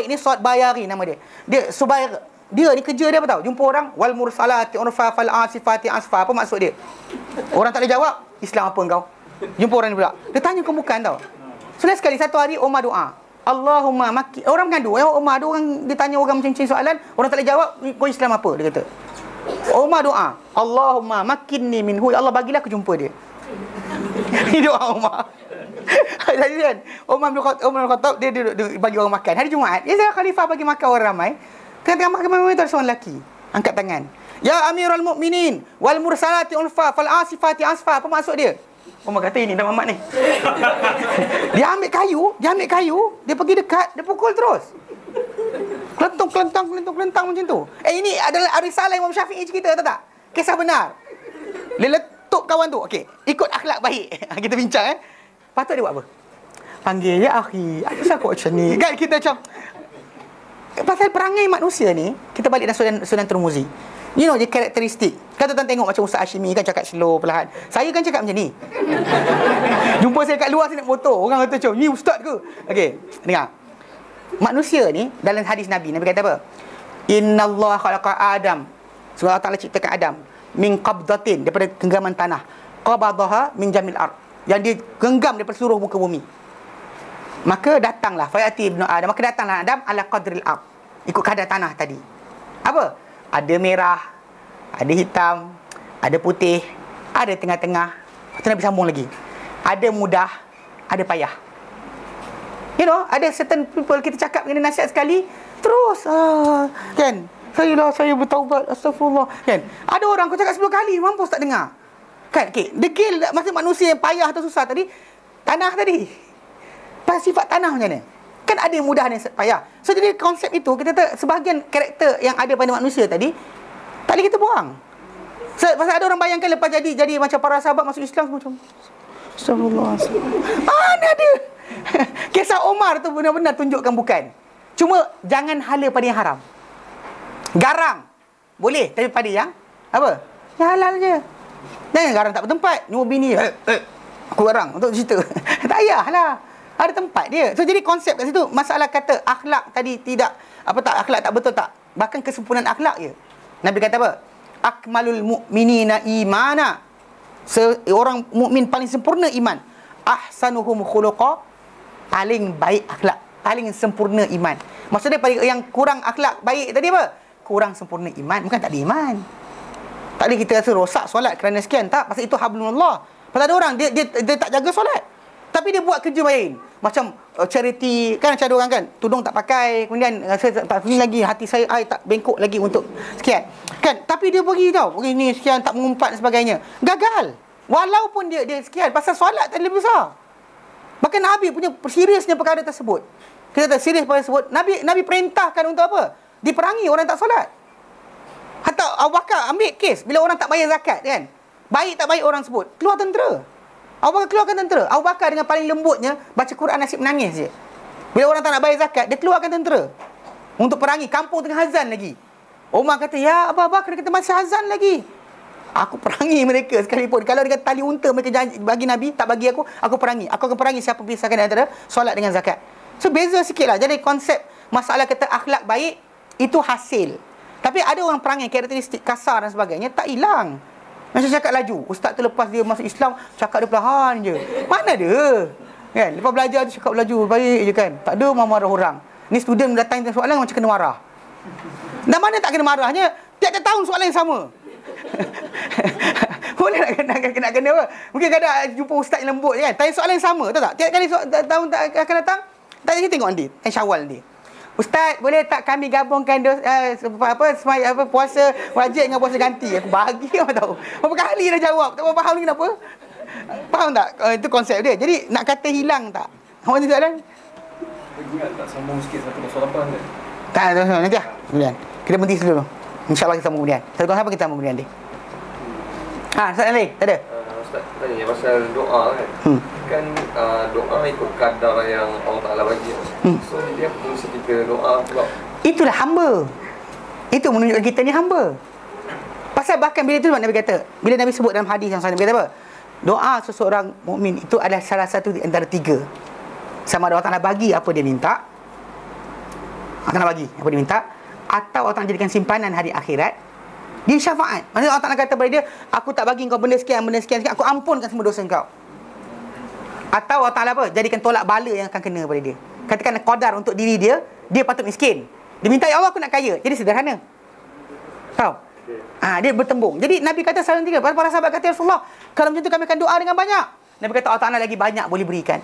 ni Suad Bayari nama dia. Dia ni kerja dia apa tahu? Jumpa orang, wal mursalati urfa fal asifati asfa. Apa maksud dia? Orang tak boleh jawab, Islam apa engkau? Jumpa orang ni pula. Dia tanya bukan tau. Sudah sekali satu hari Umar doa, Allahumma makki. Orang mengadu, Umar ada orang ditanya orang macam-macam soalan, orang tak boleh jawab, kau Islam apa? Dia kata. Umar doa, Allahumma makkinni minhu. Ya Allah, bagilah aku jumpa dia. Ini doa Umar. Jadi kan, Umar bin Khattab dia bagi orang makan. Hari Jumaat, dia khalifah bagi makan orang ramai. Tengah-tengah makan itu ada seorang lelaki angkat tangan. Ya Amirul Mukminin, wal mursalati ulfa fal asifati asfa. Apa maksud dia? Umar kata ini dah Muhammad ni. Dia ambil kayu, dia pergi dekat, dia pukul terus. Kelentang macam tu. Ini adalah risalah Imam Syafi'i cerita, tahu tak? Kisah benar. Dia letup kawan tu. Okey, ikut akhlak baik. Kita bincang Patut dia buat apa? Panggil ya akhi. Asal kau macam ni? Kan kita macam pasal perangai manusia ni, kita balik dalam Sunan Tirmizi. You know, dia karakteristik. Kan tuan tengok macam Ustaz Hashimi kan cakap slow, perlahan. Saya kan cakap macam ni. Jumpa saya kat luar, saya naik motor, orang kata macam, ni ustaz ke? Okey, dengar. Manusia ni, dalam hadis Nabi kata apa? Innallaha khalaqa Adam. Surah Allah Ta'ala ciptakan Adam. Min qabdatin, daripada genggaman tanah. Qabadaha min jamil ard. Yang dia genggam daripada seluruh muka bumi. Maka datanglah fayati ibnu Adam. Maka datanglah Adam ala qadril ard. Ikut kadar tanah tadi. Apa? Ada merah, ada hitam, ada putih, ada tengah-tengah. Lepas tu Nabi sambung lagi. Ada mudah, ada payah. You know, ada certain people kita cakap dengan nasihat sekali, terus kan? Saya bertaubat, astagfirullah. Kan? Ada orang kau cakap 10 kali, mampus tak dengar. Kan? Okay. Degil maksud manusia yang payah atau susah tadi, tanah tadi. sifat tanah macam mana? Kan ada yang mudah, ada yang payah. So jadi konsep itu, kita sebahagian karakter yang ada pada manusia tadi tak boleh kita buang. Pasal ada orang bayangkan lepas jadi macam para sahabat masuk Islam semua macam Astagfirullahaladzim. Mana ada? Kisah Omar tu benar-benar tunjukkan bukan. Cuma jangan hala pada yang haram. Garang boleh, tapi pada yang apa? Yang halal je. Jangan garang tak bertempat. Nyuruh bini aku garang untuk cerita. Tak payahlah. Ada tempat dia. So jadi konsep kat situ, masalah kata akhlak tadi tidak akhlak tak betul tak. Bahkan kesempurnaan akhlak je. Nabi kata apa? Akmalul mu'minina imana. Seorang mukmin paling sempurna iman. Ahsanuhum khuluqa, paling baik akhlak, paling sempurna iman. Maksudnya yang kurang akhlak baik tadi apa? Kurang sempurna iman, bukan tak ada iman. Tak boleh kita rasa rosak solat kerana sekian, tak. Pasal itu hablullah. Pasal ada orang dia tak jaga solat, tapi dia buat kerja lain. Macam charity, kan macam ada orang kan, tudung tak pakai, kemudian saya tak ini lagi, hati saya tak bengkok lagi untuk sekian. Kan, tapi dia pergi ni sekian, tak mengumpat dan sebagainya. Gagal. Walaupun dia sekian, pasal solat tak lebih besar. Bahkan Nabi punya seriusnya perkara tersebut. Kita tak serius perkara tersebut. Nabi perintahkan untuk apa? Diperangi orang tak solat. Hatta Abu Bakar ambil kes bila orang tak bayar zakat kan. Baik tak baik orang sebut, keluar tentera. Abu Bakar keluarkan tentera. Abu Bakar dengan paling lembutnya baca Quran nasib menangis je. Bila orang tak nak bayar zakat, dia keluarkan tentera untuk perangi. Kampung tengah azan lagi. Umar kata, ya Abu Bakar, dia kata masih azan lagi. Aku perangi mereka sekalipun. Kalau dia kata tali unta mereka janji bagi Nabi, tak bagi aku perangi. Aku akan perangi siapa pisahkan antara solat dengan zakat. So beza sikit lah. Jadi konsep masalah kata akhlak baik itu hasil. Tapi ada orang perangai karakteristik kasar dan sebagainya tak hilang. Macam cakap laju. Ustaz tu lepas dia masuk Islam, cakap dia perlahan je. Mana ada? Kan? Lepas belajar tu cakap laju, baik je kan. Tak ada marah orang. Ni student datang tanya soalan macam kena marah. Dan mana tak kena marahnya? Tiap-tiap tahun soalan yang sama. Boleh nak kena apa? Mungkin kadang jumpa ustaz yang lembut je kan. Tanya soalan yang sama, tahu tak? Tiap kali tahun akan datang, tak saya tengok nanti, Syawal nanti. Ustaz, boleh tak kami gabungkan puasa wajib dengan puasa ganti? Aku bagi apa tahu. Berapa kali dah jawab, tak faham ni kenapa? Faham tak? Itu konsep dia. Jadi nak kata hilang tak? Awak ni soalan? Ingat tak sambung sikit 108 kan? Tak, nanti lah. Kemudian kita berhenti dulu. InsyaAllah kita sambung kemudian. Satu kali apa kita sambung kemudian nanti? Soalan lain? Tak ada? Ustaz tanya pasal doa kan. Kan doa ikut kadar yang Allah Ta'ala bagi. So dia fungsi kita doa pula. Itulah hamba. Itu menunjukkan kita ni hamba. Pasal bahkan bila itu Nabi kata, bila Nabi sebut dalam hadis yang sahih, Nabi kata apa? Doa seseorang mukmin itu adalah salah satu di antara tiga. Sama ada Allah Ta'ala bagi apa dia minta, Allah Ta'ala bagi apa dia minta, atau Allah Ta'ala jadikan simpanan hari akhirat, dia syafaat. Maksudnya Allah Ta'ala kata pada dia, aku tak bagi kau benda sekian, aku ampunkan semua dosa kau. Atau Allah Ta'ala apa? Jadikan tolak bala yang akan kena pada dia. Katakan qadar untuk diri dia, dia patut miskin. Dia minta, ya Allah aku nak kaya. Jadi sederhana. Tahu? Dia bertembung. Jadi Nabi kata salah tiga. Para sahabat kata, Rasulullah, kalau macam tu kami akan doa dengan banyak. Nabi kata Allah Ta'ala lagi banyak boleh berikan.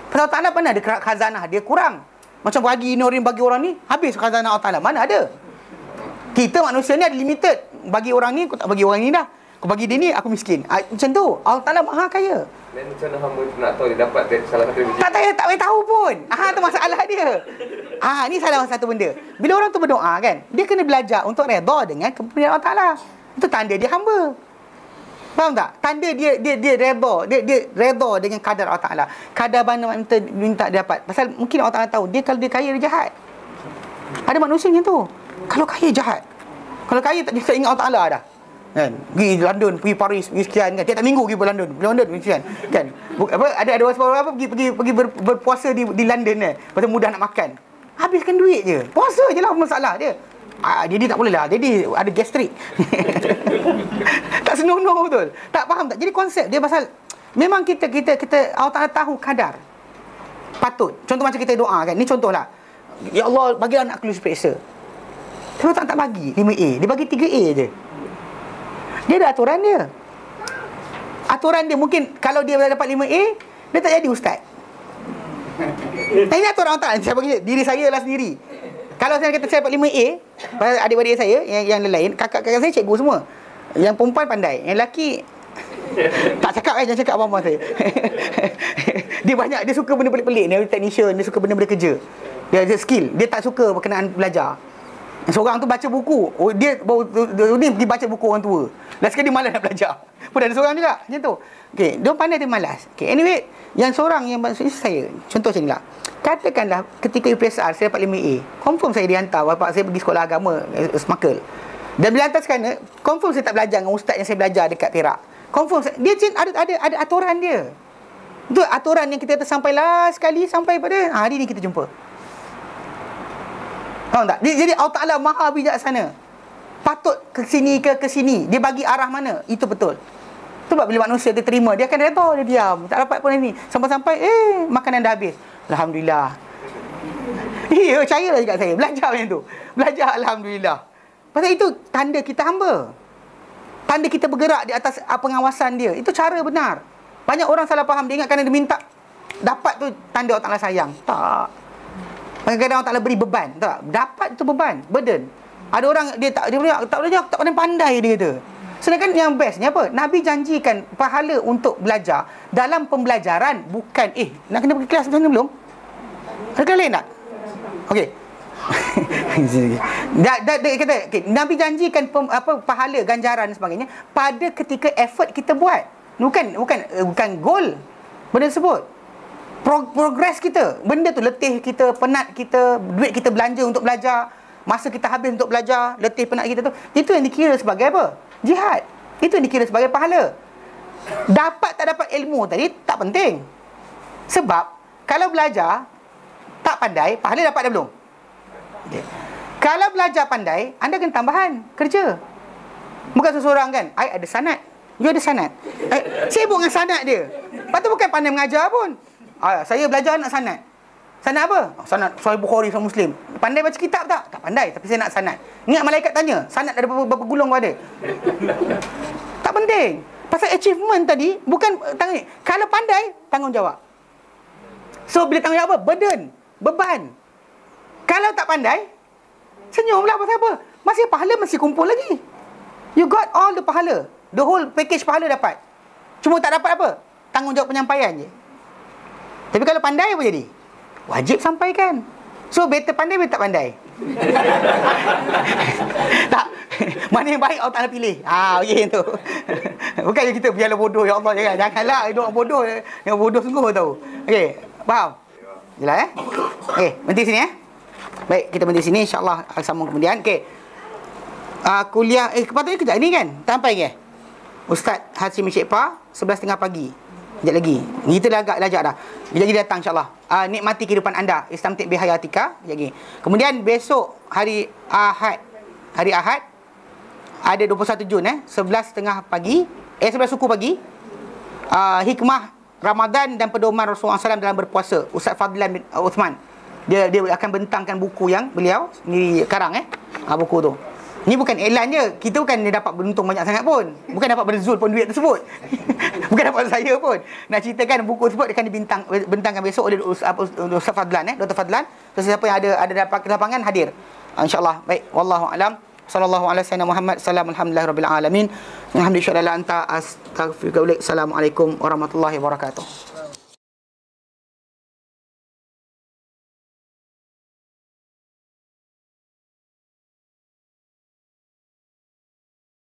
Pasal Allah Ta'ala mana ada khazanah, dia kurang. Macam bagi ini orang, bagi orang ni, habis khazanah Allah Ta'ala. Mana ada? Kita manusia ni ada limited. Bagi orang ni, aku tak bagi orang ni dah. Aku bagi dia ni, aku miskin. Macam tu. Allah Ta'ala maha kaya. Dan macam mana hamba nak tahu dia dapat salah satu rezeki? Tak boleh tahu pun. Tu masalah dia. Ni salah satu benda. Bila orang tu berdoa kan, dia kena belajar untuk redha dengan keputusan Allah Ta'ala. Itu tanda dia hamba. Faham tak? Tanda dia redha. Dia redha dengan kadar Allah Ta'ala. Kadar mana minta dia dapat. Pasal mungkin Allah Ta'ala tahu, dia kalau dia kaya dia jahat. Ada manusia macam tu. Kalau kaya jahat. Kalau kaya tak bisa ingat Allah Ta'ala dah. Kan, pergi London, pergi Paris, pergi sekian kan. Tiap-tiap minggu pergi London sekian kan. Ada pergi berpuasa di London kan. Pasal mudah nak makan. Habiskan duit je. Puasa je lah masalah dia. Jadi tak boleh lah. Jadi ada gastrik. Tak senonoh betul. Tak faham tak? Jadi konsep dia pasal memang kita Allah Ta'ala tahu kadar. Patut. Contoh macam kita doa kan. Ni contohlah. Ya Allah, bagilah anak keluar periksa. Tapi tak bagi 5A. Dia bagi 3A je. Dia ada aturan dia. Aturan dia mungkin kalau dia dapat 5A, dia tak jadi ustaz. Ini aturan Allah Ta'ala. Saya bagi diri saya lah sendiri. Kalau saya kata saya dapat 5A, adik-adik saya yang lain, kakak-kakak saya cikgu semua. Yang perempuan pandai, yang lelaki tak cakap jangan cakap apa-apa saya. Dia suka benda pelik-pelik. Dia technician, dia suka benda-benda kerja. Dia ada skill. Dia tak suka berkenaan belajar. Seorang tu baca buku. Dia pergi baca buku orang tua. Last sekali dia malas nak belajar. Pun ada seorang juga macam tu. Okey, dia pandai, dia malas. Okey, anyway, yang seorang yang maksud saya, contoh macam inilah. Katakanlah ketika UPSR saya dapat 5A, confirm saya dihantar bapak saya pergi sekolah agama Smarkle. Dan bila hantar sekarang, confirm saya tak belajar dengan ustaz yang saya belajar dekat Perak. Confirm dia ada aturan dia. Itu aturan yang kita sampai last sekali sampai pada hari ni kita jumpa. Faham tak? Jadi Allah Ta'ala maha bijaksana. Patut ke sini ke sini. Dia bagi arah mana. Itu betul. Sebab bila manusia dia terima, dia akan redha, dia diam. Tak dapat pun ini. Sampai-sampai, makanan dah habis. Alhamdulillah. Percayalah dekat saya. Belajar macam tu. Belajar Alhamdulillah. Pasal itu tanda kita hamba. Tanda kita bergerak di atas pengawasan dia. Itu cara benar. Banyak orang salah faham. Dia ingat kerana dia minta dapat tu tanda Allah Ta'ala sayang. Tak. Kadang-kadang Allah Ta'ala beri beban. Tak? Dapat itu beban. Burden. Ada orang dia tak pandai dia kata. Sedangkan yang bestnya apa? Nabi janjikan pahala untuk belajar dalam pembelajaran, bukan nak kena pergi kelas macam mana belum? Ada kelas lain tak? Okey. Kata Nabi janjikan pahala, ganjaran dan sebagainya pada ketika effort kita buat. Bukan goal benda tersebut. Progress kita, benda tu letih kita, penat kita, duit kita belanja untuk belajar, masa kita habis untuk belajar, letih penat kita tu, itu yang dikira sebagai apa? Jihad. Itu yang dikira sebagai pahala. Dapat tak dapat ilmu tadi tak penting. Sebab kalau belajar tak pandai, pahala dapat dah belum? Okay. Kalau belajar pandai, anda kena tambahan kerja. Bukan seseorang kan, I ada sanad, you ada sanad, sibuk dengan sanad dia. Lepas tu bukan pandai mengajar pun. Saya belajar nak sanad. Sanad apa? Sanad Sahih Bukhari, Sahih Muslim. Pandai baca kitab tak? Tak pandai, tapi saya nak sanad. Ingat malaikat tanya, sanad ada berapa gulung ada? Tak penting. Pasal achievement tadi bukan tanggung. Kalau pandai, tanggungjawab. So bila tanggungjawab apa? Burden, beban. Kalau tak pandai, senyumlah. Pasal apa? Masih pahala masih kumpul lagi. You got all the pahala. The whole package pahala dapat. Cuma tak dapat apa? Tanggungjawab penyampaian je. Tapi kalau pandai apa jadi? Wajib sampaikan. So better pandai, better tak pandai. Tak. Mana yang baik Allah Ta'ala pilih. Okey tu. Bukan kita biarlah bodoh, ya Allah, janganlah orang bodoh. Yang bodoh sungguh tahu. Okey, faham? Jelas Okey, berhenti sini Baik, kita berhenti sini, insya-Allah sambung kemudian. Okey. Kuliah kepatutnya kejap ni kan? Sampai ke? Ustaz Hashim Encik Pa 11.30 pagi. Sekejap lagi. Kita dah agak lajak dah. Sekejap lagi datang insya-Allah. Nikmati kehidupan anda. Istamtik bihayatika. Sekejap lagi. Kemudian besok hari Ahad. Hari Ahad ada 21 Jun 11.30 pagi. 11 suku pagi. Hikmah Ramadan dan pedoman Rasulullah SAW dalam berpuasa. Ustaz Fadlan bin Uthman. Dia akan bentangkan buku yang beliau sendiri karang buku tu. Ni bukan iklan je. Kita bukan dapat beruntung banyak sangat pun. Bukan dapat berzul pun duit tersebut. Bukan dapat saya pun. Nak ceritakan buku tersebut akan dibentangkan besok oleh Ustaz Fadlan Dr. Fadlan. So, siapa yang ada dapat lapangan hadir. InsyaAllah. Baik. Wallahu a'lam. Sallallahu alaihi wasallam Muhammad. Alhamdulillahirabbil alamin. Alhamdulillah anta astaghfiruka wa atubu ilaik. Assalamualaikum warahmatullahi wabarakatuh.